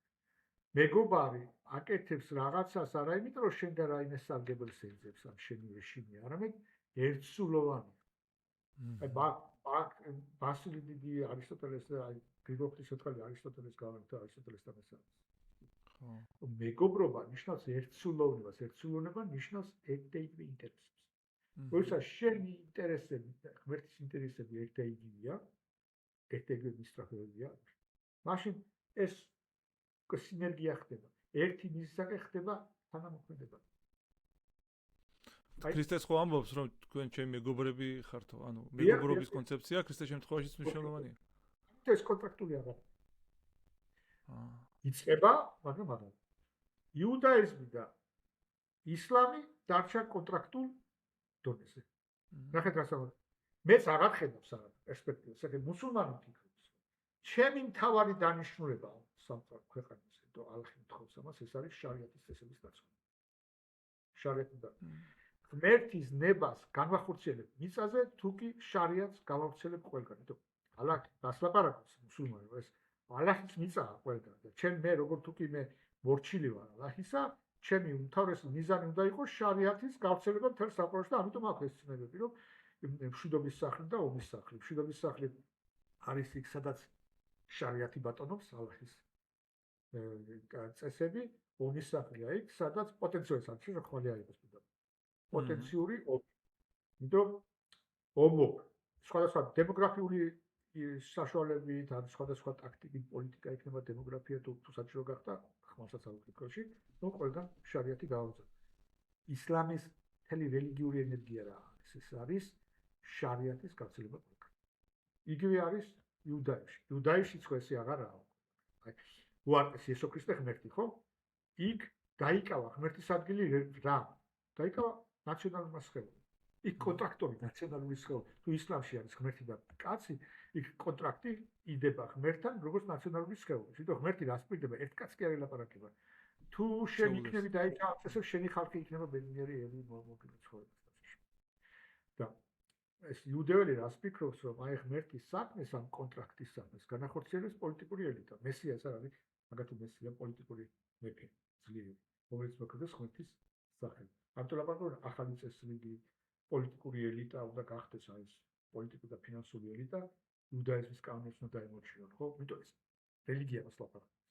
მეგობარი აკეთებს რაღაცას არა იმიტომ რომ შენ და რაიმე სარგებელს ეძებს ამ შენი რეჟიმი, არამედ ერთსულოვანი. აი ბასილი დიდი არისტოტელეს და აი გრიგოლ ღვთისმეტყველი არისტოტელეს გავაკეთა არისტოტელესთან ეს არის. ხო. მეგობრობა ნიშნავს ერთსულოვნებას, ერთსულოვნება ნიშნავს ერთ-ერთი ინტერესებს. როცა შენი ინტერესები და ღმერთის ინტერესები ერთ-ერთია, ერთ-ერთი მისწრაფებია, მაშინ ეს სინერგია ხდება. ერთი მისაკე ხდება თანამოქმედება. ქრისტეს ხო ამბობს, რომ თქვენ ჩემი მეგობრები ხართო, ანუ მეგობრობის კონცეფცია ქრისტეს შემთხვევაშიც მნიშვნელოვანია. ეს კონტრაქტული აღარ. იწყება, მაგრამ არა. იუდაიზმი და ისლამი დარჩა კონტრაქტულ დონეზე. ნახეთ რა საუბარი. მეც აღარ ხედავს არა პერსპექტივას, საკე მუსულმანი ფიქრობს. ჩემი მთავარი დანიშნულება სამწუხაროდ ქვეყანაზე და ალხი მთხოვს ამას, ეს არის შარიათის წესების დაცვა. შარიათი და ღმერთის ნებას განვახორციელებ მიწაზე, თუ კი შარიათს გავავრცელებ ყველგან. იმიტომ ალაჰ დასლაპარაკობს მუსულმანი, ეს ალაჰის მიწაა ყველგან და ჩემ მე როგორ თუ კი მე მორჩილი ვარ ალაჰისა, ჩემი უმთავრესი მიზანი უნდა იყოს შარიათის გავრცელება მთელ სამყაროში და ამიტომ აქვს ეს ცნებები, რომ მშვიდობის სახლი და ომის სახლი. მშვიდობის სახლი არის იქ, სადაც შარიათი ბატონობს ალაჰის წესები, ომის სახლია იქ, სადაც პოტენციური საქმე ხმალი არის პირდაპირ. პოტენციური ომი. იმიტომ ომო სხვადასხვა დემოგრაფიული საშუალებით, ან სხვადასხვა ტაქტიკით, პოლიტიკა იქნება დემოგრაფია თუ საჭირო გახდა, ხმალსაც ალუქიკოში, ნუ ყველგან შარიათი გაუძლებს. ისლამის მთელი რელიგიური ენერგია რა არის? ეს არის შარიათის გავრცელება ყველგან. იგივე არის იუდაიზმში. იუდაიზმშიც ხო ესე აღარაა. აი, უარყეს იესო ქრისტე ღმერთი, ხო? იქ დაიკავა ღმერთის ადგილი რა? დაიკავა ნაციონალურმა სხეულმა. იქ კონტრაქტორი ნაციონალური სხეული. თუ ისლამში არის ღმერთი და კაცი, იქ კონტრაქტი იდება ღმერთთან, როგორც ნაციონალური სხეული. თვითონ ღმერთი რას პირდება? ერთ კაცს კი არ ელაპარაკება. თუ შენ იქნები დაიკავა, ესე შენი ხალხი იქნება ბედნიერი ელი მოგილო ცხოვრებას. და ეს იუდეველი რას ფიქრობს, რომ აი ღმერთის საქმეს ამ კონტრაქტის საქმეს განახორციელებს პოლიტიკური ელიტა. მესიას არ არის, მაგათი მესია პოლიტიკური მეფე, ძლიერი, რომელიც მოქმედებს ღმერთის სახელით. ამიტომ ლაპარაკობენ ახალი წესრიგი, პოლიტიკური ელიტა უნდა გახდეს აი ეს პოლიტიკური და ფინანსური ელიტა, იუდაიზმის კანონებს უნდა დაემორჩილონ, ხო? იმიტომ ეს რელიგიას ლაპარაკობს.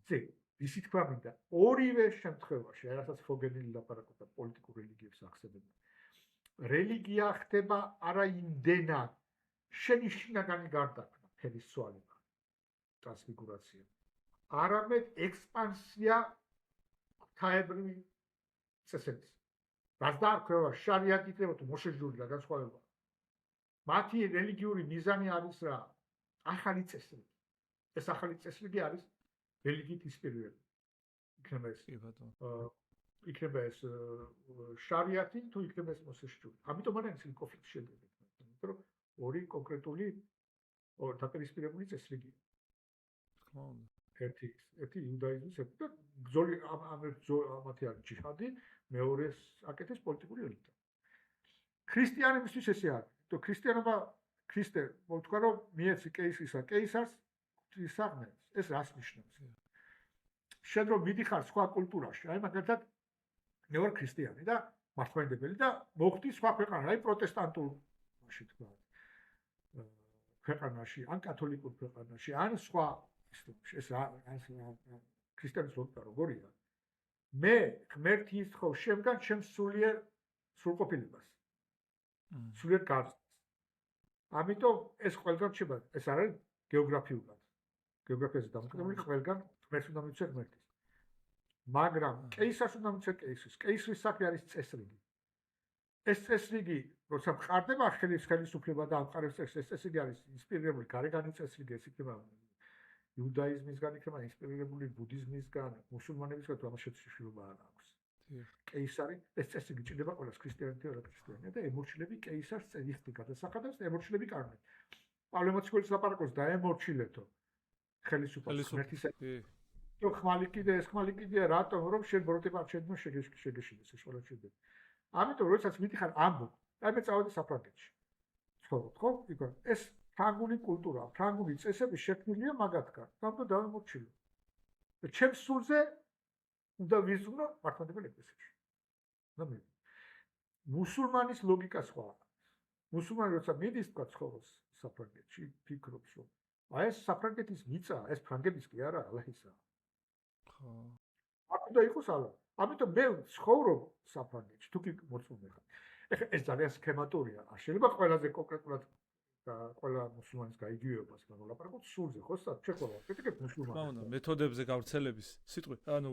ზე, ისი თქვა მინდა, ორივე შემთხვევაში, რასაც ფოგენელი ლაპარაკობდა პოლიტიკურ რელიგიებს ახსენებდა. რელიგია ხდება არა იმდენად შენი შინაგანი გარდაქმნა, ფერის ცვალება, ტრანსფიგურაცია, არამედ ექსპანსია ღვთაებრივი წესების. რაც დაარქვევა შარიათი იქნება თუ მოშეჯული და განსხვავება. მათი რელიგიური მიზანი არის რა? ახალი წესრიგი. ეს ახალი წესრიგი არის რელიგიით ინსპირირებული. იქნება ეს შარიათი თუ იქნება ეს მოსეშჯული. ამიტომ არის ეს კონფლიქტი შედგება. იმიტომ რომ ორი კონკრეტული დაპირისპირებული წესრიგია. თქმა უნდა. ერთი იუდაიზმის და ბრძოლი ამათი არის ჯიჰადი, მეორეს აკეთებს პოლიტიკური ელიტა. ქრისტიანებისთვის ესე არის. თუ ქრისტიანობა ქრისტე მოთქვა რომ მიეცი კეისრისა კეისარს ღვთისაღმერთს, ეს რას ნიშნავს? შენ რომ მიდიხარ სხვა კულტურაში, აი მაგალითად მე ვარ ქრისტიანი და მართლმადიდებელი და მოხდი სხვა ქვეყანა, აი პროტესტანტულში თქვა. ქვეყანაში, ან კათოლიკურ ქვეყანაში, ან სხვა ეს ქრისტიანის ლოგიკა როგორია? მე ღმერთი ითხოვ შემგან ჩემს სულიერ სრულყოფილებას. სულიერ გარსს. ამიტომ ეს ყველგან რჩება, ეს არის გეოგრაფიულად. გეოგრაფიაზე დამოკიდებული ყველგან ღმერთს უნდა მიცე ღმერთის. მაგრამ კეისარს უნდა მიცე კეისრის. კეისრის საქმე არის წესრიგი. ეს წესრიგი, როცა მყარდება ხელისუფლება და ამყარებს ეს წესრიგი არის ინსპირირებული გარეგანი წესრიგი, ეს იქნება იუდაიზმისგან, იქნება ინსპირირებული ბუდიზმისგან, მუსულმანებისგან, თუ ამას შეცვლილობა არ აქვს. კეისარი ეს წესრიგი ჭირდება ყველას ქრისტიანებთან და ქრისტიანებთან და ემორჩილები კეისარს წესრიგი გადასახადებს და ემორჩილები კანონით. პავლე მოციქულის ლაპარაკობს და ემორჩილეთო ხელისუფლებას ღმერთისა. თუ ხმალი კიდე რატომ რომ შენ ბოროტება არ შეძნო შეგეშინდეს ეს ყველა შეიძლება. ამიტომ როდესაც მიდიხარ ამბობ, აი მე წავედი საფრანგეთში. ცხოვრობ, ხო? იქ ეს ფრანგული კულტურა, ფრანგული წესები შექმნილია მაგათგან. თუმცა დავემორჩილო. და ჩემს სულზე უნდა ვიზრუნო მართლმადიდებელი ეკლესიაში. ნამდვილად. მუსულმანის ლოგიკა სხვა. მუსულმანი როცა მიდის თქვა ცხოვრობს საფრანგეთში, ფიქრობს რომ აი ეს საფრანგეთის მიწა, ეს ფრანგების კი არა, ალაჰისა. ხო. აქ უნდა იყოს ალა. ამიტომ მე ცხოვრობ საფრანგეთში, თუ კი მოწმობ ხარ. ეხლა ეს ძალიან სქემატურია. არ შეიძლება ყველაზე კონკრეტულად და ყველა მუსულმანის გაიგივებას განოლაპარაკოთ სულზე, ხო? შეხვედრა, კრიტიკებს მუსულმანებს. თქმა უნდა, მეთოდებზე გავრცელების სიტყვი, ანუ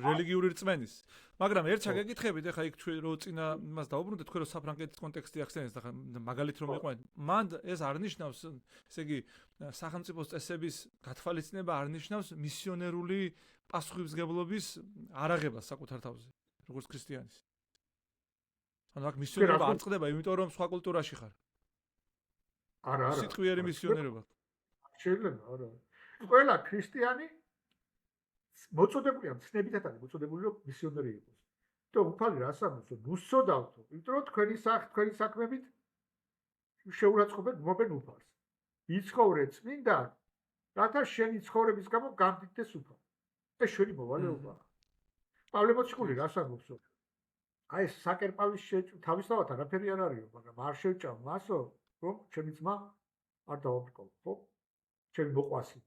რელიგიური რწმენის. მაგრამ ერთ ჩაგეკითხებით, ეხლა იქ ჩვენ რო წინა იმას დაუბრუნდეთ, თქვენ რო საფრანგეთის კონტექსტი ახსენეთ, ახლა მაგალითად რომ იყვნენ, მან ეს არ ნიშნავს, ესე იგი, სახელმწიფოს წესების გათვალისწინება არ ნიშნავს მისიონერული პასუხისმგებლობის არაღებას საკუთარ თავზე, როგორც ქრისტიანის. ანუ აქ მისიონერობა არ წყდება, იმიტომ რომ სხვა კულტურაში ხარ. არა. სიტყვიერი მისიონერობა. შეიძლება, არა. ყველა ქრისტიანი მოწოდებულია, ცნებითად არის მოწოდებული რომ მისიონერი იყოს. და უფალი რას ამბობს, რომ უსწოდავთო, იმიტომ რომ თქვენი საქმებით შეურაცხყოფენ მობენ უფალს. იცხოვრე წმინდა, რათა შენი ცხოვრების გამო გამდიდდეს უფალი. ეს შენი მოვალეობაა. პავლე მოციქული რას ამბობს, რომ აი ეს საკერპავის თავისთავად არაფერი არ არისო, მაგრამ არ შევჭამ მასო რომ ჩემი ძმა არ დავაბრკო, ხო? ჩემი მოყვასი.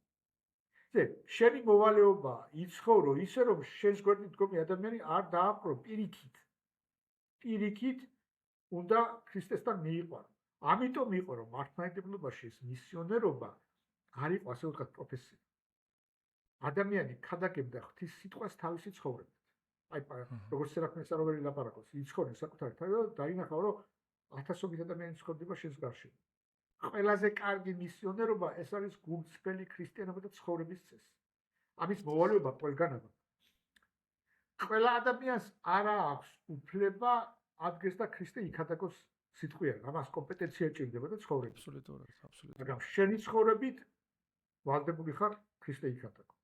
შენი მოვალეობა იცხოვრო ისე რომ შენს გვერდით დგომი ადამიანი არ დააპყრო პირიქით. პირიქით უნდა ქრისტესთან მიიყვარო. ამიტომ იყო რომ მართლმადიდებლობაში ეს მისიონერობა არ იყო ასე ვთქვათ პროფესია. ადამიანი ქადაგებდა ღვთის სიტყვას თავისი ცხოვრებით. აი როგორც სერაფიმ საროველი ლაპარაკობს, იცხოვრე საკუთარი თავი და დაინახავ რომ ათასობით ადამიანი ცხოვრდება შენს გარშემო. ყველაზე კარგი მისიონერობა ეს არის გულწრფელი ქრისტიანობა და ცხოვრების წესი. ამის მოვალეობა ყველგანაა. ყველა ადამიანს არ აქვს უფლება ადგეს და ქრისტე იქადაგოს სიტყვიან. ამას კომპეტენცია ჭირდება და ცხოვრება. აბსოლუტურად, აბსოლუტურად. მაგრამ შენი ცხოვრებით ვალდებული ხარ ქრისტე იქადაგო.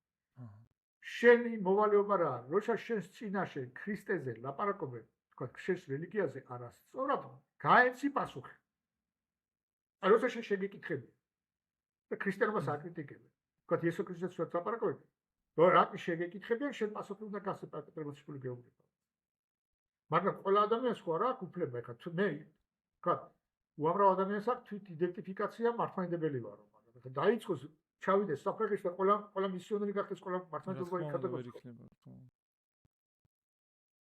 შენი მოვალეობა რა არის? როცა შენს წინაშე ქრისტეზე ლაპარაკობენ, თქვა შენს რელიგიაზე არასწორად, გაეცი პასუხი. აი როცა შენ შეგეკითხები და ქრისტიანობას აკრიტიკებენ. თქვა იესო ქრისტეს შორს ლაპარაკობენ, რომ რატო შეგეკითხებიან, შენ პასუხი უნდა გასცე პატრიოტული გეოგრაფია. მაგრამ ყველა ადამიანს ხო არ აქვს უფლება, ეხლა მე თქვა უამრავ ადამიანს აქვს თვით იდენტიფიკაცია მართლმადიდებელი ვარო, მაგრამ დაიწყოს ჩავიდეს საფრანგეთში და ყველა მისიონერი გახდეს ყველა მართლმადიდებელი კათოლიკოსი.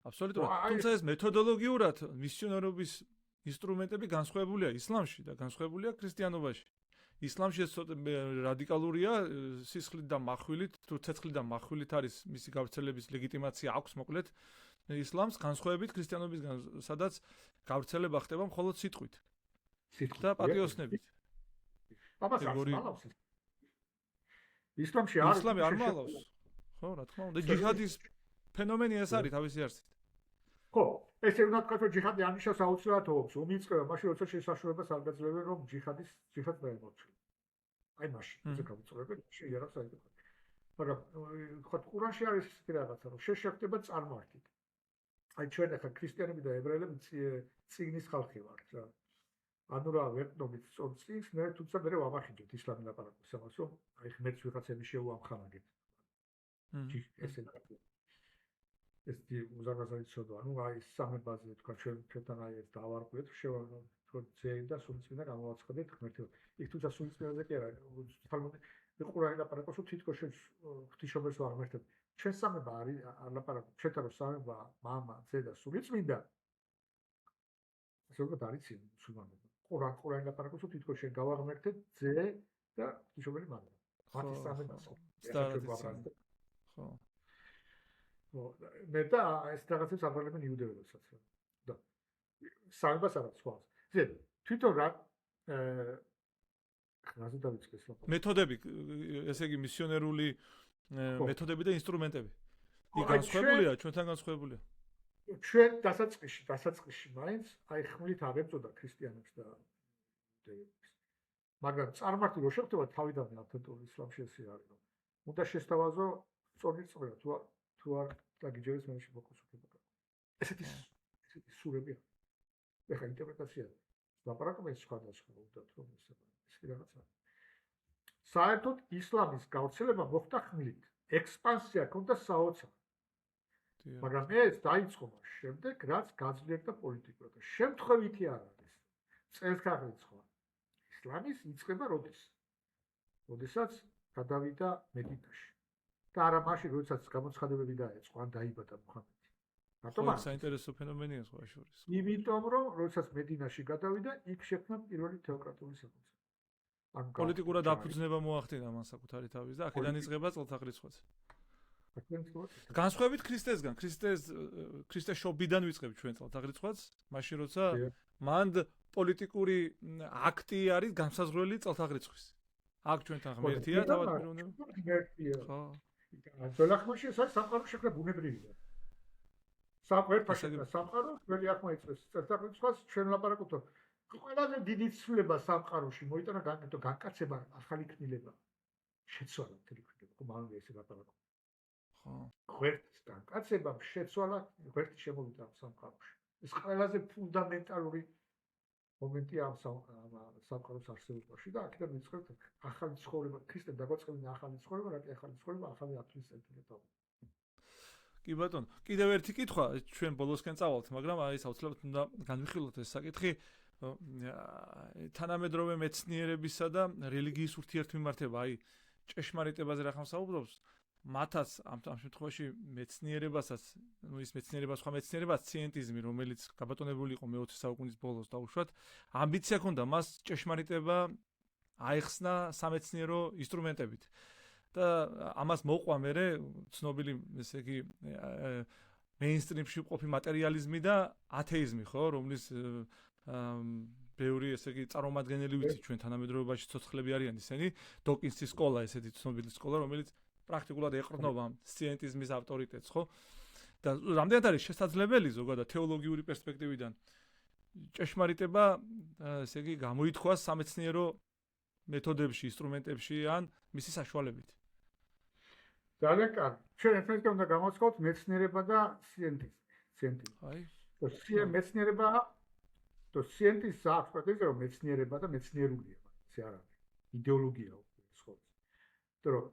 აბსოლუტურად. თუმცა ეს მეთოდოლოგიურად მისიონერობის ინსტრუმენტები განსხვავებულია ისლამში და განსხვავებულია ქრისტიანობაში. ისლამში ეს ცოტა რადიკალურია, სისხლით და מחვილით, თუ ცეცხლით და מחვილით არის მისი გავრცელების ლეგიტიმაცია აქვს მოკლედ ისლამს განსხვავებით ქრისტიანობისგან, სადაც გავრცელება ხდება მხოლოდ სიტყვით. და პატიოსნებით. აბას არის ისლამში არის ისლამი არ მალავს. ხო, რა თქმა უნდა, ჯიჰადის ფენომენი ეს არის თავისი არსით. ხო, ესე უნდა თქვა, რომ ჯიჰადი ანიშნავს აუცილებლად ომს. ომი იწყება მაშინ, როცა შესაძლებლობას არ გაძლევენ, რომ ჯიჰადს დაემორჩილოს. აი მაშინ, ესე გავუწევენ, შეიძლება საერთოდ. მაგრამ ხო, ყურანში არის ისეთი რაღაცა, რომ შეშექდება წარმართით. აი ჩვენ ახლა ქრისტიანები და ებრაელები წიგნის ხალხი ვართ რა. ანუ რა ვეყნობით სწორ წიგნს, მე თუმცა მე ვამახინჯოთ ისლამი ლაპარაკობს ამას, რომ აი ღმერთს ვიღაცები შეუამხანაგეთ. ესე ეს უზარმაზარი ცოდვა, ანუ აი სამებაზე თქვა ჩვენთან აი ეს დავარკვიეთ, შევარკვიეთ ძეინ და სულიწმინდა გამოვაცხადეთ ღმერთი. იქ თუმცა სულიწმინდაზე კი არა, თალმუდი ყურანი ლაპარაკობს, რომ თითქოს შენ ღვთისმშობელს ვაღმერთებ. ჩვენ სამება არის არ ლაპარაკობ, ჩვენთან რომ სამება მამა, ძე და სულიწმინდა. ასე ვთქვათ არის მუსულმანობა. ყურან ლაპარაკობს, თვითონ შენ გავაღმერთე ძე და ღვთისმშობელი მამა. მათი სამი მასო. ხო. მე და ეს რაღაცებს აბრალებენ იუდეველსაც. და სამებას არა სხვა. თვითონ რა ხაზი დავიწყეს ლაპარაკი. მეთოდები, ესე იგი მისიონერული მეთოდები და ინსტრუმენტები. იქ განსხვავებულია, ჩვენთან განსხვავებულია. ჩვენ დასაწყისში მაინც აი ხმლით აღებწოდა ქრისტიანებს და იუდეებს. მაგრამ წარმართი რო შეხვდება თავიდანვე ავთენტური ისლამში ესე არის, რომ უნდა შესთავაზო სწორი წვრა თუ არ დაგიჯერეს მე შემოხსოვდება. ესეთი სურები აქვს. ეხლა ინტერპრეტაცია. ლაპარაკობენ სხვადასხვა უნდა რომ ეს რაღაცა. საერთოდ ისლამის გავრცელება მოხდა ხმლით. ექსპანსია ჰქონდა საოცარი. მაგრამ ეს დაიწყო მას შემდეგ, რაც გაძლიერდა პოლიტიკურად. შემთხვევითი არ არის. წელთაღრიცხვა ისლამის იწყება როდესაც გადავიდა მედინაში. და არა მაშინ, როდესაც გამოცხადებები დაეწყო, ან დაიბადა მუჰამედი. რატომ არ? საინტერესო ფენომენია სხვა შორის. იმიტომ რომ როდესაც მედინაში გადავიდა, იქ შექმნა პირველი თეოკრატიული სახელმწიფო. პოლიტიკურად დაფუძნება მოახდინა მან საკუთარი თავის და აქედან იწყება წელთაღრიცხვაც. განსხვავებით ქრისტესგან, ქრისტეს შობიდან ვიწყებ ჩვენ წელთაღრიცხვაც, მაშინ როცა მან პოლიტიკური აქტი არის განსაზღვრელი წელთაღრიცხვის. აქ ჩვენთან ღმერთია თავად პიროვნება. ღმერთია. ხო. ძველახმაში ეს არის სამყაროს შექმნა ბუნებრივია. სამყაროს შექმნა სამყარო, ველი ახმა იწევს წელთაღრიცხვას, ჩვენ ლაპარაკობთ, ყველაზე დიდი ცვლილება სამყაროში მოიტანა განკაცება, ახალი ქმნილება. შეცვალა მთელი ქმნილება, ხო მანვე ესე ლაპარაკობ. ხო. ღმერთის განკაცებამ შეცვალა ღმერთი შემოვიდა სამყაროში. ეს ყველაზე ფუნდამენტალური მომენტია ამ სამყაროს არსებობაში და აქედან მიწყებთ ახალი ცხოვრება, ქრისტემ დაგვაწყებინა ახალი ცხოვრება, რა კი ახალი ცხოვრება, ახალი ათვლის წელთაღრიცხვა. კი ბატონო, კიდევ ერთი კითხვა, ჩვენ ბოლოსკენ წავალთ, მაგრამ აი ეს აუცილებლად უნდა განვიხილოთ ეს საკითხი. თანამედროვე მეცნიერებისა და რელიგიის ურთიერთმიმართება, აი ჭეშმარიტებაზე რა ხამსაუბრობს, მათაც ამ შემთხვევაში მეცნიერებასაც, ის მეცნიერება სხვა მეცნიერებაც სციენტიზმი, რომელიც გაბატონებული იყო მე-20 საუკუნის ბოლოს დაუშვათ, ამბიცია ჰქონდა მას ჭეშმარიტება აეხსნა სამეცნიერო ინსტრუმენტებით. და ამას მოყვა მერე ცნობილი, ესე იგი, მეინსტრიმში ყოფი მატერიალიზმი და ათეიზმი, ხო, რომლის ბევრი, ესე იგი, წარმომადგენელი ვიცი ჩვენ თანამედროვეობაში ცოცხლები არიან ისინი, დოკინსის სკოლა, ესეთი ცნობილი სკოლა, რომელიც პრაქტიკულად ეყრდნობა სციენტიზმის ავტორიტეტს, ხო? და რამდენად არის შესაძლებელი ზოგადად თეოლოგიური პერსპექტივიდან ჭეშმარიტება, ესე იგი, გამოითქვას სამეცნიერო მეთოდებში, ინსტრუმენტებში ან მისი საშუალებით. ძალიან კარგი. ჩვენ ერთმანეთთან უნდა გამოვსკოთ მეცნიერება და სციენტიზმი. აი. მეცნიერება და სციენტიზმი აქვს პროტეზი რომ მეცნიერება და მეცნიერულია, ესე არ არის. იდეოლოგია უკვე სხვა. იმიტომ რომ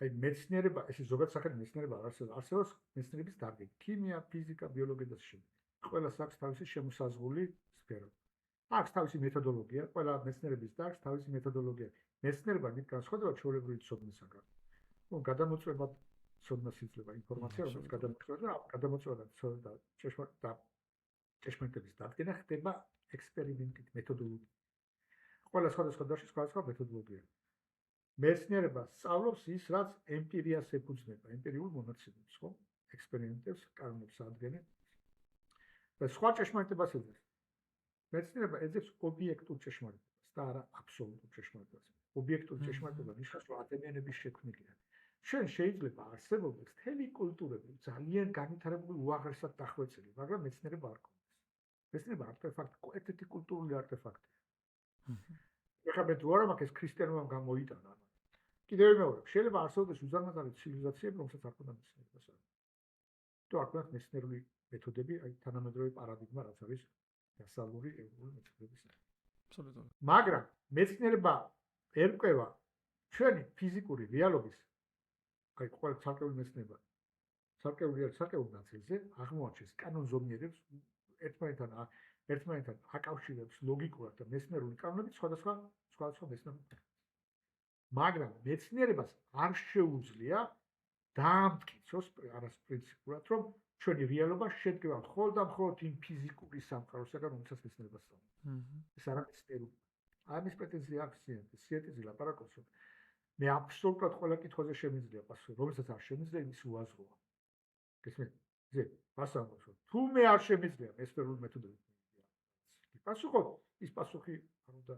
აი მეცნიერება, ეს ზოგადად სახელი მეცნიერება არსებობს მეცნიერების დარგი, ქიმია, ფიზიკა, ბიოლოგია და შე. ყველას აქვს თავისი შემოსაზღვრული სფერო. აქვს თავისი მეთოდოლოგია, ყველა მეცნიერების დარგს თავისი მეთოდოლოგია. მეცნიერება მით განსხვავდება ჩვეულებრივი ცოდნისაგან. ну გადამოწვევად ცოდნას იძლევა ინფორმაცია, რომელიც გადამოწვევად და ჭეშმარიტების დადგენა ხდება ექსპერიმენტით, მეთოდოლოგიით. ყველა სხვადასხვა დარგში სხვადასხვა მეთოდოლოგია. მეცნიერება სწავლობს ის, რაც ემპირიას ეფუძნება, ემპირიულ მონაცემებს, ხო? ექსპერიმენტებს, კანონებს ადგენენ. და სხვა ჭეშმარიტებას ეძებს. მეცნიერება ეძებს ობიექტურ ჭეშმარიტებას და არა აბსოლუტურ ჭეშმარიტებას. ობიექტური ჭეშმარიტება ნიშნავს, რომ ადამიანები შექმნილია. ჩვენ შეიძლება არსებობდეს მთელი კულტურები, ძალიან განვითარებული უაღრესად დახვეწილი, მაგრამ მეცნიერება არ გქონდეს. მეცნიერება არტეფაქტი, ერთ-ერთი კულტურული არტეფაქტია. ეხლა მე თუ არა მაქვს ეს ქრისტიანობამ გამოიტანა. კიდევ მეორე, შეიძლება არსებობდეს უზარმაზარი ცივილიზაციები, რომელსაც არ ქონდა მეცნიერებას. თუ არ ქონდათ მეცნიერული მეთოდები, აი თანამედროვე პარადიგმა, რაც არის დასავლური ევროპული მეცნიერების. აბსოლუტურად. მაგრამ მეცნიერება ერკვევა ჩვენი ფიზიკური რეალობის აი ყველა ცალკეული მეცნიერება ცალკეულ ნაწილზე აღმოაჩენს კანონზომიერებს ერთმანეთთან აკავშირებს ლოგიკურად და მეცნიერული კანონებით სხვადასხვა მეცნიერებებს. მაგრამ მეცნიერებას არ შეუძლია დაამტკიცოს არასპრინციპულად, რომ ჩვენი რეალობა შედგება მხოლოდ და მხოლოდ იმ ფიზიკური სამყაროსაგან, რომელსაც მეცნიერება სწავლობს. ეს არ არის მეცნიერება. ამის პრეტენზია აქვს სიეტიზე ლაპარაკობს, რომ მე აბსოლუტურად ყველა კითხვაზე შემიძლია პასუხი, რომელსაც არ შემიძლია, იმის უაზროა. გესმით? ზე, ასამბლოს, თუ მე არ შემიძლია მეცნიერული მეთოდებით პასუხობ, ის პასუხი არ უნდა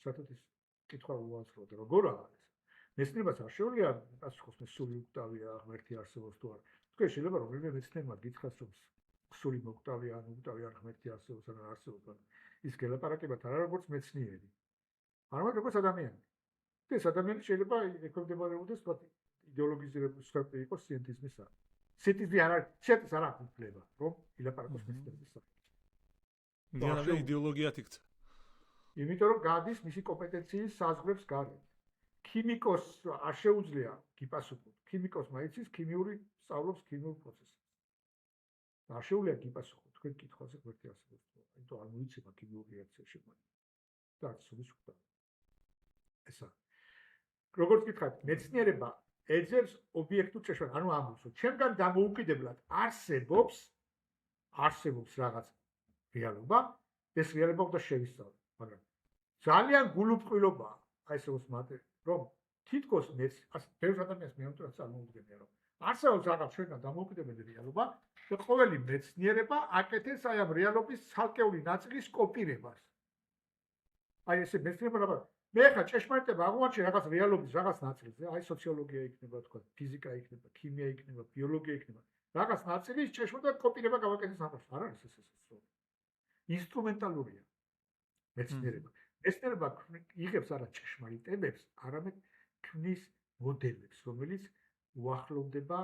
საერთოდ ის კითხვა უაზროა და როგორ არის? მეცნიერებას არ შეუძლია პასუხოს მე სული უკტავია, ღმერთი არსებობს თუ არა. თქვენ შეიძლება რომელიმე მეცნიერმა გითხრას, რომ სული მოკვდავია, ან უკტავია, ან ღმერთი არსებობს ან არ არსებობს, ის გელაპარაკებათ არა როგორც მეცნიერი, არამედ როგორც ადამიანი. ეს ადამიანი შეიძლება ექვემდებარებოდეს თქვა იდეოლოგიზირებული სფეროში იყოს სიენტიზმის სახით. სიენტიზმი არ არის, სიენტიზმი არ აქვს უფლება, რომ ილაპარაკოს მეცნიერების სახით. მიანა იდეოლოგიათ იქცა. იმიტომ რომ გადის მისი კომპეტენციის საზღვრებს გარეთ. ქიმიკოსს არ შეუძლია გიპასუხოს. ქიმიკოსმა იცის ქიმიური სწავლობს ქიმიურ პროცესებს. არ შეუძლია გიპასუხოს თქვენ კითხვაზე გვერდი არსებობს. იმიტომ არ მოიცემა ქიმიური რეაქცია შემოიღება. და სულის უკტა. ესა. როგორც გითხარით, მეცნიერება ეძებს ობიექტურ ჭეშმარიტებას. ანუ ამბობს, რომ ჩემგან დამოუკიდებლად არსებობს რაღაც რეალობა, ეს რეალობა უნდა შევისწავლო, მაგრამ ძალიან გულუბრყვილობაა, აი ეს რომ თითქოს ბევრ ადამიანს მეუნტერს წარმოუდგენია, რომ არსებობს რაღაც ჩვენგან დამოუკიდებელი რეალობა და ყოველი მეცნიერება აკეთებს აი ამ რეალობის ცალკეული ნაწილის კოპირებას. აი ესე მეცნიერება რა მე ხა ჭეშმარიტება აღმოაჩენ რაღაც რეალობის რაღაც ნაწილზე, აი სოციოლოგია იქნება თქვა, ფიზიკა იქნება, ქიმია იქნება, ბიოლოგია იქნება. რაღაც ნაწილის ჭეშმარიტად კოპირება გავაკეთე სამყაროს. არ არის ეს სწორი. ინსტრუმენტალურია მეცნიერება. მეცნიერება იღებს არა ჭეშმარიტებებს, არამედ ქმნის მოდელებს, რომელიც უახლოვდება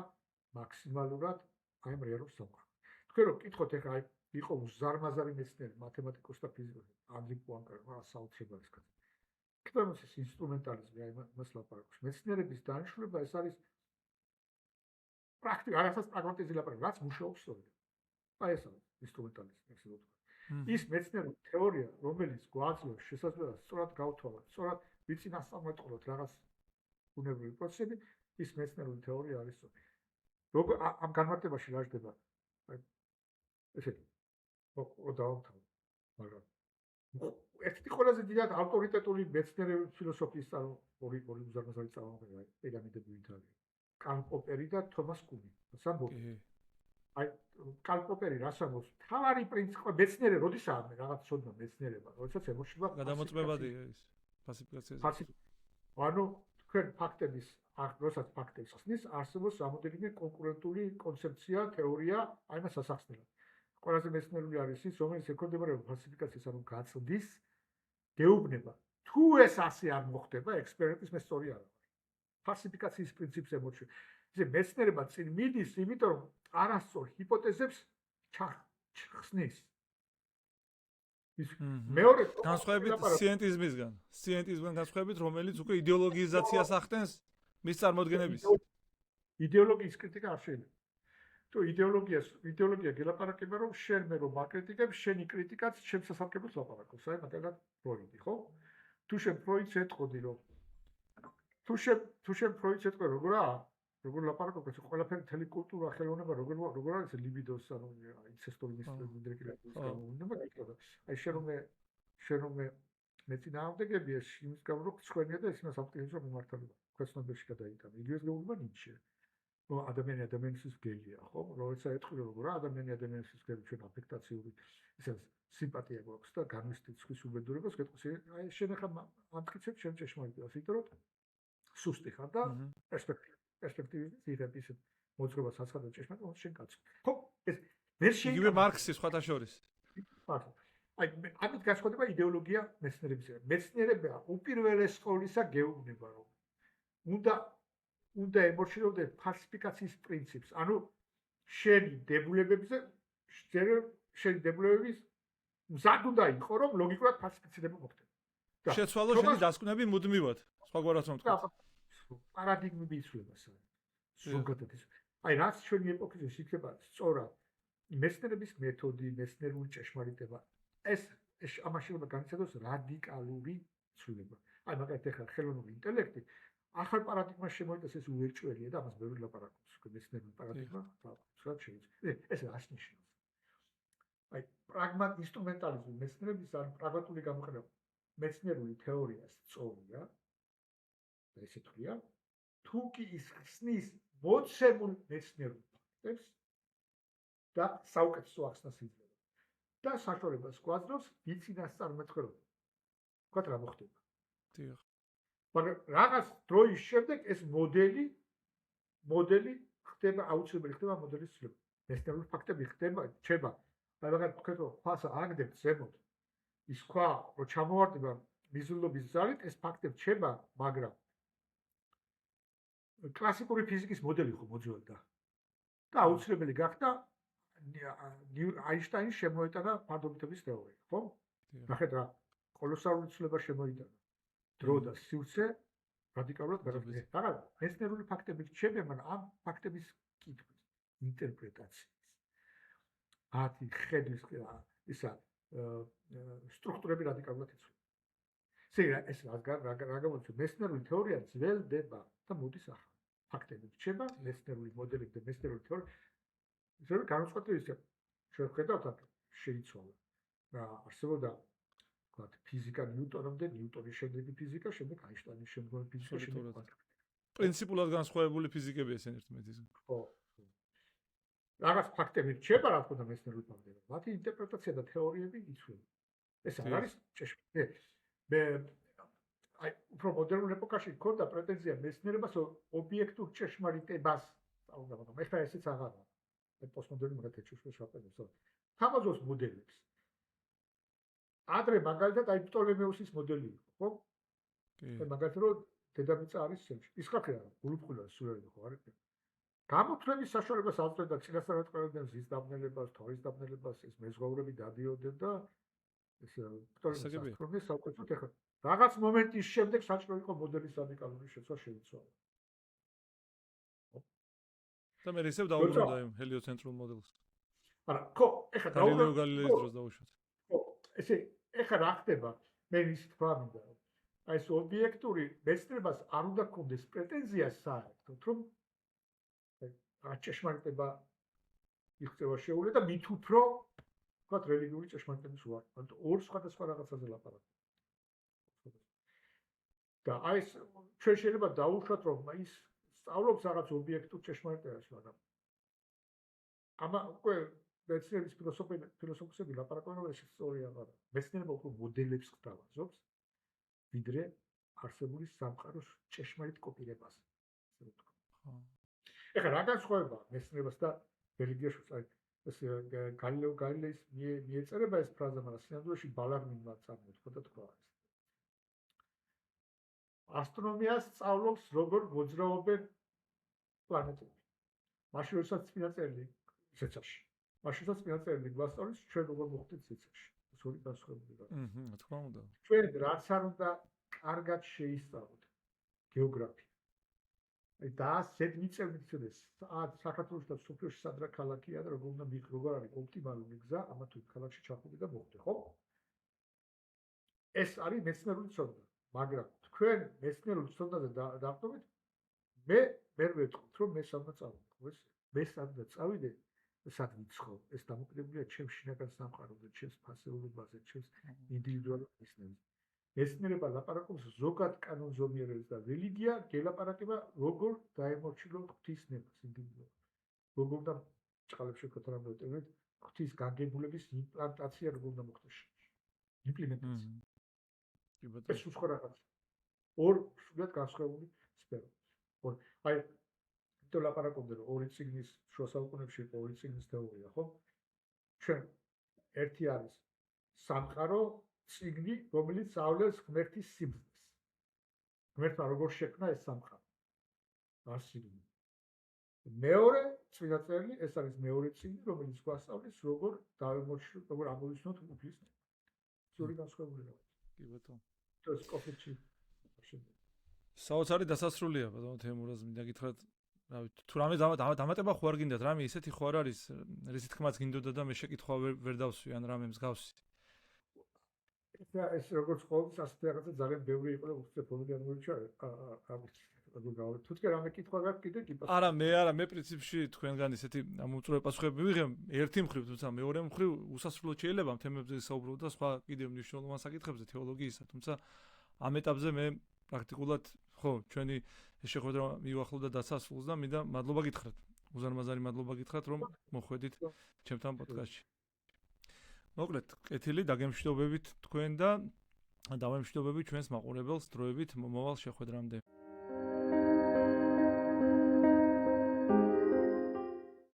მაქსიმალურად აი ამ რეალურ სამყაროს. თქვენ რო გკითხოთ ეხლა აი იყო ზარმაზარი მეცნიერი, მათემატიკოსი და ფიზიკოსი, ანდრი პუანკარი, რა საოცრებაა ეს კაცი. თქვენს ეს ინსტრუმენტალიზმი აი მას ლაპარაკობს. მეცნიერების დანიშნულება ეს არის პრაქტიკა, რასაც პრაგმატიზმი ლაპარაკობს, რაც მუშაობს სწორედ. აი ეს არის ინსტრუმენტალიზმი, ესე ვთქვა. ის მეცნიერული თეორია, რომელიც გვაძლევს შესაძლებლობას სწორად გავთვალოთ, სწორად ვიცინასწავლოთ რაღაც ბუნებრივი პროცესები, ის მეცნიერული თეორია არის სწორი. როგორ ამ განმარტებაში რა ხდება? აი ესეთი დავამთავრე, მაგრამ ერთი ყველაზე დიდად ავტორიტეტული მეცნიერული ფილოსოფიის ორი უზარმაზარი წარმომადგენელი პირამიდებრივი თარიღი. კარლ პოპერი და თომას კუნი. სამბობი. აი კარლ პოპერი რას ამბობს? თავარი პრინციპი მეცნიერი როდისაა რაღაც ცოდნა მეცნიერება, როდესაც ემოშება გადამოწმებადია ის ფასიფიკაციაზე. ანუ თქვენ ფაქტების როდესაც ფაქტებს ხსნის, არსებობს რამოდენიმე კონკურენტული კონცეფცია, თეორია, აი მას ასახსნელად. ყველაზე მეცნიერული არის ის, რომელიც ექვემდებარება ფასიფიკაციას, ანუ გაწდის, გეუბნება. თუ ეს ასე არ მოხდება, ექსპერიმენტის მე სწორი არ ვარ. ფასიფიკაციის პრინციპს ემოჩვენა. ისე მეცნიერება წინ მიდის, იმიტომ რომ არასწორ ჰიპოთეზებს ხსნის. ის მეორე განსხვავებით სიენტიზმისგან განსხვავებით, რომელიც უკვე იდეოლოგიზაციას ახდენს მის წარმოდგენების. იდეოლოგიის კრიტიკა არ შეიძლება. თუ იდეოლოგია გელაპარაკება, რომ შენ მე რომ აკრიტიკებ, შენი კრიტიკაც ჩემს სასარგებლოს ლაპარაკობს. აი მაგალითად ფროიდი, ხო? თუ შენ ფროიდს ეტყოდი, რომ თუ შენ ფროიდს ეტყვი როგორაა? როგორ ლაპარაკობს, ყველაფერი მთელი კულტურა, ხელოვნება როგორ არის ლიბიდოს, ანუ ინცესტური მისდრეკილების გამოუნება გიქროდა. აი შენ რომ მე წინააღმდეგები ეს იმის გამო რომ ცხენია და ეს მას ოპტიმიზმს მიმართება. ქვეცნობებში გადაიტანა. იგივეს გეუბნება ნიჩე. რომ ადამიანისთვის გელია, ხო? როცა ეტყვი როგორა ადამიანისთვის გელი ჩვენ აფექტაციური ისე სიმპათია გვაქვს და განვისტით სხვის უბედურებას, გეტყვის აი შენ ახლა ამტკიცებ შენ ჭეშმარიტებას, იმიტომ რომ სუსტი ხარ და პერსპექტივის იღებ ისეთ მოძღვრებას აცხადებს ჭეშმარიტებას შენ კაცი. ხო? ეს ვერ შეიძლება იგივე მარქსი სხვათა შორის. აი ამით განსხვავდება იდეოლოგია მეცნიერებისგან. მეცნიერება უპირველეს ყოვლისა გეუბნება, რომ უნდა ემორჩილებოდე ფალსიფიკაციის პრინციპს. ანუ შენი დებულებებზე შენი დებულებების მზად უნდა იყო, რომ ლოგიკურად ფალსიფიცირება მოხდება. შეცვალო შენი დასკვნები მუდმივად. სხვაგვარად რომ თქვა. პარადიგმები იცვლება ზოგადად ის. აი რაც ჩვენი ეპოქის იქნება სწორად მეცნიერების მეთოდი, მეცნიერული ჭეშმარიტება. ეს ამაში უნდა განიცადოს რადიკალური ცვლილება. აი მაგალითად ახლა ხელოვნური ინტელექტი ახალ პარადიგმას შემოიტანს ეს უერჭველია და ამას ბევრი ლაპარაკობს. მეცნიერული პარადიგმა ცუდად შეიძლება. ეს რას ნიშნავს? აი, ინსტრუმენტალიზმი მეცნიერების ან პრაგმატული გამოყენება მეცნიერული თეორიას სწორია და ესე თქვია, თუ კი ის ხსნის მოცემულ მეცნიერულ ფაქტებს და საუკეთესო ახსნას იძლევა და საშუალებას გვაძლევს ვიცინასწარმეტყველობა. ვთქვათ რა მოხდება. დიახ. მაგრამ რაღაც დროის შემდეგ ეს მოდელი ხდება აუცილებელი ხდება მოდელის ცვლილება. მეცნიერული ფაქტები ხდება, რჩება. აი მაგათ თქვენ რომ ქვას აგდებთ ზემოთ. ის ქვა რო ჩამოვარდება მიზნულობის ძალით, ეს ფაქტები რჩება, მაგრამ კლასიკური ფიზიკის მოდელი ხო მოძველდა. და აუცილებელი გახდა აინშტაინის შემოეტანა ფარდობითობის თეორია, ხო? ნახეთ რა, კოლოსალური ცვლილება შემოიტანა. დრო და სივრცე რადიკალურად გადაგვიწყდა. მაგრამ მეცნიერული ფაქტები რჩება, მაგრამ ამ ფაქტების კითხვის, ინტერპრეტაციის, ათი ხედვის ისა სტრუქტურები რადიკალურად იცვლება. ეს რა გამოიწვია? მეცნიერული თეორია ძველდება და მოდის ახლა. ფაქტები რჩება, მეცნიერული მოდელები და მეცნიერული თეორია ისე განუწყვეტი ისე ჩვენ ხედავთ შეიცვალა. რა არსებობდა ვთქვათ ფიზიკა ნიუტონამდე, ნიუტონის შემდეგი ფიზიკა, შემდეგ აინშტაინის შემდგომი ფიზიკა, შემდეგ კვანტური. პრინციპულად განსხვავებული ფიზიკები ესენ ერთმანეთისგან. ხო. რაღაც ფაქტები რჩება, რა თქმა უნდა მეცნიერული ფაქტები. მათი ინტერპრეტაცია და თეორიები იცვლება. ეს არ არის ჭეშმარიტი. აი, უფრო მოდერნულ ეპოქაში ქონდა პრეტენზია მეცნიერებას ობიექტურ ჭეშმარიტებას სწავლდა, მაგრამ ეხლა ესეც აღარა. აი, პოსტმოდერნული მაგათეჩუშს ვაპარაკობ. თავაზობს მოდელებს. ადრე მაგალითად აი პტოლემეუსის მოდელი იყო, ხო? კი. მაგალითად რომ დედამიწა არის ცენტრი. ის ხალხია, გულუბრყვილა სულელი ხო არის? გამოთვლების საშუალებას აძლევდა წინასწარმეტყველებიდან ზის დაბნელებას, თორის დაბნელებას, ეს მეზღვაურები დადიოდნენ და ეს პტოლემეუსის საუკეთესოდ ეხლა რაღაც მომენტის შემდეგ საჭირო იყო მოდელის რადიკალური შეცვლა შეიცვალა. და მე ისევ დაუბრუნდა იმ ჰელიოცენტრულ მოდელს. არა, ხო, ეხლა გაილეო გალილეის დროს დაუშვათ. ხო, ესე ეხლა რა ხდება? მე ის თქვა მინდა. აი ეს ობიექტური მეცნიერებას არ უნდა გქონდეს პრეტენზია საერთოდ, რომ ჭეშმარიტება იქცევა შეუძლია და მით უფრო ვთქვათ რელიგიური ჭეშმარიტების უარყო. ორ სხვადასხვა რაღაცაზე ლაპარაკობ. და აი ეს ჩვენ შეიძლება დაუშვათ რომ ის სწავლობს რაღაც ობიექტურ ჭეშმარიტებას, მაგრამ ამა უკვე მეცნიერების ფილოსოფოსები ლაპარაკობენ რომ ეს სწორი აღარა. მეცნიერება უფრო მოდელებს გვთავაზობს, ვიდრე არსებული სამყაროს ჭეშმარიტ კოპირებას. ასე ვთქვა. ეხლა რა განსხვავება მეცნიერებას და რელიგიას? აი ეს გალილეო გალილეის მიეწერება ეს ფრაზა, მაგრამ სინამდვილეში ბალაგნინმა წარმოთქვა და თქვა ეს. ასტრონომიას სწავლობს როგორ მოძრაობენ პლანეტები. მაშინ როდესაც წინა წერილი ცეცაში. მაშინ როდესაც წინა წერილი გვასწავლის ჩვენ როგორ მოხდით ცეცაში. ეს ორი განსხვავებაა. რა თქმა უნდა. ჩვენ რაც არ უნდა კარგად შეისწავლოთ გეოგრაფია. აი და ასეთ მიწევით ცოდეს. საქართველოს და სოფიოში სადრა ქალაქია და როგორ უნდა როგორ არის ოპტიმალური გზა ამა თუ იმ ქალაქში ჩახვიდე და მოხვდე, ხო? ეს არის მეცნიერული ცოდნა, მაგრამ თქვენ მეცნიერულ ცოდნაზე დავტოვეთ, მე ვეთქვით, რომ მე სანდა წავიდე, ეს მე სანდა წავიდე, სად ვიცხოვ, ეს დამოკიდებულია ჩემს შინაგან სამყაროზე, ჩემს ფასეულობაზე, ჩემს ინდივიდუალურ მიზნებზე. მეცნიერება ლაპარაკობს ზოგად კანონზომიერებს და რელიგია გელაპარაკება როგორ დაემორჩილოთ ღვთისნებას ინდივიდუალურად. როგორ და ჭყალებში ქოთრამდე ღვთის გაგებულების იმპლანტაცია როგორ უნდა მოხდეს. იმპლემენტაცია. ეს უცხო რაღაც. ორ სულად განსხვავებული სფერო. აი თუ ლაპარაკობდი რომ ორი ციგნის შუა საუკუნეებში იყო ორი ციგნის თეორია, ხო? ჩვენ ერთი არის სამყარო ციგნი, რომელიც სწავლობს ღმერთის სიბრძნეს. ღმერთმა როგორ შექმნა ეს სამყარო? არ ციგნი. მეორე წინა წერილი, ეს არის მეორე ციგნი, რომელიც გვასწავლის როგორ დავემორჩილოთ, როგორ ამოვიცნოთ უფლისნებას. ზორი განსხვავებული რა. კი ბატონო. ეს კონფლიქტი საოცარი დასასრულია ბატონო თემურაზ, მინდა გითხრათ, რავი, თუ რამე დამატება ხო არ გინდათ, რამე ისეთი ხო არ არის, რისი თქმაც გინდოდა და მე შეკითხვა ვერ დავსვი ან რამე მსგავსი. ეს როგორც ყოველთვის ასეთი რაღაცა ძალიან ბევრი იყო და უცებ პრობლემა მოიჩა. თუ თქვენ რამე კითხვა გაქვთ კიდე კი არა მე პრინციპში თქვენგან ისეთი ამოწურე პასუხები ვიღებ ერთი მხრივ თუმცა მეორე მხრივ უსასრულოდ შეიძლება ამ თემებზე საუბრობ და სხვა კიდევ მნიშვნელოვან საკითხებზე თეოლოგიისა თუმცა ამ ეტაპზე მე პრაქტიკულად ხო ჩვენი შეხვედრა მიუახლოვდა დასასრულს და მინდა მადლობა გითხრათ უზარმაზარი მადლობა გითხრათ რომ მოხვედით ჩემთან პოდკასტში მოკლედ კეთილი დაგემშვიდობებით თქვენ და დავემშვიდობებით ჩვენს მაყურებელს დროებით მომავალ შეხვედრამდე